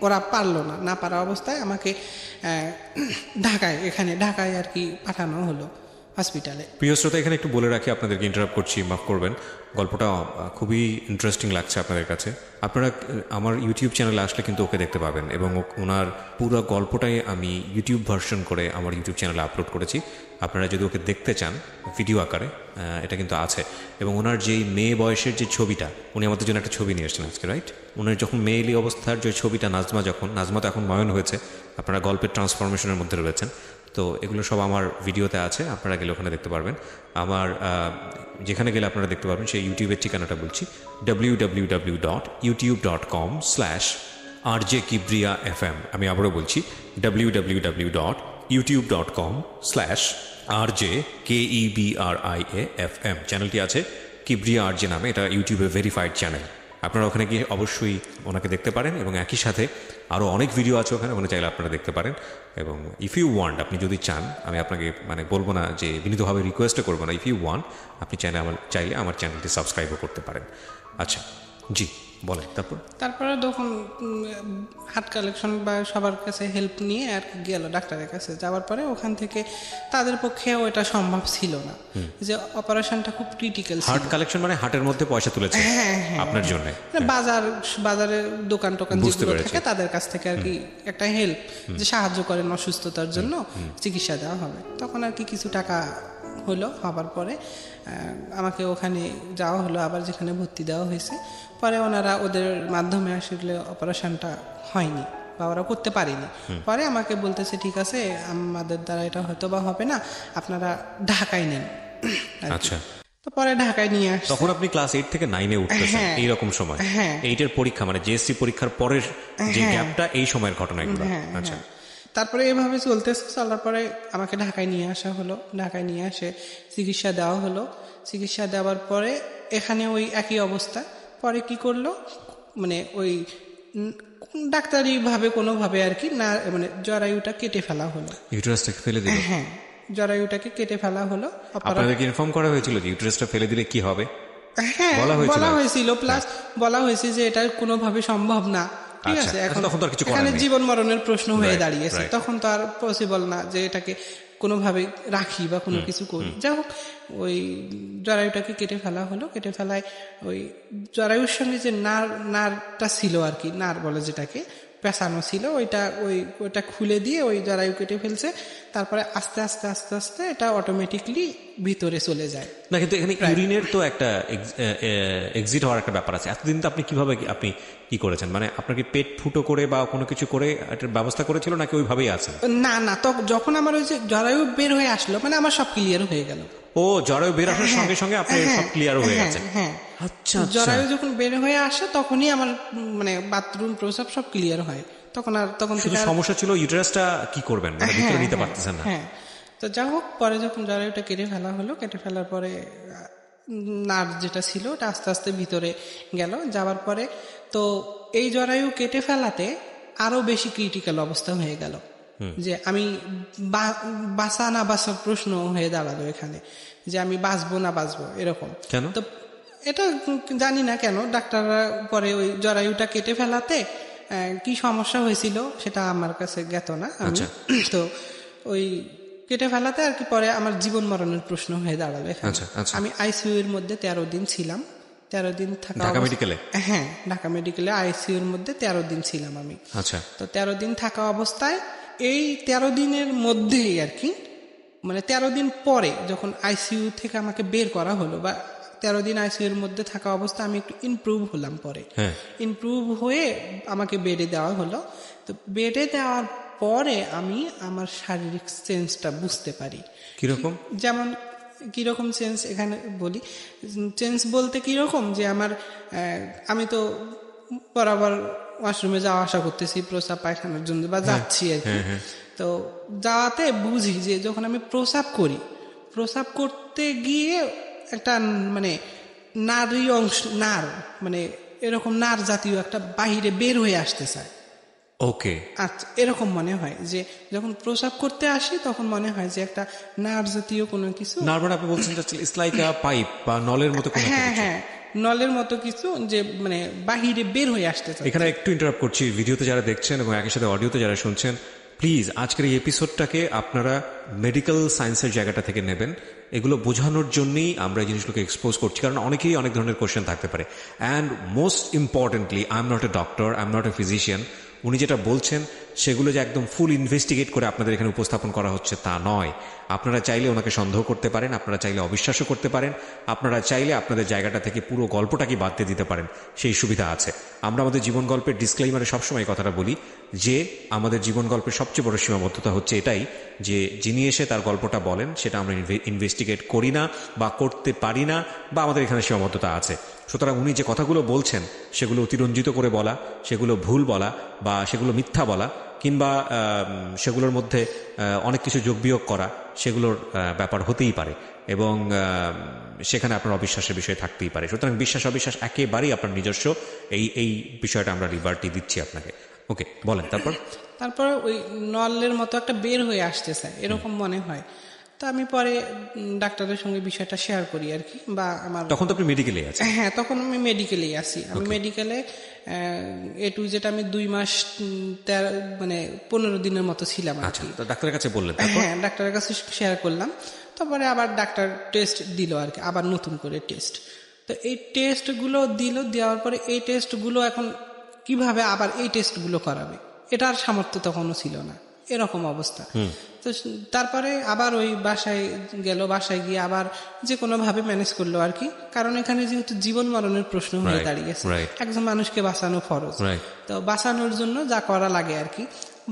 ওরা পারলো না পারা অবস্থায় আমাকে ঢাকায় আর কি পাঠানো হলো হসপিটালে। প্রিয় শ্রোতা, এখানে একটু বলে রাখি, আপনাদেরকে ইন্টারাপ্ট করছি, মাফ করবেন। গল্পটা খুবই ইন্টারেস্টিং লাগছে আপনাদের কাছে। আপনারা আমার ইউটিউব চ্যানেলে আসলে কিন্তু ওকে দেখতে পাবেন, এবং ওনার পুরো গল্পটাই আমি ইউটিউব ভার্সন করে আমার ইউটিউব চ্যানেলে আপলোড করেছি। আপনারা যদি ওকে দেখতে চান ভিডিও আকারে, এটা কিন্তু আছে। এবং ওনার যেই মেয়ে বয়সের যে ছবিটা, উনি আমাদের জন্য একটা ছবি নিয়ে এসেছেন আজকে, রাইট? ওনার যখন মেয়েলি অবস্থার যে ছবিটা, নাজমা তো এখন নয়ন হয়েছে, আপনারা গল্পের ট্রান্সফরমেশনের মধ্যে রয়েছেন। তো এগুলো সব আমার ভিডিওতে আছে, আপনারা গেলে ওখানে দেখতে পারবেন। আমার যেখানে গেলে আপনারা দেখতে পারবেন সেই ইউটিউবের ঠিকানাটা বলছি, www.youtube.com/rjkibriafm। আমি আবারও বলছি, www.youtube.com/rjkibriafm। চ্যানেলটি আছে কিব্রিয়া আরজে নামে, এটা ইউটিউবে ভেরিফাইড চ্যানেল। আপনারা ওখানে গিয়ে অবশ্যই ওনাকে দেখতে পারেন, এবং একই সাথে আরও অনেক ভিডিও আছে ওখানে চাইলে আপনারা দেখতে পারেন। এবং ইফ ইউ ওয়ান্ট, আপনি যদি চান, আমি আপনাকে মানে বলবো না যে বিনীতভাবে রিকোয়েস্টও করবো না, ইফ ইউ ওয়ান্ট, আপনি চাইলে আমার চ্যানেলটি সাবস্ক্রাইবও করতে পারেন। আচ্ছা, জি। বলেন তারপর। তারপরে তখন হার্ট কালেকশন বা সবার কাছে হেল্প নিয়ে আর কি গেল ডাক্তারের কাছে। যাওয়ার পরে ওখান থেকে তাদের পক্ষেও এটা সম্ভব ছিল না, যে অপারেশনটা খুব ক্রিটিক্যাল। হার্ট কালেকশন মানে হার্টের মধ্যে পয়সা তুলেছে আপনার জন্য, বাজারে দোকান টোকান বুঝতে যেগুলো পেরেছি। থাকে তাদের কাছ থেকে আর কি একটা হেল্প, যে সাহায্য করেন অসুস্থতার জন্য চিকিৎসা দেওয়া হবে। তখন আর কি কিছু টাকা হলো, হবার পরে আমাকে ওখানে যাওয়া হলো, আবার যেখানে ভর্তি দেওয়া হয়েছে। পরে ওনারা ওদের মাধ্যমে আসলে অপারেশনটা হয়নি বা ওরা করতে পারেনি। পরে আমাকে বলতেছে ঠিক আছে, আমাদের দ্বারা এটা হয়তো বা হবে না, আপনারা ঢাকায় নেন। আচ্ছা, তো পরে ঢাকায় নিয়ে আসছে। তখন আপনি ক্লাস 8 থেকে 9-এ উঠতেছেন এইরকম সময়। 8-এর পরীক্ষা মানে জেএসসি পরীক্ষার পরের যে গ্যাপটা, এই সময়ের ঘটনা এগুলো। আচ্ছা, তারপরে এভাবে চলার পরে আমাকে ঢাকায় নিয়ে আসা হলো। ঢাকায় নিয়ে আসে চিকিৎসা দেওয়া হলো। চিকিৎসা দেওয়ার পরে এখানে ওই একই অবস্থা। পরে কি করলো, মানে ওই ডাক্তারি ভাবে কোনোভাবে আর কি না, মানে জরায়ুটা কেটে ফেলা হলো। ইউটেরাসটাকে ফেলে দিল? হ্যাঁ, জরায়ুটাকে কেটে ফেলা হলো। আপনাদেরকে ইনফর্ম করা হয়েছিল যে ইউটেরাসটা ফেলে দিলে কি হবে? হ্যাঁ, বলা হয়েছিল, প্লাস বলা হয়েছে যে এটা কোনোভাবে সম্ভব না। ঠিক আছে, এখন এখানে জীবন মরণের প্রশ্ন হয়ে দাঁড়িয়েছে। তখন তো আর পসিবল না যে এটাকে কোনোভাবে রাখি বা কোনো কিছু করি। যাই হোক, ওই জরায়ুটাকে কেটে ফেলা হলো। কেটে ফেলায় ওই জরায়ুর সঙ্গে যে নারটা ছিল আর কি, নার বলে যেটাকে, পেঁচানো ছিল, ওইটা খুলে দিয়ে ওই জরায়ু কেটে ফেলছে। তারপরে আস্তে আস্তে আস্তে আস্তে এটা অটোমেটিকলি ভিতরে চলে যায়। না, কিন্তু এখানে ইউরিনের তো একটা এক্সিট হওয়ার একটা ব্যাপার আছে। এতদিন তো আপনি কিভাবে আপনি কি করেছেন, মানে আপনার কি পেট ফুটো করে বা কোনো কিছু করে একটা ব্যবস্থা করেছিল নাকি ওইভাবেই আছেন? না, তো যখন আমার ওই যে জরায়ু বের হয়ে আসলো, মানে আমার সব ক্লিয়ার হয়ে গেল। ও, জরায়ু বের আসার সঙ্গে সঙ্গে আপনি সব ক্লিয়ার হয়ে গেছে? হ্যাঁ, আচ্ছা। জরায়ু যখন বের হয়ে আসে তখনই আমার মানে বাথরুম প্রস্রাব সব ক্লিয়ার হয়। তখন শুধু সমস্যা ছিল ইউটেরাসটা কি করবেন, মানে ভিতরে নিতে পারতেছেন না। হ্যাঁ, তো যাই হোক, পরে যখন জরায়ুটা কেটে ফেলা হলো, কেটে ফেলার পরে নার্ভ যেটা ছিল ওটা আস্তে আস্তে ভিতরে গেল। যাওয়ার পরে তো এই জরায়ু কেটে ফেলাতে আরো বেশি ক্রিটিক্যাল অবস্থা হয়ে গেল, যে আমি বাঁচা না বাঁচার প্রশ্ন হয়ে দাঁড়ালো এখানে, যে আমি বাঁচবো না বাঁচবো এরকম। কেন? তো এটা জানি না কেন ডাক্তাররা পরে ওই জরায়ুটা কেটে ফেলাতে কি সমস্যা হয়েছিল সেটা আমার কাছে জ্ঞাত না। তো ওই কেটে ফেলাতে আর কি পরে আমার জীবন মরণের প্রশ্ন হয়ে দাঁড়াবে। আমি আইসিইউ এর মধ্যে 13 দিন ছিলাম। 13 দিন থাকা ঢাকা মেডিকেলে? হ্যাঁ, ঢাকা মেডিকেলে আইসিইউ এর মধ্যে 13 দিন ছিলাম আমি। আচ্ছা, তো 13 দিন থাকা অবস্থায় এই 13 দিনের মধ্যেই আর কি, মানে 13 দিন পরে যখন আইসিইউ থেকে আমাকে বের করা হলো, বা 13 দিন আইসিইউ এর মধ্যে থাকা অবস্থা আমি একটু ইমপ্রুভ হলাম। পরে ইমপ্রুভ হয়ে আমাকে বেডে দেওয়া হলো। তো বেডে দেওয়ার পরে আমি আমার শারীরিক চেঞ্জটা বুঝতে পারি। কিরকম? যেমন কিরকম চেঞ্জ এখানে বলি। চেঞ্জ বলতে কিরকম, যে আমি তো বরাবর ওয়াশরুমে যাওয়া আসা করতেছি প্রস্রাব পায়খানার জন্য, বা যাচ্ছি আর কি। তো যাওয়াতে বুঝি যে যখন আমি প্রস্রাব করি, প্রস্রাব করতে গিয়ে একটা মানে নারী অংশ, মানে এরকম নার জাতীয় একটা বাহিরে বের হয়ে আসতে চায়। ওকে, আচ্ছা, এরকম মনে হয় যে যখন প্রস্রাব করতে আসি তখন মনে হয় যে একটা নার জাতীয় কোনো কিছু। নার মানে আপনি বলছেন ইটস লাইক আ পাইপ বা নলের মতো কোনো কিছু? হ্যাঁ, নলের মতো কিছু, যে মানে বাহিরে বের হয়ে আসতে চায়। এখানে একটু ইন্টারাপ্ট করছি, ভিডিওতে যারা দেখছেন এবং একই সাথে অডিওতে যারা শুনছেন, প্লিজ আজকের এই এপিসোডটাকে আপনারা মেডিকেল সায়েন্সের জায়গাটা থেকে নেবেন। এগুলো বোঝানোর জন্যই আমরা এই জিনিসগুলোকে এক্সপোজ করছি, কারণ অনেকেই অনেক ধরনের কোয়েশ্চেন থাকতে পারে। And most importantly, I am not a doctor, I am not a physician. উনি যেটা বলছেন সেগুলো যে একদম ফুল ইনভেস্টিগেট করে আপনাদের এখানে উপস্থাপন করা হচ্ছে তা নয়। আপনারা চাইলে ওনাকে সন্দেহ করতে পারেন, আপনারা চাইলে অবিশ্বাসও করতে পারেন, আপনারা চাইলে আপনাদের জায়গাটা থেকে পুরো গল্পটাকে বাদ দিয়ে দিতে পারেন, সেই সুবিধা আছে। আমরা আমাদের জীবন গল্পের ডিসক্লেইমারে সবসময় কথাটা বলি যে আমাদের জীবন গল্পের সবচেয়ে বড় সীমাবদ্ধতা হচ্ছে এটাই, যে যিনি এসে তার গল্পটা বলেন সেটা আমরা ইনভেস্টিগেট করি না বা করতে পারি না, বা আমাদের এখানে সীমাবদ্ধতা আছে। সুতরাং উনি যে কথাগুলো বলছেন সেগুলো অতিরঞ্জিত করে বলা, সেগুলো ভুল বলা, বা সেগুলো মিথ্যা বলা, কিংবা সেগুলোর মধ্যে অনেক কিছু যোগ বিয়োগ করা, সেগুলোর ব্যাপার হতেই পারে, এবং সেখানে আপনার অবিশ্বাসের বিষয় থাকতেই পারে। সুতরাং বিশ্বাস অবিশ্বাস একেবারেই আপনার নিজস্ব, এই বিষয়টা আমরা লিবার্টি দিচ্ছি আপনাকে। ওকে, বলেন তারপর। ওই নলের মতো একটা বের হয়ে আসতেছে এরকম মনে হয়। তো আমি পরে ডাক্তারের সঙ্গে বিষয়টা শেয়ার করি আর কি, বা আমার তখন তো আপনি মেডিকেলে আছেন? হ্যাঁ, তখন আমি মেডিকেলেই আছি। আমি মেডিকেলে এ টু জেড আমি 2 মাস 15 দিনের মতো ছিলাম আর আচ্ছা, কি। তো ডাক্তারের কাছে বললেন? হ্যাঁ, ডাক্তারের কাছে শেয়ার করলাম। তারপরে আবার ডাক্তার টেস্ট দিল আর কি, আবার নতুন করে টেস্ট। তো এই টেস্টগুলো দেওয়ার পরে এই টেস্টগুলো এখন কিভাবে আবার এই টেস্টগুলো করাবে, এটার সামর্থ্য তখনও ছিল না, এরকম অবস্থা। তো তারপরে আবার ওই বাসায় গিয়ে আবার যে কোনো ভাবে ম্যানেজ করলো আর কি, কারণ এখানে যেহেতু জীবন মরণের প্রশ্ন হয়ে দাঁড়িয়েছে, একজন মানুষকে বাঁচানো ফরজ। তো বাঁচানোর জন্য যা করা লাগে আর কি,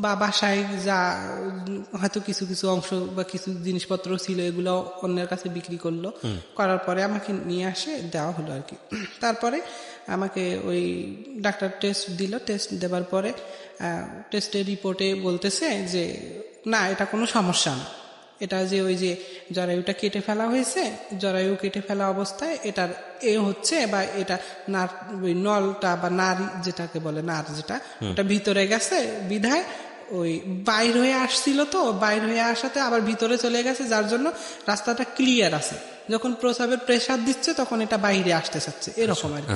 বা বাসায় যা হয়তো কিছু কিছু অংশ বা কিছু জিনিসপত্র ছিল এগুলো অন্যের কাছে বিক্রি করলো, করার পরে আমাকে নিয়ে আসে দেওয়া হলো আর কি। তারপরে আমাকে ওই ডাক্তার টেস্ট দিল, টেস্ট দেওয়ার পরে টেস্টের রিপোর্টে বলতেছে যে না, এটা কোনো সমস্যা না, এটা যে ওই যে জরায়ুটা কেটে ফেলা হয়েছে, জরায়ু কেটে ফেলা অবস্থায় এটার হচ্ছে, বা এটা নার ওই নলটা বা নার যেটাকে বলে নার যেটা, ওটা ভিতরে গেছে বিধায় ওই বাইর হয়ে আসছিল, তো বাইর হয়ে আসাতে আবার ভিতরে চলে গেছে, যার জন্য রাস্তাটা ক্লিয়ার আছে। যখন প্রস্রাবের প্রেসার দিচ্ছে তখন এটা বাইরে আসতে চাচ্ছে, এরকম আর কি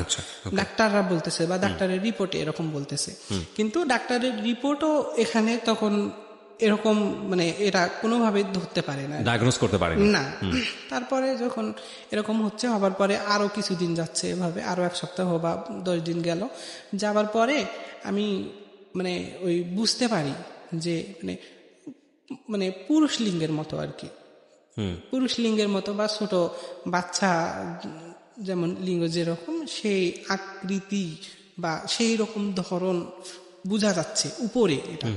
ডাক্তাররা বলতেছে, বা ডাক্তারের রিপোর্টে এরকম বলতেছে। কিন্তু ডাক্তারের রিপোর্টও এখানে তখন এরকম এটা কোনোভাবে ধরতে পারে না, ডায়াগনোজ করতে পারে না। তারপরে যখন এরকম হচ্ছে, হবার পরে আরো কিছুদিন যাচ্ছে এভাবে, আরো 1 সপ্তাহ বা 10 দিন গেল, যাবার পরে আমি ওই বুঝতে পারি যে পুরুষ লিঙ্গের মতো আর কি, পুরুষ লিঙ্গের মতো বা ছোট বাচ্চা যেমন লিঙ্গ যেরকম সেই আকৃতি বা সেই রকম ধরন বোঝা যাচ্ছে উপরে, এটা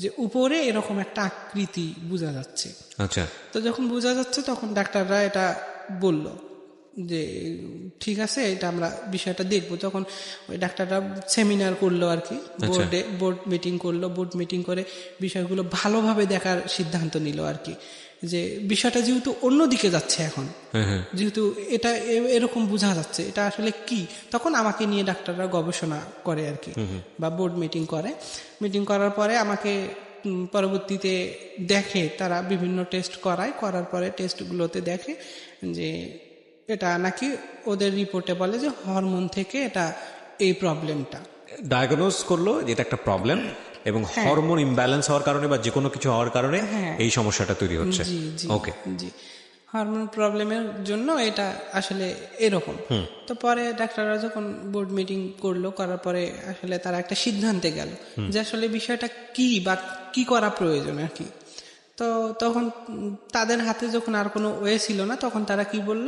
যে উপরে এরকম একটা আকৃতি বোঝা যাচ্ছে। আচ্ছা, তো যখন বোঝা যাচ্ছে তখন ডাক্তাররা এটা বলল যে ঠিক আছে, এটা আমরা বিষয়টা দেখবো। তখন ওই ডাক্তাররা সেমিনার করলো আর কি, বোর্ড মিটিং করলো, বোর্ড মিটিং করে বিষয়গুলো ভালোভাবে দেখার সিদ্ধান্ত নিল আর কি, যে বিষয়টা যেহেতু অন্যদিকে যাচ্ছে এখন, যেহেতু এটা এরকম বোঝা যাচ্ছে, এটা আসলে কি, তখন আমাকে নিয়ে ডাক্তাররা গবেষণা করে আর কি, বা বোর্ড মিটিং করে। মিটিং করার পরে আমাকে পরবর্তীতে দেখে, তারা বিভিন্ন টেস্ট করার পরে টেস্টগুলোতে দেখে যে এটা নাকি ওদের রিপোর্টে বলে যে হরমোন থেকে এটা এই প্রবলেমটা ডায়াগনোজ করলো, যেটা একটা প্রবলেম, এবং হরমোন ইমব্যালেন্স হওয়ার কারণে বা যে কোনো কিছু হওয়ার কারণে এই সমস্যাটা তৈরি হচ্ছে। ওকে, জি, হরমোন প্রবলেমের জন্য এটা আসলে এরকম। তো পরে ডাক্তাররা যখন বোর্ড মিটিং করলো, করার পরে আসলে তারা একটা সিদ্ধান্তে গেল যে আসলে বিষয়টা কি বা কি করা প্রয়োজন আর কি। তো তখন তাদের হাতে যখন আর কোনো ওয়ে ছিল না, তখন তারা কি বলল,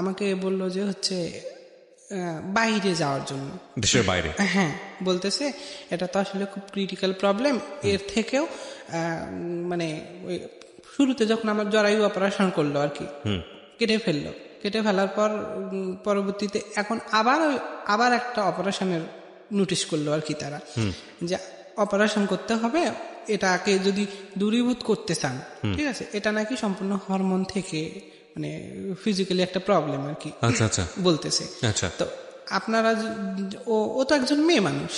আমাকে বলল যে হচ্ছে বাইরে যাওয়ার জন্য, দেশের বাইরে। হ্যাঁ, বলতেছে এটা তো আসলে খুব ক্রিটিক্যাল প্রবলেম, এর থেকেও ওই শুরুতে যখন আমার জরায়ু অপারেশন করলো আর কি, কেটে ফেলার পর পরবর্তীতে এখন আবার একটা অপারেশনের নোটিশ করলো আর কি তারা, যে অপারেশন করতে হবে, এটাকে যদি দূরীভূত করতে চান, ঠিক আছে, এটা নাকি সম্পূর্ণ হরমোন থেকে ফিজিক্যালি একটা প্রবলেম আর কি। আচ্ছা, বলতেছে। আচ্ছা, তো আপনারা ও তো একজন মেয়ে মানুষ,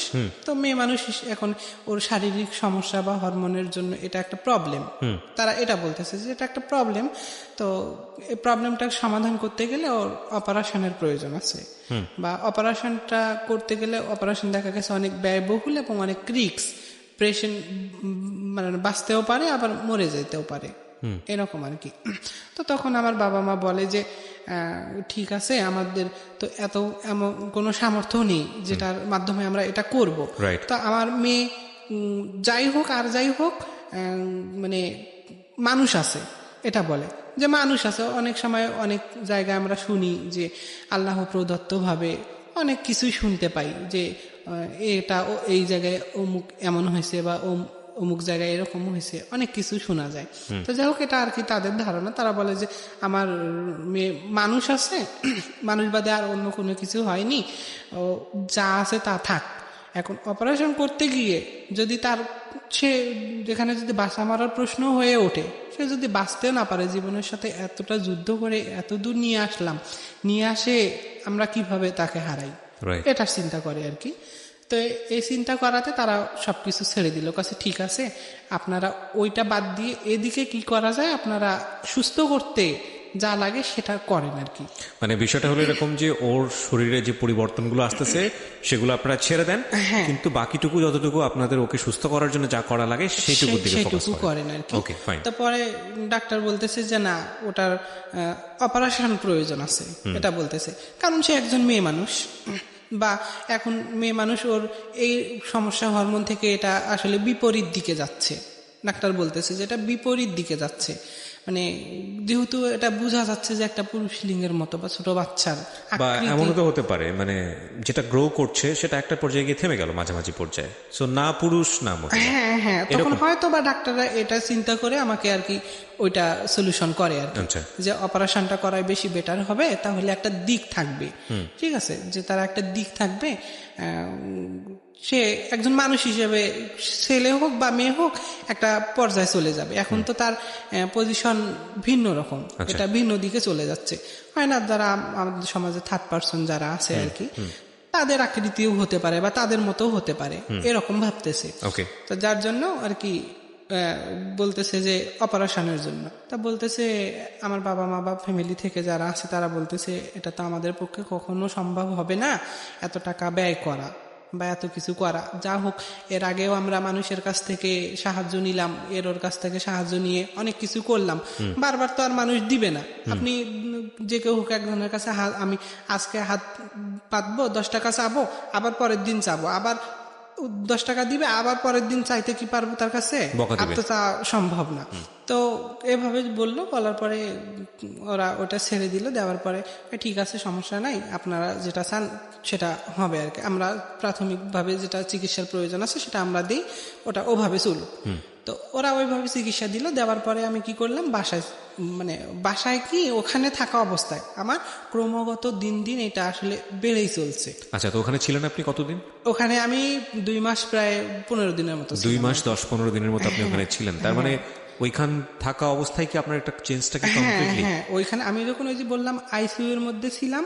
তো মেয়ে মানুষ এখন ওর শারীরিক সমস্যা বা হরমোনের জন্য এটা একটা প্রবলেম, তারা এটা বলতেছে যে এটা একটা প্রবলেম। তো এই প্রবলেমটা সমাধান করতে গেলে ওর অপারেশনের প্রয়োজন আছে, বা অপারেশনটা করতে গেলে অপারেশন দেখা গেছে অনেক ব্যয়বহুল এবং অনেক রিস্ক, পেশেন্ট বাঁচতেও পারে আবার মরে যেতেও পারে, এরকম আর কি। তো তখন আমার বাবা মা বলে যে ঠিক আছে, আমাদের তো এমন কোনো সামর্থ্য নেই যেটার মাধ্যমে আমরা এটা করব। তো আমার মেয়ে যাই হোক আর যাই হোক মানুষ আছে, এটা বলে যে মানুষ আছে। অনেক সময় অনেক জায়গায় আমরা শুনি যে আল্লাহ প্রদত্ত ভাবে অনেক কিছুই শুনতে পাই, যে এটা এই জায়গায় অমুক এমন হয়েছে বা অমুক জায়গায় এরকম হয়েছে, অনেক কিছু শোনা যায়। তো যাই হোক, এটা আর কি তাদের ধারণা। তারা বলে যে আমার মেয়ে মানুষ আছে, মানুষ বাদে আর অন্য কোনো কিছু হয়নি, যা আছে তা থাক। এখন অপারেশন করতে গিয়ে যদি সে যেখানে যদি বাঁচা মারার প্রশ্ন হয়ে ওঠে, সে যদি বাঁচতেও না পারে, জীবনের সাথে এতটা যুদ্ধ করে এত দূর নিয়ে আসে আমরা কিভাবে তাকে হারাই, এটা চিন্তা করে আর কি। তো এই চিন্তা করাতে তারা সবকিছু ছেড়ে দিল, কাছে ঠিক আছে আপনারা ওইটা বাদ দিয়ে এদিকে কি করা যায়, আপনারা সুস্থ করতে যা লাগে সেটা করেন আর কি। মানে বিষয়টা হলো এরকম যে ওর শরীরে যে পরিবর্তনগুলো আসতেছে সেগুলো আপনারা ছেড়ে দেন, কিন্তু বাকিটুকু যতটুকু আপনাদের ওকে সুস্থ করার জন্য যা করা লাগে সেইটুকুর দিকে ফোকাস সেইটুকু করেন আর কি। Okay fine. তারপরে ডাক্তার বলতেছে যে না, ওটার অপারেশন প্রয়োজন আছে, এটা বলতেছে। কারণ সে একজন মেয়ে মানুষ, বা এখন মেয়ে মানুষ, ওর এই সমস্যা হরমোন থেকে এটা আসলে বিপরীত দিকে যাচ্ছে। ডাক্তার বলতেছে যে এটা বিপরীত দিকে যাচ্ছে, মানে যেহেতু এটা বোঝা যাচ্ছে যে একটা পুরুষ লিঙ্গের মতো বা ছোট বাচ্চার বা এমনও তো হতে পারে মানে যেটা গ্রো করছে সেটা একটা পর্যায়ে গিয়ে থেমে গেল মাঝামাঝি পর্যায়ে, সো না পুরুষ না মহিলা। হ্যাঁ হ্যাঁ, তখন হয়তো বা ডাক্তাররা এটা চিন্তা করে আমাকে আর কি ওইটা সলিউশন করে আর কি, যে অপারেশনটা করাই বেশি বেটার হবে, তাহলে একটা দিক থাকবে। ঠিক আছে, যে তার একটা দিক থাকবে, সে একজন মানুষ হিসেবে ছেলে হোক বা মেয়ে হোক একটা পর্যায়ে চলে যাবে। এখন তো তার পজিশন ভিন্ন রকম, এটা ভিন্ন দিকে চলে যাচ্ছে। হয় না, যারা আমাদের সমাজে থার্ড পার্সন যারা আছে আর কি, তাদের আকৃতিও হতে পারে বা তাদের মতো হতে পারে, এরকম ভাবতেছে। তো যার জন্য আর কি বলতেছে যে অপারেশনের জন্য। তা বলতেছে আমার বাবা মা বা ফ্যামিলি থেকে যারা আছে তারা বলতেছে এটা তো আমাদের পক্ষে কখনো সম্ভব হবে না এত টাকা ব্যয় করা বা এত কিছু করা। যা হোক, এর আগেও আমরা মানুষের কাছ থেকে সাহায্য নিলাম, ওর কাছ থেকে সাহায্য নিয়ে অনেক কিছু করলাম, বারবার তো আর মানুষ দিবে না। আপনি যে কেউ হোক একজনের কাছে আমি আজকে হাত পাতবো, 10 টাকা চাবো, আবার পরের দিন চাবো, আবার 10 টাকা দিবে, আবার পরের দিন চাইতে কি পারবো তার কাছে? আর তো তা সম্ভব না। তো এভাবে বললো, বলার পরে ওরা ওটা ছেড়ে দিল। দেওয়ার পরে ঠিক আছে, সমস্যা নাই, আপনারা যেটা চান সেটা হবে আর কি। আমরা প্রাথমিকভাবে যেটা চিকিৎসার প্রয়োজন আছে সেটা আমরা দিই, ওটা ওভাবে চলুক। তো ওরা ওইভাবে চিকিৎসা দিল। দেওয়ার পরে আমি কি করলাম, বাসায় কি ওখানে থাকা অবস্থায় আমার ক্রমাগত দিন দিন এটা আসলে বেড়েই চলছে। আচ্ছা, তো ওখানে ছিলেন আপনি কতদিন? ওখানে আমি 2 মাস, প্রায় 15 দিনের মতো। 2 মাস 10-15 দিনের মতো আপনি ওখানে ছিলেন। তার মানে ওইখান থাকা অবস্থায় কি আপনার একটা চেঞ্জটা কি কমপ্লিটলি? হ্যাঁ, ওইখানে আমি যখন ওই যে বললাম আইসিইউ এর মধ্যে ছিলাম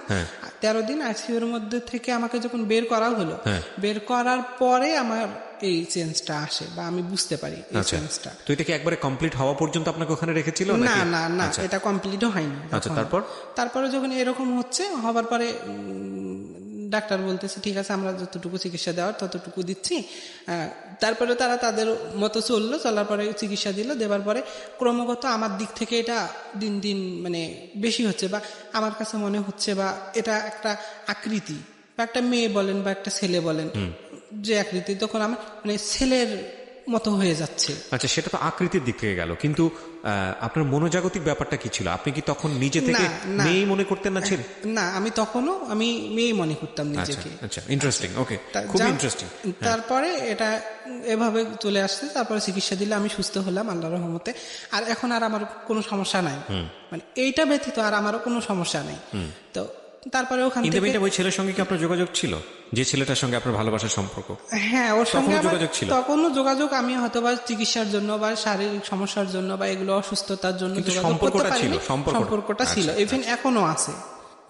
13 দিন, আইসিইউ এর মধ্যে থেকে আমাকে যখন বের করা হলো, বের করার পরে আমার এই চেঞ্জটা আসে বা আমি বুঝতে পারি এই চেঞ্জটা। তো এটা কি একবারে কমপ্লিট হওয়া পর্যন্ত আপনাকে ওখানে রেখেছিল নাকি? না, এটা কমপ্লিটও হয়নি। আচ্ছা, তারপরে যখন এরকম হচ্ছে, হবার পরে ডাক্তার বলতেছে ঠিক আছে, আমরা যতটুকু চিকিৎসা দেওয়ার ততটুকু দিচ্ছি। তারপরে তারা তাদের মতো চললো, চলার পরে চিকিৎসা দিল। দেওয়ার পরে ক্রমাগত আমার দিক থেকে এটা দিন দিন মানে বেশি হচ্ছে, বা আমার কাছে মনে হচ্ছে, বা এটা একটা আকৃতি, বা একটা মেয়ে বলেন বা একটা ছেলে বলেন যে আকৃতি, তখন আমার মানে ছেলের মতো হয়ে যাচ্ছে। আচ্ছা, সেটা তো আকৃতির দিক থেকে গেল, কিন্তু আপনার মনোজাগতিক ব্যাপারটা কি ছিল? আপনি কি তখন নিজে থেকে মেয়ে মনে করতেন না? ছিল না, আমি তখনও মেয়ে মনে করতাম নিজেকে। আচ্ছা, ইন্টারেস্টিং। ওকে, খুব ইন্টারেস্টিং। তারপরে এটা এভাবে চলে আসছে। তারপরে চিকিৎসা দিলে আমি সুস্থ হলাম আল্লাহর রহমতে। আর এখন আর আমার কোনো সমস্যা নাই, মানে এইটা ব্যতীত আর আমারও কোনো সমস্যা নেই। তো তারপরে ওখান থেকে ওই ছেলের সঙ্গে কি আপনার যোগাযোগ ছিল, যে ছেলেটার সঙ্গে আপনার ভালোবাসার সম্পর্ক? হ্যাঁ, ওর সঙ্গে যোগাযোগ ছিল। তখনও যোগাযোগ, আমি হয়তো বা চিকিৎসার জন্য বা শারীরিক সমস্যার জন্য বা এগুলো অসুস্থতার জন্য যোগাযোগ করতে পারিনি। সম্পর্কটা ছিল, ইভেন এখনো আছে।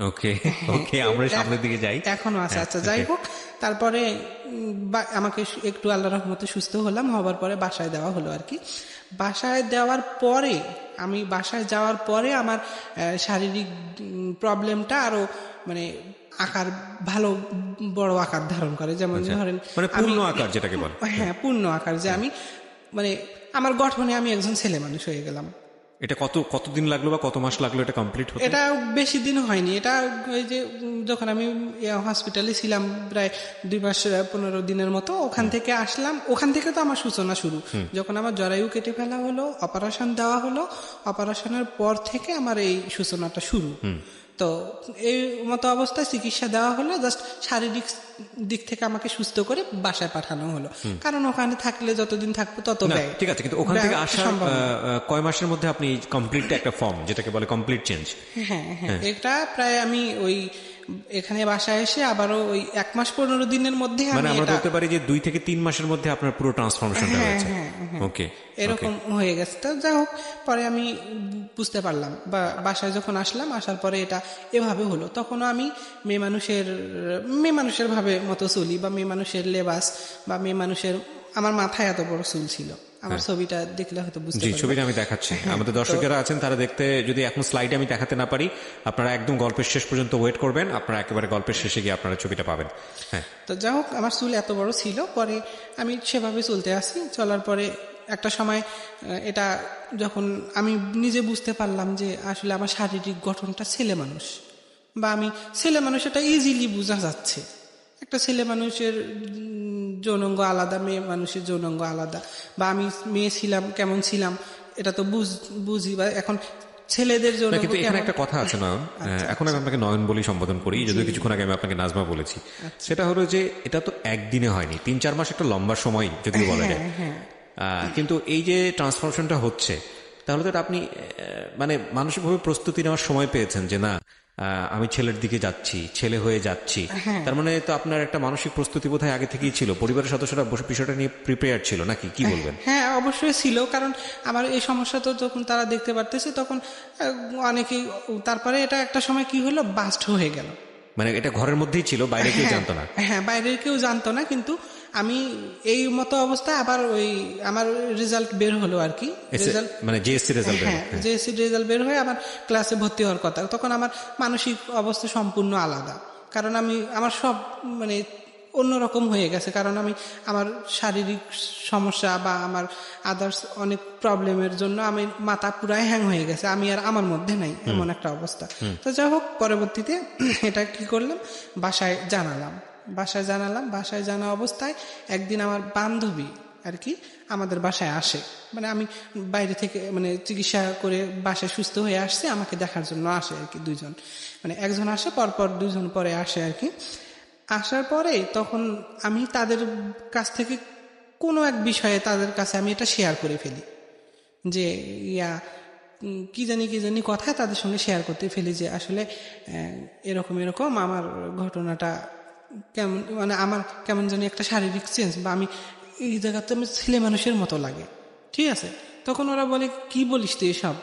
ওকে, আমরা সামনের দিকে যাই, এখনো আছে। আচ্ছা, যাই হোক, তারপরে আমাকে একটু আল্লাহর রহমতে সুস্থ হলাম। হবার পরে বাসায় দেওয়া হলো আর কি। বাসায় দেওয়ার পরে আমি বাসায় যাওয়ার পরে আমার শারীরিক প্রবলেমটা আরো মানে আকার ভালো বড় আকার ধারণ করে। যেমন ধরেন পূর্ণ আকার যেটাকে বলে। হ্যাঁ, পূর্ণ আকার, যে আমি মানে আমার গঠনে আমি একজন ছেলে মানুষ হয়ে গেলাম। এটা কতদিন লাগলো বা কত মাস লাগলো এটা কমপ্লিট হতে? এটা বেশি দিন হয়নি। এটা ওই যে যখন আমি হসপিটালে ছিলাম প্রায় 2 মাস 15 দিনের মতো, ওখান থেকে আসলাম। ওখান থেকে তো আমার সূচনা শুরু। যখন আমার জরায়ু কেটে ফেলা হলো, অপারেশন দেওয়া হলো, অপারেশনের পর থেকে আমার এই সূচনাটা শুরু। তো এই মতো অবস্থায় চিকিৎসা দেওয়া হলো, জাস্ট শারীরিক দিক থেকে আমাকে সুস্থ করে বাসায় পাঠানো হলো। কারণ ওখানে থাকলে যতদিন থাকবো তত ব্যয়। ঠিক আছে, কিন্তু ওখান থেকে আসার কয় মাসের মধ্যে আপনি কমপ্লিট একটা ফর্ম যেটাকে বলে কমপ্লিট চেঞ্জ? হ্যাঁ, এটা প্রায় আমি ওই এখানে বাসায় এসে আবারও ওই 1 মাস 15 দিনের মধ্যে মানে আমি আমরা এটা বলতে পারি যে 2 থেকে 3 মাসের মধ্যে আপনার পুরো ট্রান্সফরমেশনটা হয়েছে। ওকে, এরকম হয়ে গেছে। তো যাই হোক, পরে আমি বুঝতে পারলাম বা বাসায় যখন আসলাম, আসার পরে এটা এভাবে হলো। তখনও আমি মেয়ে মানুষের ভাবে মতো চলি, বা মেয়ে মানুষের লেবাস, বা মেয়ে মানুষের, আমার মাথায় এত বড় চুল ছিল। আমার ছবিটা দেখলে হয়তো বুঝতে জি, পারবেন। ছবিটা আমি দেখাচ্ছি, আমাদের দর্শকেরা আছেন তারা দেখতে, যদি এখন স্লাইডে আমি দেখাতে না পারি, আপনারা একদম গল্পের শেষ পর্যন্ত ওয়েট করবেন, আপনারা একেবারে গল্পের শেষে গিয়ে আপনারা ছবিটা পাবেন। হ্যাঁ, তো যাই হোক, আমার চুল এত বড় ছিল। পরে আমি সেভাবে চলতে আসি, চলার পরে একটা সময় এটা যখন আমি নিজে বুঝতে পারলাম যে আসলে আমার শারীরিক গঠনটা ছেলে মানুষ, বা আমি ছেলে মানুষ, এটা ইজিলি বোঝা যাচ্ছে। একটা ছেলে মানুষের যৌনাঙ্গ আলাদা, মেয়ে মানুষের যৌনাঙ্গ আলাদা, বা আমি মেয়ে ছিলাম কেমন ছিলাম এটা তো বুঝি, বা এখন ছেলেদের জন্য। কিন্তু এখানে একটা কথা আছে নয়ন, এখন আমি আপনাকে নয়ন বলি সম্বোধন করি, যদিও কিছুক্ষণ আগে আমি আপনাকে নাজমা বলেছি। সেটা হলো যে এটা তো একদিনে হয়নি, 3-4 মাস একটা লম্বা সময় যদিও বলা যায়। কিন্তু এই যে ট্রান্সফরমেশনটা হচ্ছে, তাহলে তো আপনি মানে মানসিকভাবে প্রস্তুতি নেওয়ার সময় পেয়েছেন যে না, আমি ছেলের দিকে যাচ্ছি, ছেলে হয়ে যাচ্ছি। তার মানে তো আপনার একটা মানসিক প্রস্তুতি বোধহয় আগে থেকেই ছিল, পরিবারের সদস্যরা বিষয়টা নিয়ে প্রিপেয়ার ছিল নাকি, কি বলবেন? হ্যাঁ, অবশ্যই ছিল। কারণ আমার এই সমস্যা তো যখন তারা দেখতে পারতেছে, তখন অনেকেই, তারপরে এটা একটা সময় কি হলো, বাস্ট হয়ে গেল। মানে এটা ঘরের মধ্যেই ছিল, বাইরে কেউ জানতো না? হ্যাঁ, বাইরের কেউ জানতো না। কিন্তু আমি এই মতো অবস্থায় আবার ওই আমার রেজাল্ট বের হলো আর কি, রেজাল্ট মানে জেএসসি রেজাল্ট। হ্যাঁ, জেএসসি রেজাল্ট বের হয়ে আমার ক্লাসে ভর্তি হওয়ার কথা। তখন আমার মানসিক অবস্থা সম্পূর্ণ আলাদা। কারণ আমার সব মানে অন্যরকম হয়ে গেছে। কারণ আমার শারীরিক সমস্যা বা আমার আদার্স অনেক প্রবলেমের জন্য আমি মাথা পুরাই হ্যাং হয়ে গেছে, আমি আর আমার মধ্যে নাই, এমন একটা অবস্থা। তো যাই হোক, পরবর্তীতে এটা কি করলাম, বাসায় জানালাম। বাসায় জানা অবস্থায় একদিন আমার বান্ধবী আর কি আমাদের বাসায় আসে। মানে আমি বাইরে থেকে মানে চিকিৎসা করে বাসায় সুস্থ হয়ে আসছে, আমাকে দেখার জন্য আসে আর কি। 2 জন, মানে একজন আসে, পরপর 2 জন পরে আসে আর কি। আসার পরে তখন আমি তাদের কাছ থেকে কোনো এক বিষয়ে তাদের কাছে আমি এটা শেয়ার করে ফেলি, যে কি জানি কথা তাদের সঙ্গে শেয়ার করতে ফেলি, যে আসলে এরকম আমার ঘটনাটা কেমন, মানে আমার কেমন জানি একটা শারীরিক চেঞ্জ, বা আমি এই জায়গাতে আমি ছেলে মানুষের মতো লাগে। ঠিক আছে, তখন ওরা বলে, কি বলিস তুই এসব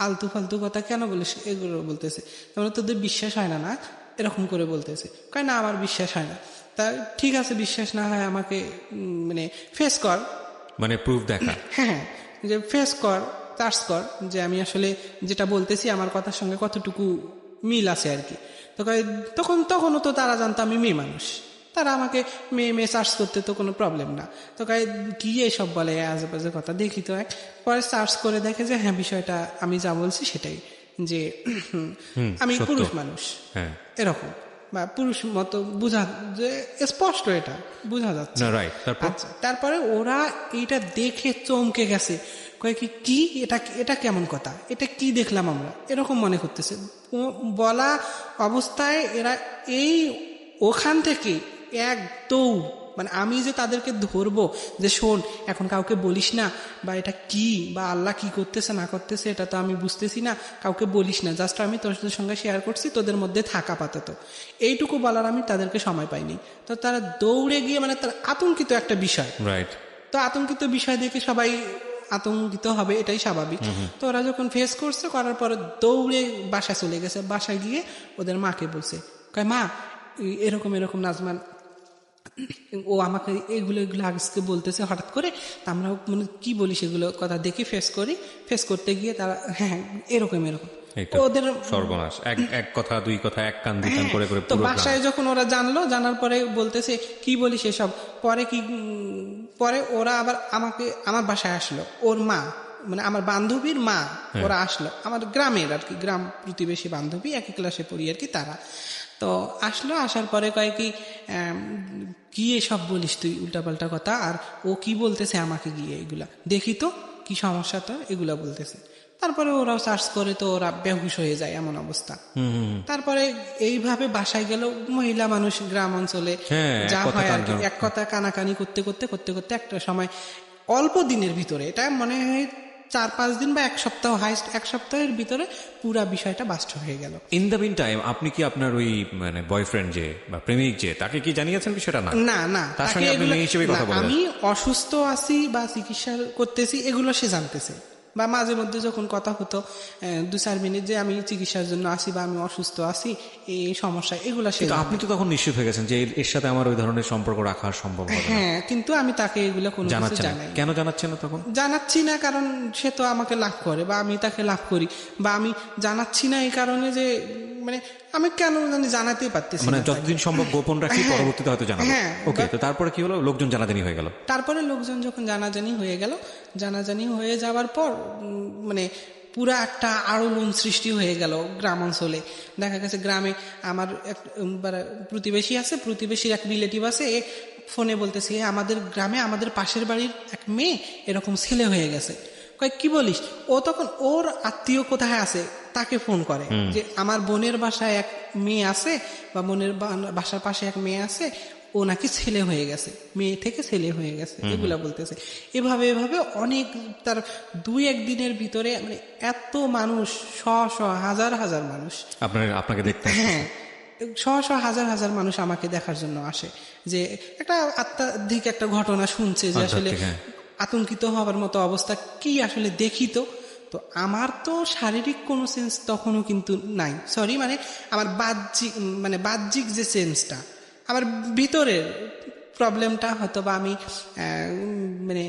আলতু ফালতু কথা কেন বলিস, এগুলো বলতেছে। তাহলে তোদের বিশ্বাস হয় না, এরকম করে বলতেছে। কয় না, আমার বিশ্বাস হয় না। তা ঠিক আছে, বিশ্বাস না হয় আমাকে মানে ফেস কর, মানে প্রুফ দেখা। হ্যাঁ, যে ফেস কর, চার্জ কর, যে আমি আসলে যেটা বলতেছি আমার কথার সঙ্গে কতটুকু মিল আছে আর কি। তখনও তো তারা জানতো আমি মেয়ে মানুষ, তারা আমাকে মেয়ে সার্চ করতে তো কোনো প্রবলেম না। তো কি এইসব বলে আজেবাজে কথা, দেখি তো পরে সার্চ করে দেখে যে হ্যাঁ, বিষয়টা আমি যা বলছি সেটাই, যে আমি পুরুষ মানুষ, এরকম, বা পুরুষ মতো বুঝা, যে স্পষ্ট এটা বোঝা যাচ্ছে। আচ্ছা, তারপরে ওরা এইটা দেখে চমকে গেছে, কি এটা কেমন কথা, এটা কি দেখলাম আমরা, এরকম মনে করতেছে। বলা অবস্থায় এরা ওখান থেকে একদম, মানে আমি যে তাদেরকে ধরবো যে শোন, এখন কাউকে বলিস না, বা এটা কি, বা আল্লাহ কি করতেছে না করতেছে এটা তো আমি বুঝতেছি না, কাউকে বলিস না, জাস্ট আমি তোদের সঙ্গে শেয়ার করছি, তোদের মধ্যে থাকা পাতাতো, এইটুকু বলার আমি তাদেরকে সময় পাইনি। তো তারা দৌড়ে গিয়ে, মানে তার আতঙ্কিত একটা বিষয়, তো আতঙ্কিত বিষয় দেখে সবাই আতঙ্কিত হবে, এটাই স্বাভাবিক। তো ওরা যখন ফেস করছে, করার পরে দৌড়ে বাসায় চলে গেছে। বাসায় গিয়ে ওদের মাকে বলছে, মা এরকম নাজমান ও আমাকে এগুলো আজকে বলতেছে হঠাৎ করে, তা আমরা মানে কি বলি সেগুলো কথা দেখি, ফেস করতে গিয়ে তারা হ্যাঁ এরকম ওদের সর্বনাশ, এক কথা 2 কথা, এক কান 2 কান করে করে। তো বাসায় যখন ওরা জানার পরে বলতেছে কি বলি সেসব, পরে ওরা আবার আমার বাসায় আসলো, ওর মা, মানে আমার বান্ধবীর মা, ওরা আসলো, আমার গ্রামের আর কি, গ্রাম প্রতিবেশী বান্ধবী, একই ক্লাসে পড়ি আর কি, তারা তো আসলো। আসার পরে কি এসব বলিস তুই উল্টাপাল্টা কথা, আর ও কি বলতেছে আমাকে গিয়ে, এগুলা দেখি তো কি সমস্যা, তো এগুলা বলতেছে। তারপরে ওরাও সার্চ করে, তো ওরা বেহুশ হয়ে যায়, এমন অবস্থা। তারপরে এইভাবে বাসায় গেল, মহিলা মানুষ গ্রাম অঞ্চলে যা হয় আর কি, এক কথা কানাকানি করতে করতে একটা সময় অল্প দিনের ভিতরে, এটা মনে হয় 4-5 দিন বা 1 সপ্তাহ, হাইস্ট 1 সপ্তাহের ভিতরে পুরা বিষয়টা বাস্ট হয়ে গেল। ইন দ্য মিন টাইম আপনি কি আপনার ওই মানে বয়ফ্রেন্ড যে বা প্রেমিক যে তাকে কি জানিয়েছেন বিষয়টা? না না না, তার তাকে সঙ্গে আপনি এগুলো- মেয়ে হিসেবে কথা না, বলেন? আমি অসুস্থ আছি বা চিকিৎসা করতেছি এগুলো সে জানতেছে, বা মাঝে মধ্যে যখন কথা হতো 2-4 মিনিট যে আমি চিকিৎসার জন্য আসি বা আমি অসুস্থ আছি, এই সমস্যা, এগুলো সে কিন্তু জানে। আপনি তো তখন নিশ্চিত হয়ে গেছেন যে এর সাথে আমার ওই ধরনের সম্পর্ক রাখা সম্ভব হবে না। হ্যাঁ, কিন্তু আমি তাকে এগুলো কোনো কিছু জানাচ্ছেন না। জানাই। কেন জানাচ্ছেন না তখন? জানাচ্ছি না কারণ সে তো আমাকে লাভ করে বা আমি তাকে লাভ করি, বা আমি জানাচ্ছি না এই কারণে যে মানে আমি কেন জানি জানাতেই পারতেছি মানে না তাকে। যতদিন সম্ভব গোপন রাখি, হ্যাঁ, পরবর্তীতে হয়তো জানাবো। হ্যাঁ, ওকে, তো তারপরে কি হলো? লোকজন জানাজানি হয়ে গেল। তারপরে লোকজন যখন জানাজানি হয়ে গেল, জানাজানি হয়ে যাওয়ার পর মানে পুরা একটা আলোড়ন সৃষ্টি হয়ে গেল গ্রাম অঞ্চলে। দেখা গেছে গ্রামে আমার এক প্রতিবেশী আছে, প্রতিবেশীর এক রিলেটিভ আছে, এ ফোনে বলতেছে আমাদের গ্রামে আমাদের পাশের বাড়ির এক মেয়ে এরকম ছেলে হয়ে গেছে। কয় কি বলিস? ও তখন ওর আত্মীয় কোথায় আছে তাকে ফোন করে যে আমার বোনের বাসায় এক মেয়ে আছে বা বোনের বাসার পাশে এক মেয়ে আছে, ও নাকি ছেলে হয়ে গেছে, মেয়ে থেকে ছেলে হয়ে গেছে, এগুলা বলতেছে। এভাবে এভাবে অনেক তার 2-1 দিনের ভিতরে মানে এত মানুষ, হাজার হাজার মানুষ আপনাকে দেখতে। হ্যাঁ, হাজার হাজার মানুষ আমাকে দেখার জন্য আসে, যে একটা আত্মাধিক একটা ঘটনা শুনছে যে আসলে হ্যাঁ। আতঙ্কিত হওয়ার মতো অবস্থা কি আসলে দেখি। তো তো আমার তো শারীরিক কোনো সেন্স তখনও কিন্তু নাই, সরি মানে আমার বাহ্যিক যে সেন্সটা, আমার ভিতরের প্রবলেমটা হয়তো বা আমি মানে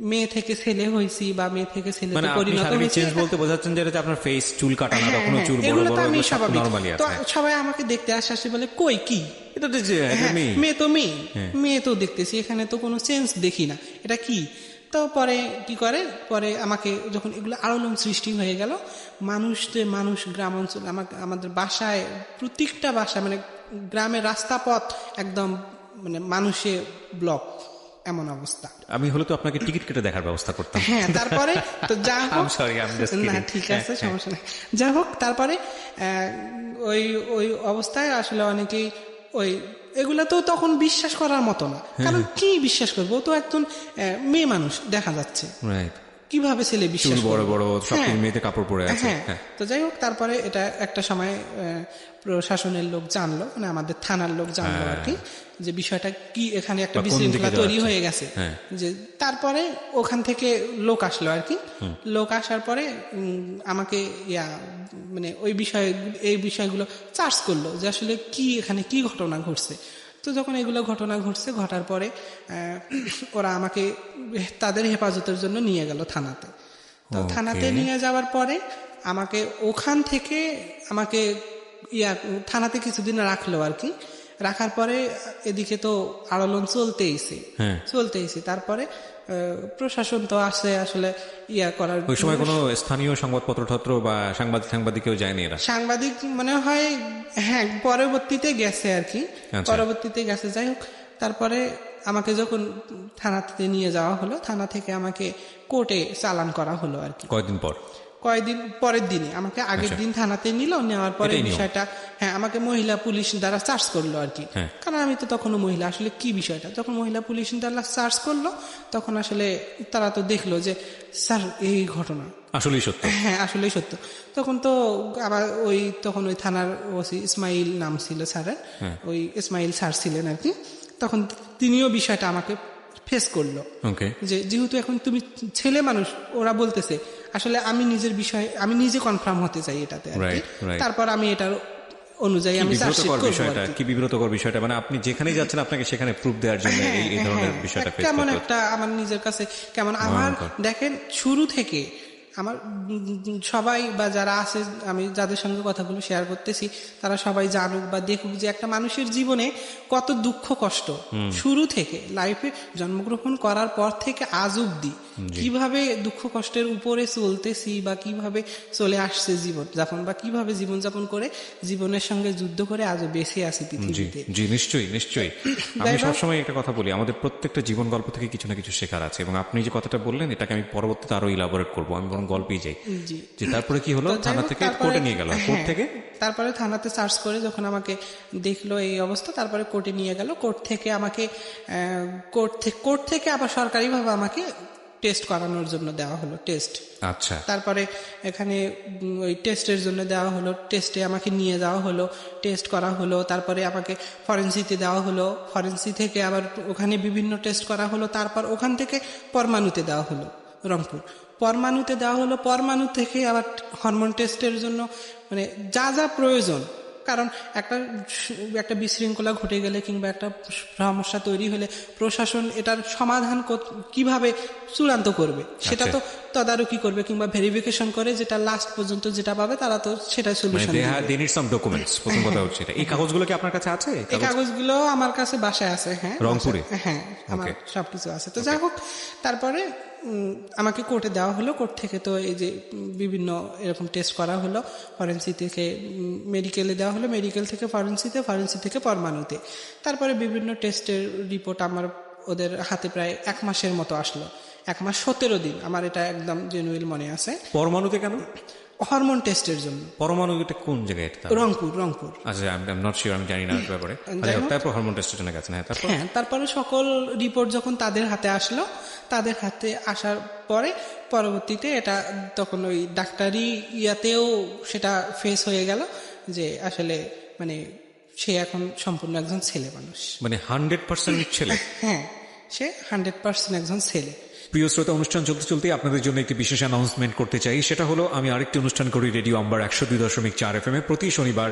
মেয়ে থেকে ছেলে হয়েছি বা মেয়ে থেকে ছেলেতে মানে আপনি পরিণত শারীরিক হয়েছি। চেঞ্জ বলতে বোঝাচ্ছেন যে এটা আপনার ফেস চুল কাটানো বা কোনো চুল বড় এগুলো বড় তো আমি এগুলো সব স্বাভাবিক। নরমালি তো আছে। সবাই আমাকে দেখতে আসে বলে কই কি এটা তো যে এটা হ্যাঁ, মেয়ে। মেয়ে তো মেয়ে তো দেখতেছি, এখানে তো কোনো সেন্স দেখি না, এটা কি? তো পরে কি করে, পরে আমাকে যখন এগুলো আলোড়ন সৃষ্টি হয়ে গেল, মানুষ গ্রাম অঞ্চল আমাদের বাসায় প্রত্যেকটা বাসা মানে গ্রামের রাস্তা পথ একদম মানে মানুষে ব্লক, এমন অবস্থা। আমি হলে তো আপনাকে টিকিট কেটে দেখার ব্যবস্থা করতাম। হ্যাঁ, তারপরে তো যা হোক, I'm sorry, I'm just না kidding. ঠিক আছে, সমস্যা নেই। যা হোক, তারপরে ওই ওই অবস্থায় আসলে অনেকেই ওই এগুলা তো তখন বিশ্বাস করার মতো না, কারণ কি বিশ্বাস করবো? ও তো একজন মেয়ে মানুষ দেখা যাচ্ছে, রাইট। কিভাবে ছেলে বিশ্বাস চুল বড় করবে? বড় সব হ্যাঁ, মেয়েতে কাপড় পরে আছে। হ্যাঁ। হ্যাঁ। তো যাই হোক, তারপরে এটা একটা সময় প্রশাসনের লোক জানলো, মানে আমাদের থানার লোক জানলো আর কি, যে বিষয়টা কি, এখানে একটা বা কোন বিশৃঙ্খলা দিকে তৈরি যাচ্ছে। হয়ে গেছে। হ্যাঁ। যে তারপরে ওখান থেকে লোক আসলো আর কি, লোক আসার পরে আমাকে মানে এই বিষয়গুলো চার্জ করলো যে আসলে কি এখানে কি ঘটনা ঘটছে। তো যখন এগুলো ঘটনা ঘটছে, ঘটার পরে ওরা আমাকে তাদের হেফাজতের জন্য নিয়ে গেল থানাতে। তো থানাতে নিয়ে যাওয়ার পরে আমাকে ওখান থেকে আমাকে থানাতে কিছুদিন রাখলো আর কি। রাখার পরে এদিকে তো আলোড়ন চলতেইছে। তারপরে প্রশাসন তো আসে আসলে করার। ওই সময় কোনো স্থানীয় সংবাদপত্র বা সাংবাদিকেও যায়নি এরা? সাংবাদিক মনে হয় হ্যাঁ পরবর্তীতে গেছে আর কি, আচ্ছা। পরবর্তীতে গেছে। যাই হোক, তারপরে আমাকে যখন থানাতে নিয়ে যাওয়া হলো, থানা থেকে আমাকে কোর্টে চালান করা হলো আর কি। কয়েকদিন পরের দিনে আমাকে আগের দিন থানাতে নিল, নেওয়ার পরে বিষয়টা আমাকে মহিলা পুলিশ দ্বারা চার্জ করলো আর কি। কারণ আমি তো তখনও মহিলা, আসলে কি বিষয়টা, যখন মহিলা পুলিশ দ্বারা চার্জ করলো তখন আসলে তারা তো দেখলো যে স্যার এই ঘটনা আসলেই সত্য। হ্যাঁ, আসলেই সত্য। তখন তো আবার তখন ওই থানার ওসি ইসমাইল নাম ছিল স্যারের, ওই ইসমাইল স্যার ছিলেন আর কি। তখন তিনিও বিষয়টা আমাকে ফেস করলো যে যেহেতু এখন তুমি ছেলে মানুষ, ওরা বলতেছে আসলে আমি নিজে কনফার্ম হতে চাই এটাতে আর কি। তারপর আমি এটার অনুযায়ী আমি চার্জশিট করব। কি বিব্রতকর বিষয়টা, মানে আপনি যেখানেই যাচ্ছেন আপনাকে সেখানে প্রুফ দেওয়ার জন্য এই ধরনের বিষয়টা ফেস করতে কেমন একটা আমার নিজের কাছে কেমন। আমার দেখেন শুরু থেকে আমার সবাই বা যারা আছে, আমি যাদের সঙ্গে কথাগুলো শেয়ার করতেছি, তারা সবাই জানুক বা দেখুক যে একটা মানুষের জীবনে কত দুঃখ কষ্ট শুরু থেকে, লাইফে জন্মগ্রহণ করার পর থেকে আজ অব্দি কিভাবে দুঃখ কষ্টের উপরে চলতেছি বা কিভাবে চলে আসছে জীবন যাপন, বা কিভাবে জীবনযাপন করে জীবনের সঙ্গে যুদ্ধ করে আজও বেঁচে আছি পৃথিবীতে। জি, নিশ্চয়ই। আমি সবসময় একটা কথা বলি, আমাদের প্রত্যেকটা জীবন গল্প থেকে কিছু না কিছু শেখার আছে, এবং আপনি যে কথাটা বললেন এটাকে আমি পরবর্তীতে আরো ইলাবোরেট করবো। আমি বরং গল্পেই যাই। যে তারপরে কি হলো, থানা থেকে কোর্টে নিয়ে গেল, তারপরে থানাতে সার্চ করে যখন আমাকে দেখলো এই অবস্থা, তারপরে কোর্টে নিয়ে গেল। কোর্ট থেকে আবার সরকারিভাবে আমাকে টেস্ট করানোর জন্য দেওয়া হলো, টেস্ট। আচ্ছা, তারপরে এখানে ওই টেস্টের জন্য দেওয়া হলো, টেস্টে আমাকে নিয়ে যাওয়া হলো, টেস্ট করা হলো, তারপরে আমাকে ফরেন্সিতে দেওয়া হলো, ফরেন্সি থেকে আবার ওখানে বিভিন্ন টেস্ট করা হলো, তারপর ওখান থেকে পরমাণুতে দেওয়া হলো, রংপুর পরমাণুতে দেওয়া হলো। পরমাণু থেকে আবার হরমোন টেস্টের জন্য মানে যা যা প্রয়োজন, কারণ একটা বিশৃঙ্খলা ঘটে গেলে কিংবা একটা সমস্যা তৈরি হলে প্রশাসন এটার সমাধান কিভাবে চূড়ান্ত করবে সেটা তো তদারকি করবে কিংবা ভেরিফিকেশন করে, যেটা লাস্ট পর্যন্ত যেটা পাবে তারা তো সেটা সলিউশন দিবে। প্রথম কথা হচ্ছে এই কাগজগুলো কি আপনার কাছে আছে? এই কাগজগুলো আমার কাছে বাসায় আছে, হ্যাঁ, রংপুরে। হ্যাঁ, আমার সবকিছু আছে। তো যাই হোক, তারপরে আমাকে কোর্টে দেওয়া হলো। কোর্ট থেকে তো এই যে বিভিন্ন এরকম টেস্ট করা হলো, ফরেন্সি থেকে মেডিকেলে দেওয়া হলো, মেডিকেল থেকে ফরেন্সিতে, ফরেন্সি থেকে পরমাণুতে। তারপরে বিভিন্ন টেস্টের রিপোর্ট আমার ওদের হাতে প্রায় 1 মাসের মতো আসলো, 1 মাস 17 দিন। আমার এটা একদম জেনুইন মনে আছে। পরমাণুতে কেন? হরমোন টেস্টের জন্য। পরমাণুতে কোন জায়গায়? রংপুর। আচ্ছা, আই এম নট শিওর, আমি জানি না ব্যাপারে। তারপর হরমোন টেস্টের জন্য গেছেন? হ্যাঁ, তারপরে সকল রিপোর্ট যখন তাদের হাতে আসলো, তাদের হাতে আসার পরে পরবর্তীতে এটা তখন ওই ডাক্তারি ইয়াতেও সেটা ফেস হয়ে গেল যে আসলে মানে সে এখন সম্পূর্ণ একজন ছেলে মানুষ, মানে 100% ছেলে। হ্যাঁ, সে 100% একজন ছেলে। প্রিয় শ্রোতা, অনুষ্ঠান চলতে চলতে আপনাদের জন্য একটি বিশেষ অ্যানাউন্সমেন্ট করতে চাই। সেটা হলো, আমি আরেকটি অনুষ্ঠান করি রেডিও আম্বার 102.4 FM এ। প্রতি শনিবার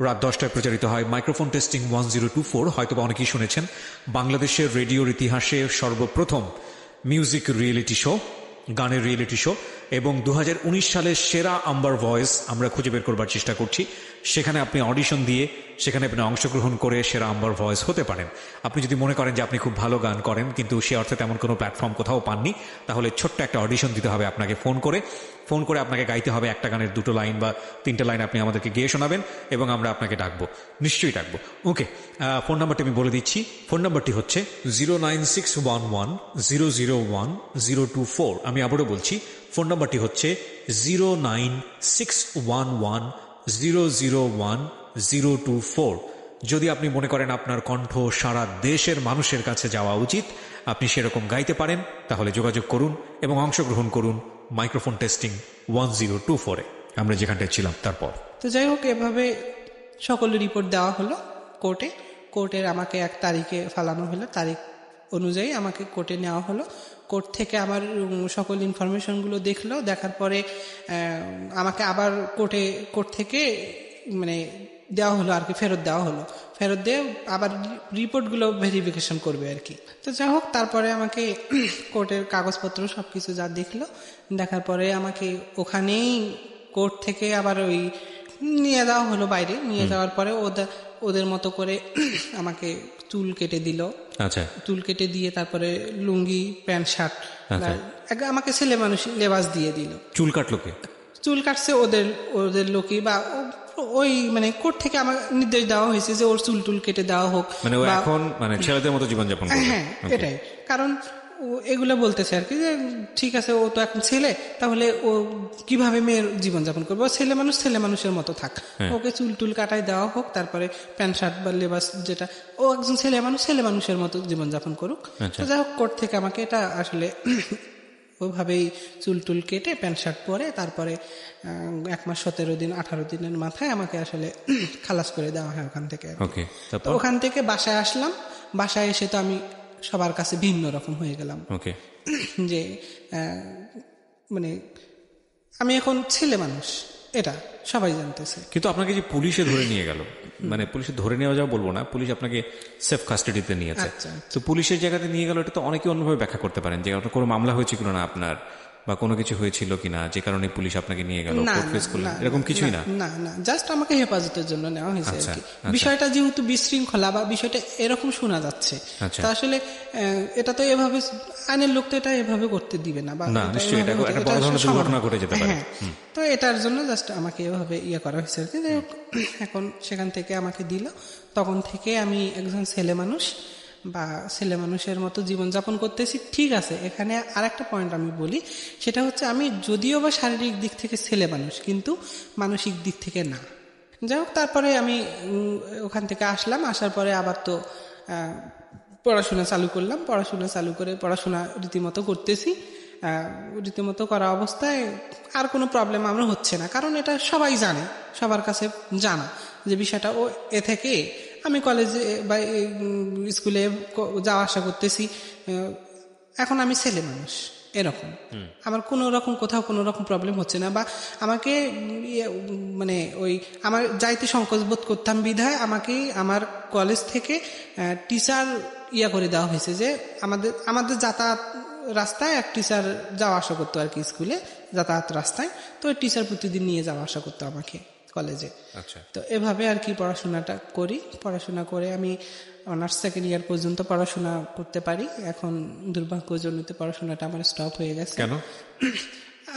রাত 10টায় প্রচারিত হয় মাইক্রোফোন টেস্টিং 1024। হয়তোবা অনেকেই শুনেছেন, বাংলাদেশের রেডিওর ইতিহাসে সর্বপ্রথম মিউজিক রিয়েলিটি শো, গানের রিয়েলিটি শো, এবং 2019 সালের সেরা আম্বার ভয়েস আমরা খুঁজে বের করবার চেষ্টা করছি। সেখানে আপনি অডিশন দিয়ে সেখানে আপনি অংশগ্রহণ করে সেরা আম্বার ভয়েস হতে পারেন। আপনি যদি মনে করেন যে আপনি খুব ভালো গান করেন কিন্তু সে অর্থে তেমন কোনো প্ল্যাটফর্ম কোথাও পাননি, তাহলে ছোট্ট একটা অডিশন দিতে হবে আপনাকে। ফোন করে আপনাকে গাইতে হবে একটা গানের 2টো লাইন বা 3টে লাইন আপনি আমাদেরকে গেয়ে শোনাবেন এবং আমরা আপনাকে ডাকবো, নিশ্চয়ই ডাকবো। ওকে, ফোন নাম্বারটি আমি বলে দিচ্ছি। ফোন নাম্বারটি হচ্ছে 09611001024। আমি আবারও বলছি, ফোন নাম্বারটি হচ্ছে 09611001024। যদি আপনি মনে করেন আপনার কণ্ঠ সারা দেশের মানুষের কাছে যাওয়া উচিত, আপনি সেরকম গাইতে পারেন, তাহলে যোগাযোগ করুন এবং অংশগ্রহণ করুন মাইক্রোফোন টেস্টিং 1024-এ, আমরা যেখানটায় ছিলাম। তারপর তো যাই হোক, এভাবে সকল রিপোর্ট দেওয়া হলো কোর্টের আমাকে 1 তারিখে ফালানো হলো, তারিখ অনুযায়ী আমাকে কোর্টে নেওয়া হলো। কোর্ট থেকে আমার সকল ইনফরমেশনগুলো দেখলো, দেখার পরে আমাকে আবার কোর্ট থেকে মানে দেওয়া হলো আর কি, ফেরত দেওয়া হলো। ফেরত দিয়ে আবার রিপোর্টগুলো ভেরিফিকেশন করবে আর কি। তো যাই হোক, তারপরে আমাকে কোর্টের কাগজপত্র সবকিছু যা দেখলো, দেখার পরে আমাকে ওখানেই কোর্ট থেকে আবার ওই নিয়ে যাওয়া হলো বাইরে। নিয়ে যাওয়ার পরে ওদের মতো করে আমাকে চুল কেটে দিল। আচ্ছা, চুল কেটে দিয়ে তারপরে লুঙ্গি, প্যান্ট, শার্ট, আমাকে ছেলে মানুষ লেবাস দিয়ে দিল। চুল কাটলো কে? চুল কাটছে ওদের লোকই, বা ওই মানে কোর্ট থেকে আমার নির্দেশ দেওয়া হয়েছে যে ওর চুল কেটে দেওয়া হোক, মানে ও এখন মানে ছেলেদের মতো জীবনযাপন করবে। হ্যাঁ, এটাই কারণ এগুলো বলতেছে আর কি, যে ঠিক আছে ও তো এখন ছেলে, তাহলে ও কিভাবে মেয়ের জীবনযাপন করবে, ও ছেলে মানুষের মতো থাক, ওকে চুল কাটাই দেওয়া হোক, তারপরে প্যান্ট শার্ট বা লেবাস যেটা, ও একজন ছেলে মানুষের মতো জীবনযাপন করুক। তো যাই হোক, কোর্ট থেকে আমাকে এটা আসলে ওইভাবেই চুল কেটে প্যান্ট শার্ট পরে তারপরে 1 মাস 17 দিন 18 দিনের মাথায় আমাকে আসলে খালাস করে দেওয়া হয় ওখান থেকে। তো ওখান থেকে বাসায় আসলাম। বাসায় এসে তো আমি সবার কাছে ভিন্ন রকম হয়ে গেলাম, যে মানে আমি এখন ছেলে মানুষ, এটা সবাই জানতেছে। কিন্তু আপনাকে যে পুলিশে ধরে নিয়ে গেল, মানে পুলিশে ধরে নেওয়া যাওয়া বলবো না, পুলিশ আপনাকে সেফ কাস্টাডিতে নিয়েছে। তো পুলিশের জায়গাতে নিয়ে গেল, এটা তো অনেকে অন্যভাবে ব্যাখ্যা করতে পারেন যে আপনার কোনো মামলা হয়েছিল না আপনার, বা কোনো কিছু হয়েছিল কিনা যে কারণে পুলিশ আপনাকে নিয়ে গেল, কোর্ট ফেস করলেন, এরকম কিছুই না। না, জাস্ট আমাকে হেফাজতের জন্য নেওয়া হয়েছে আর কি। বিষয়টা যেহেতু বিশৃঙ্খলা বা বিষয়টা এরকম শোনা যাচ্ছে, তা আসলে এটা তো এভাবে আইনের লোক তো এটা এভাবে করতে দিবে না, বা নিশ্চয়ই এটা একটা বড় ধরনের দুর্ঘটনা ঘটে যেতে পারে। তো এটার জন্য জাস্ট আমাকে এভাবে করা হয়েছে আর কি। এখন সেখান থেকে আমাকে দিল, তখন থেকে আমি একজন ছেলে মানুষ বা ছেলে মানুষের মতো জীবনযাপন করতেছি। ঠিক আছে, এখানে আর একটা পয়েন্ট আমি বলি, সেটা হচ্ছে আমি যদিও বা শারীরিক দিক থেকে ছেলে মানুষ, কিন্তু মানসিক দিক থেকে না। যাই হোক, তারপরে আমি ওখান থেকে আসলাম। আসার পরে আবার তো পড়াশোনা চালু করলাম। পড়াশোনা চালু করে পড়াশোনা রীতিমতো করতেছি। রীতিমতো করা অবস্থায় আর কোনো প্রবলেম আমার হচ্ছে না, কারণ এটা সবাই জানে, সবার কাছে জানা যে বিষয়টা ও এ থেকে আমি কলেজে বা স্কুলে যাওয়া আসা করতেছি, এখন আমি ছেলে মানুষ এরকম, আমার কোনো রকম কোথাও কোনো রকম প্রবলেম হচ্ছে না, বা আমাকে মানে ওই আমার যাইতে সংকোচ বোধ করতাম বিধায় আমাকে আমার কলেজ থেকে টিচার করে দেওয়া হয়েছে যে আমাদের যাতায়াত রাস্তায় এক টিচার যাওয়া আসা করতো আর কি, স্কুলে যাতায়াত রাস্তায়, তো ওই টিচার প্রতিদিন নিয়ে যাওয়া আসা করতো আমাকে কলেজে। আচ্ছা, তো এভাবে আর কি পড়াশোনাটা করি, পড়াশোনা করে আমি অনার্স সেকেন্ড ইয়ার পর্যন্ত পড়াশোনা করতে পারি। এখন দুর্ভাগ্যজনিত পড়াশোনাটা আমার স্টপ হয়ে গেছে। কেন?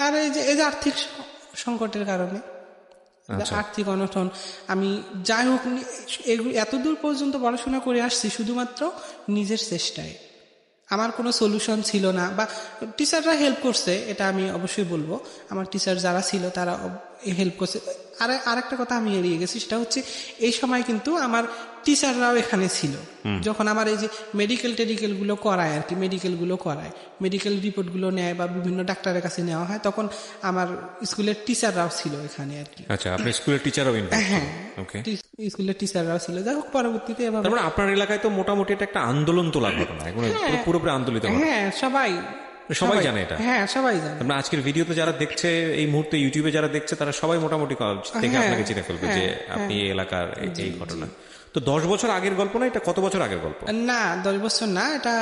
আর এই যে আর্থিক সংকটের কারণে, আর্থিক অনটন। আমি যাই হোক এত দূর পর্যন্ত পড়াশোনা করে আসছি শুধুমাত্র নিজের চেষ্টায়, আমার কোনো সলিউশন ছিল না, বা টিচাররা হেল্প করছে, এটা আমি অবশ্যই বলবো, আমার টিচার যারা ছিল তারা হেল্প করছে। আরেকটা কথা আমি এড়িয়ে গেছি, সেটা হচ্ছে এই সময় কিন্তু আমার টিচাররাও এখানে ছিল, যখন আমার এই যে মেডিকেল গুলো করায় আর কি, মেডিকেল রিপোর্টগুলো নেয় বা বিভিন্ন ডাক্তারের কাছে নেওয়া হয়, তখন আমার স্কুলের টিচাররাও ছিল এখানে আর কি। আচ্ছা, আপনি স্কুলের টিচারও? হ্যাঁ, স্কুলের টিচাররাও ছিল। যাই হোক পরবর্তীতে তারপরে আপনার এলাকায় তো মোটামুটি এটা একটা আন্দোলন তোলার ঘটনা, পুরোপুরি আন্দোলিত। হ্যাঁ, সবাই জানে এটা। হ্যাঁ, সবাই জানে। আপনার আজকের ভিডিওতে যারা দেখছে, এই মুহূর্তে ইউটিউবে যারা দেখছে, তারা সবাই মোটামুটি দেখে আপনাকে চিনে ফেলবে যে আপনি এই এলাকার এই ঘটনা। তো 10 বছর আগের গল্প না এটা? কত বছর আগের গল্প? না, 10 বছর না, এটা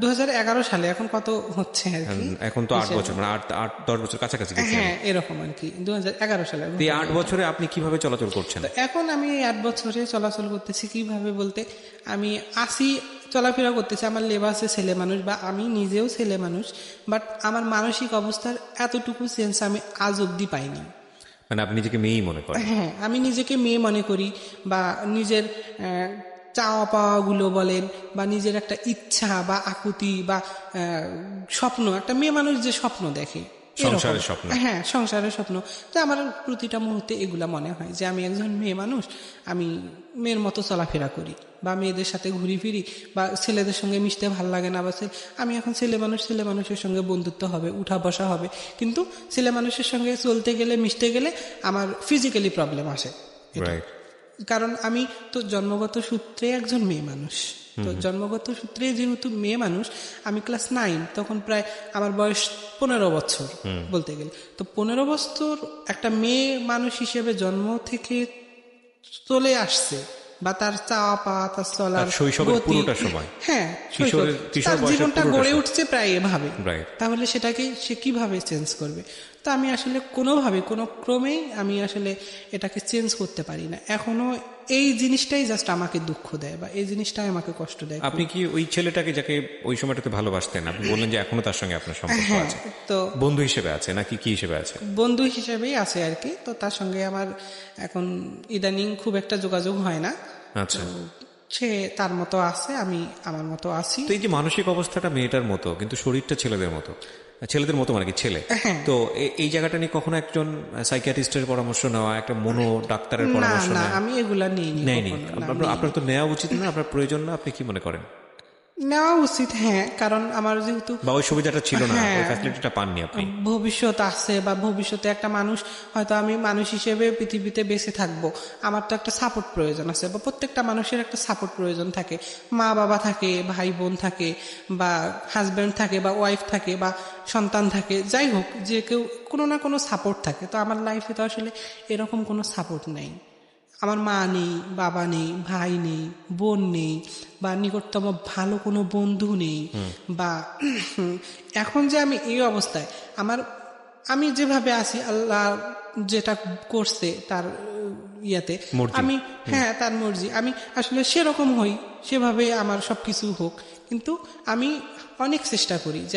2011 সালে। এখন কত হচ্ছে আর কি, এখন তো 8 বছর, মানে 8-10 বছর কাছাকাছি। হ্যাঁ, এরকম আর কি, 2011 সালে। এই 8 বছরে আপনি কিভাবে চলাচল করছেন? এখন আমি 8 বছরে চলাচল করতেছি কিভাবে বলতে, আমি আসি চলাফেরা করতেছি, আমার লেবাসে ছেলে মানুষ, বা আমি নিজেও ছেলে মানুষ, বাট আমার মানসিক অবস্থার এতটুকু সেন্স আমি আজ অব্দি পাইনি। মানে আপনি নিজেকে মেয়েই মনে করেন? হ্যাঁ, আমি নিজেকে মেয়ে মনে করি, বা নিজের চাওয়া পাওয়াগুলো বলেন, বা নিজের একটা ইচ্ছা বা আকুতি বা স্বপ্ন, একটা মেয়ে মানুষ যে স্বপ্ন দেখে, সংসারের স্বপ্ন। হ্যাঁ, সংসারের স্বপ্ন, তো আমার প্রতিটা মুহূর্তে এগুলা মনে হয় যে আমি একজন মেয়ে মানুষ, আমি মেয়ের মতো চলাফেরা করি, বা মেয়েদের সাথে ঘুরি ফিরি, বা ছেলেদের সঙ্গে মিশতে ভাল লাগে না, বা আমি এখন ছেলে মানুষের সঙ্গে বন্ধুত্ব হবে, উঠা বসা হবে, কিন্তু ছেলে মানুষের সঙ্গে চলতে গেলে, মিশতে গেলে আমার ফিজিক্যালি প্রবলেম আসে। কারণ আমি তো জন্মগত সূত্রে একজন মেয়ে মানুষ, তো জন্মগত সূত্রে যেহেতু মেয়ে মানুষ, আমি ক্লাস 9, তখন প্রায় আমার বয়স 15 বছর বলতে গেলে। তো 15 বছর একটা মেয়ে মানুষ হিসেবে জন্ম থেকে চলে আসছে, বা তার চাওয়া পাওয়া, তার চলার শৈশবের পুরোটা সময়, হ্যাঁ, তার জীবনটা গড়ে উঠছে প্রায় এভাবে, তাহলে সেটাকে সে কিভাবে চেঞ্জ করবে? তো আমি আসলে কোনোভাবে, কোনো ক্রমেই আমি আসলে এটাকে চেঞ্জ করতে পারি না এখনো। এই জিনিসটাই জাস্ট আমাকে দুঃখ দেয়, বা এই জিনিসটাই আমাকে কষ্ট দেয়। আপনি কি ওই ছেলেটাকে, যাকে ওই সময়টাতে ভালোবাসতেন, আপনি বললেন যে এখনো তার সঙ্গে আপনার সম্পর্ক আছে, তো বন্ধু হিসেবে আছে নাকি কি হিসেবে আছে? বন্ধু হিসেবেই আছে আর কি। তো তার সঙ্গে আমার এখন ইদানিং খুব একটা যোগাযোগ হয় না। আচ্ছা, সে তার মতো আছে, আমি আমার মতো আছি। তো এই যে মানসিক অবস্থাটা মেয়েটার মতো, কিন্তু শরীরটা ছেলেদের মতো মানে কি ছেলে, তো এই জায়গাটা নিয়ে কখনো একজন সাইকিয়াট্রিস্টের পরামর্শ নেওয়া, একটা মনো ডাক্তারের পরামর্শ নেওয়া? আমি এগুলা নেইনি। আপনার তো নেওয়া উচিত না? আপনার প্রয়োজন না? আপনি কি মনে করেন? নেওয়া উচিত, হ্যাঁ, কারণ আমার যেহেতু বা ওই সুবিধাটা ছিল না, ওই ফ্যাসিলিটিটা পাননি আপনি। ভবিষ্যৎ আছে, বা ভবিষ্যতে একটা মানুষ, হয়তো আমি মানুষ হিসেবে পৃথিবীতে বেঁচে থাকবো, আমার তো একটা সাপোর্ট প্রয়োজন আছে, বা প্রত্যেকটা মানুষের একটা সাপোর্ট প্রয়োজন থাকে। মা বাবা থাকে, ভাই বোন থাকে, বা হাজব্যান্ড থাকে, বা ওয়াইফ থাকে, বা সন্তান থাকে, যাই হোক, যে কেউ কোনো না কোনো সাপোর্ট থাকে। তো আমার লাইফে তো আসলে এরকম কোনো সাপোর্ট নেই। আমার মা নেই, বাবা নেই, ভাই নেই, বোন নেই, বা নিকটতম ভালো কোনো বন্ধু নেই, বা এখন যে আমি এই অবস্থায়, আমি যেভাবে আছি, আল্লাহ যেটা করছে তার ইয়াতে, আমি তার মর্জি, আমি আসলে সেরকম হই, সেভাবে আমার সবকিছু হোক। কিন্তু আমি অনেক চেষ্টা করি যে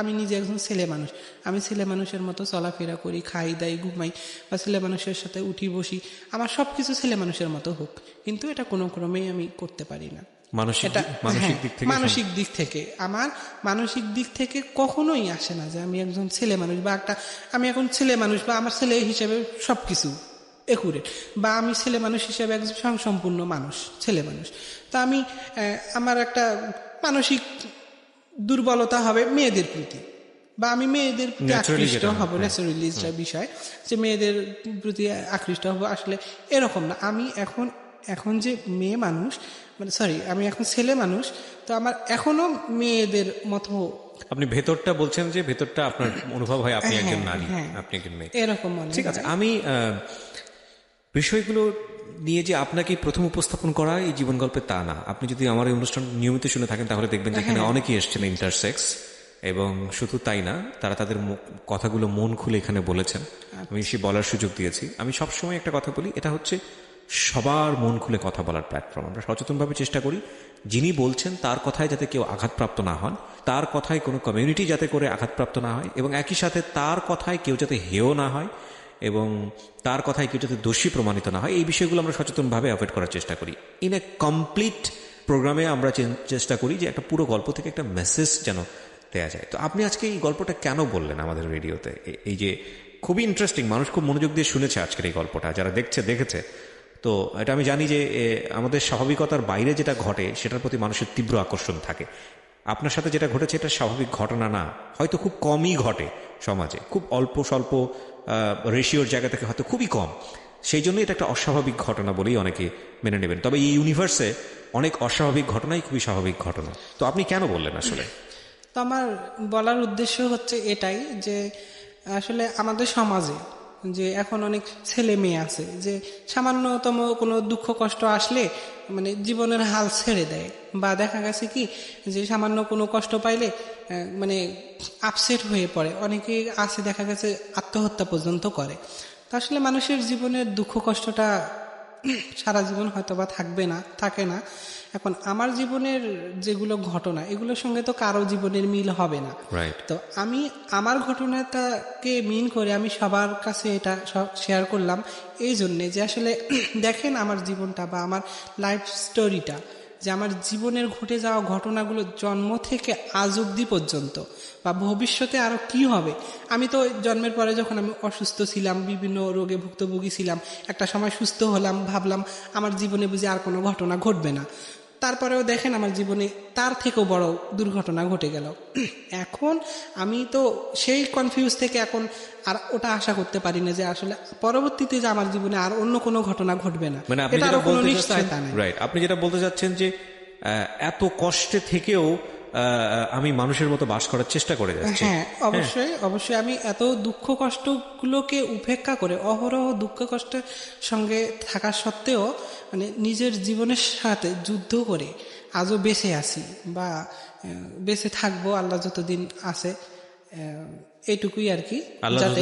আমি নিজে একজন ছেলে মানুষ, আমি ছেলে মানুষের মতো চলাফেরা করি, খাই দাই, ঘুমাই, বা ছেলে মানুষের সাথে উঠি বসি, আমার সবকিছু ছেলে মানুষের মতো হোক, কিন্তু এটা কোনো ক্রমেই আমি করতে পারি না। মানসিক দিক থেকে আমার মানসিক দিক থেকে কখনোই আসে না যে আমি একজন ছেলে মানুষ, বা আমি এখন ছেলে মানুষ, বা আমার ছেলে হিসেবে সবকিছু একুরেট, বা আমি ছেলে মানুষ হিসেবে একজন স্বয়ংসম্পূর্ণ মানুষ, ছেলে মানুষ। তা আমার একটা মানসিক দুর্বলতা হবে মেয়েদের প্রতি, বা আমি মেয়েদের প্রতি Naturally আকৃষ্ট যেটা হব, ন্যাচারালি বিষয় যে মেয়েদের প্রতি আকৃষ্ট হব, আসলে এরকম না। আমি এখন যে মেয়ে মানুষ, মানে সরি, আমি এখন ছেলে মানুষ, তো আমার এখনো মেয়েদের মতো আপনি ভেতরটা বলছেন যে ভেতরটা আপনার অনুভব হয় আপনি একজন নারী, আপনি একজন মেয়ে। এরকম মনে ঠিক আছে, আমি বিষয়গুলো নিয়ে যে আপনাকে প্রথম উপস্থাপন করা এই জীবন গল্পে তা না। আপনি যদি আমার এই অনুষ্ঠান নিয়মিত শুনে থাকেন তাহলে দেখবেন যে এখানে অনেকেই এসেছেন ইন্টারসেক্স, এবং শুধু তাই না, তারা তাদের কথাগুলো মন খুলে এখানে বলেছেন। আমি সে বলার সুযোগ দিয়েছি। আমি সবসময় একটা কথা বলি, এটা হচ্ছে সবার মন খুলে কথা বলার প্ল্যাটফর্ম। আমরা সচেতনভাবে চেষ্টা করি যিনি বলছেন তার কথায় যাতে কেউ আঘাতপ্রাপ্ত না হন, তার কথায় কোনো কমিউনিটি যাতে করে আঘাতপ্রাপ্ত না হয়, এবং একই সাথে তার কথায় কেউ যাতে হেয় না হয়, এবং তার কথায় কেউ যাতে দোষী প্রমাণিত না হয়। এই বিষয়গুলো আমরা সচেতনভাবে অ্যাভয়েড করার চেষ্টা করি। ইন এ কমপ্লিট প্রোগ্রামে আমরা চেষ্টা করি যে একটা পুরো গল্প থেকে একটা মেসেজ যেন দেয়া যায়। তো আপনি আজকে এই গল্পটা কেন বললেন আমাদের রেডিওতে? এই যে খুবই ইন্টারেস্টিং, মানুষ খুব মনোযোগ দিয়ে শুনেছে আজকের এই গল্পটা, যারা দেখেছে। তো এটা আমি জানি যে আমাদের স্বাভাবিকতার বাইরে যেটা ঘটে সেটার প্রতি মানুষের তীব্র আকর্ষণ থাকে। আপনার সাথে যেটা ঘটেছে এটা স্বাভাবিক ঘটনা না, হয়তো খুব কমই ঘটে সমাজে, খুব অল্প স্বল্প রেশিওর জায়গা থেকে হয়তো খুবই কম। সেই জন্য এটা একটা অস্বাভাবিক ঘটনা বলেই অনেকে মেনে নেবেন। তবে এই ইউনিভার্সে অনেক অস্বাভাবিক ঘটনাই খুবই স্বাভাবিক ঘটনা। তো আপনি কেন বললেন আসলে? তো আমার বলার উদ্দেশ্য হচ্ছে এটাই যে আসলে আমাদের সমাজে যে এখন অনেক ছেলে মেয়ে আছে যে সামান্যতম কোনো দুঃখ কষ্ট আসলে মানে জীবনের হাল ছেড়ে দেয়, বা দেখা গেছে কি যে সামান্য কোনো কষ্ট পাইলে মানে আপসেট হয়ে পড়ে। অনেকে আছে দেখা গেছে আত্মহত্যা পর্যন্ত করে। তো আসলে মানুষের জীবনের দুঃখ কষ্টটা সারা জীবন হয়তো বা থাকে না। এখন আমার জীবনের যেগুলো ঘটনা, এগুলোর সঙ্গে তো কারো জীবনের মিল হবে না। তো আমি আমার ঘটনাটাকে মিন করে আমি সবার কাছে এটা শেয়ার করলাম এই জন্যে যে আসলে দেখেন আমার জীবনটা বা আমার লাইফ স্টোরিটা, যে আমার জীবনের ঘটে যাওয়া ঘটনাগুলো জন্ম থেকে আজ অবধি পর্যন্ত বা ভবিষ্যতে আরো কি হবে। আমি তো জন্মের পরে যখন আমি অসুস্থ ছিলাম, বিভিন্ন রোগে ভুক্তভোগী ছিলাম, একটা সময় সুস্থ হলাম, ভাবলাম আমার জীবনে বুঝি আর কোনো ঘটনা ঘটবে না। তারপরেও দেখেন আমার জীবনে তার থেকেও বড় দুর্ঘটনা ঘটে গেল। এখন আমি তো সেই কনফিউজ থেকে এখন আর ওটা আশা করতে পারি না যে আসলে পরবর্তীতে যে আমার জীবনে আর অন্য কোনো ঘটনা ঘটবে না, এটারও কোনো নিশ্চয়তা নেই। আপনি যেটা বলতে চাচ্ছেন যে এত কষ্টে থেকেও আমি মানুষের মতো বাস করার চেষ্টা করে যাচ্ছি। হ্যাঁ, অবশ্যই আমি এত দুঃখ কষ্টগুলোকে উপেক্ষা করে অহরহ দুঃখ কষ্টের সঙ্গে থাকা সত্ত্বেও মানে নিজের জীবনের সাথে যুদ্ধ করে আজও বেঁচে আছি বা বেঁচে থাকবো আল্লাহ যতদিন আছে, এইটুকুই আর কি। যাতে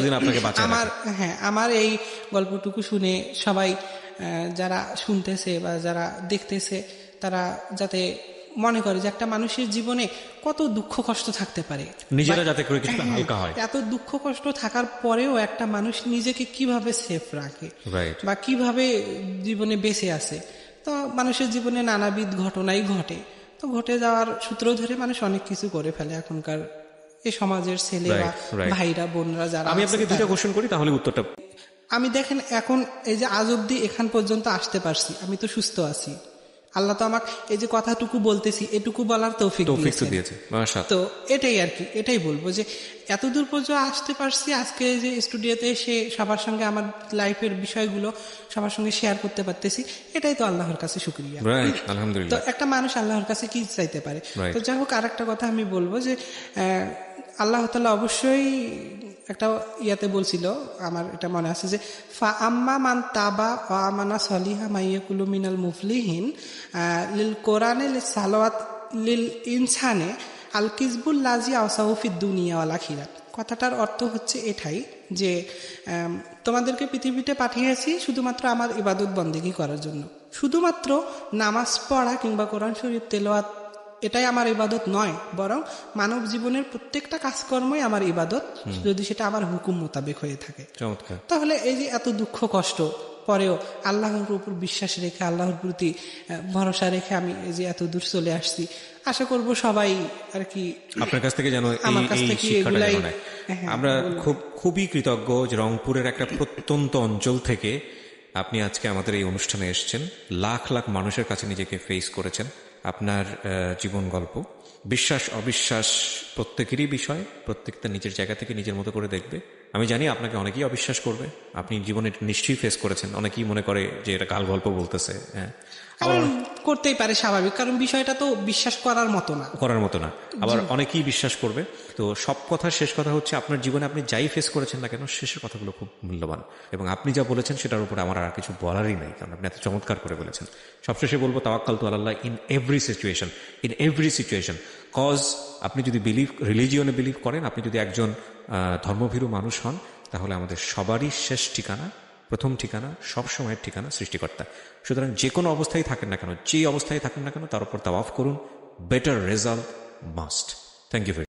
আমার এই গল্পটুকু শুনে সবাই যারা শুনতেছে বা যারা দেখতেছে তারা যাতে মনে করে যে একটা মানুষের জীবনে কত দুঃখ কষ্ট থাকতে পারে, নিজেরা যাতে করে কিছুটা হালকা হয়। এত দুঃখ কষ্ট থাকার পরেও একটা মানুষ নিজেকে কিভাবে সেফ রাখে বা কিভাবে জীবনে বেঁচে আছে। তো মানুষের জীবনে নানাবিধ ঘটনাই ঘটে, তো ঘটে যাওয়ার সূত্র ধরে মানুষ অনেক কিছু করে ফেলে এখনকার এই সমাজের ছেলেরা, ভাইরা, বোনরা যারা। আমি আপনাকে দুটো কোশ্চেন করি, তাহলে উত্তরটা। আমি দেখেন এখন এই যে আজ অব্দি এখান পর্যন্ত আসতে পারছি, আমি তো সুস্থ আছি। আল্লাহ তো আমাকে এই যে কথাটুকু বলতেছি এটুকু বলার তৌফিক দিয়েছে। তো এটাই আর কি, এটাই বলবো যে এতদূর পর্যন্ত আসতে পারছি। আজকে যে স্টুডিওতে এসে সবার সঙ্গে আমার লাইফের বিষয়গুলো সবার সঙ্গে শেয়ার করতে পারতেছি, এটাই তো আল্লাহর কাছে শুকরিয়া। তো একটা মানুষ আল্লাহর কাছে কি চাইতে পারে। তো যাই হোক, আর একটা কথা আমি বলবো যে আল্লাহ তাআলা অবশ্যই একটা ইয়াতে বলছিল, আমার এটা মনে আছে যে ফা আম্মা মান তাবা ওয়া আমানা সলিহা মাইয়াকুলু মিনাল মুফলিহিন লিল কোরআনে লিল সালাওয়াত লিল ইনসানে আল কিসবুল লাজি আওসাউফিদ দুনিয়া ওয়াল আখিরাত। কথাটার অর্থ হচ্ছে এটাই যে তোমাদেরকে পৃথিবীতে পাঠিয়েছি শুধুমাত্র আমার ইবাদত বন্দেগী করার জন্য। শুধুমাত্র নামাজ পড়া কিংবা কোরআন শরীফ তেলাওয়াত এটাই আমার ইবাদত নয়, বরং মানব জীবনের প্রত্যেকটা কাজকর্মই আমার ইবাদত, যদি সেটা আমার হুকুম মোতাবেক হয়ে থাকে। তাহলে এই যে এত দুঃখ কষ্ট পরেও আল্লাহর উপর বিশ্বাস রেখে, আল্লাহর প্রতি ভরসা রেখে আমি এই যে এত দূর চলে আসছি, আশা করব সবাই আর কি আপনার কাছ থেকে যেন আমার কাছ থেকে এগুলাই। আমরা খুবই কৃতজ্ঞ যে রংপুরের একটা প্রত্যন্ত অঞ্চল থেকে আপনি আজকে আমাদের এই অনুষ্ঠানে এসেছেন। লাখ লাখ মানুষের কাছে নিজেকে ফেস করেছেন, আপনার জীবন গল্প বিশ্বাস অবিশ্বাস প্রত্যেকেরই বিষয়, প্রত্যেক তার নিজের জায়গা থেকে নিজের মতো করে দেখবে। আমি জানি আপনাকে অনেকেই অবিশ্বাস করবে, আপনি জীবনে এটা নিশ্চয়ই ফেস করেছেন। অনেকেই মনে করে যে এটা কাল গল্প বলতেছে, হ্যাঁ, কারণ করতেই পারে, স্বাভাবিক, কারণ বিষয়টা তো বিশ্বাস করার মতো না। করার মতো না। আবার অনেকেই বিশ্বাস করবে। তো সব কথার শেষ কথা হচ্ছে, আপনার জীবনে আপনি যাই ফেস করেছেন না কেন, শেষের কথাগুলো খুব মূল্যবান। এবং আপনি যা বলেছেন সেটার উপরে আমার আর কিছু বলারই নাই, কারণ আপনি এত চমৎকার করে বলেছেন। সবশেষে বলবো, তাওয়াক্কাল তু আলাল্লাহ ইন এভরি সিচুয়েশন। কজ আপনি যদি রিলিজিয়নে বিলিভ করেন, আপনি যদি একজন ধর্মভীরু মানুষ হন, তাহলে আমাদের সবারই শেষ ঠিকানা, প্রথম ঠিকানা, সব সময়ের ঠিকানা সৃষ্টিকর্তা। সুতরাং যে কোনো অবস্থায় থাকেন না কেন, যে অবস্থায় থাকেন না কেন, তার উপর তাওয়াফ করুন। Better result must. Thank you.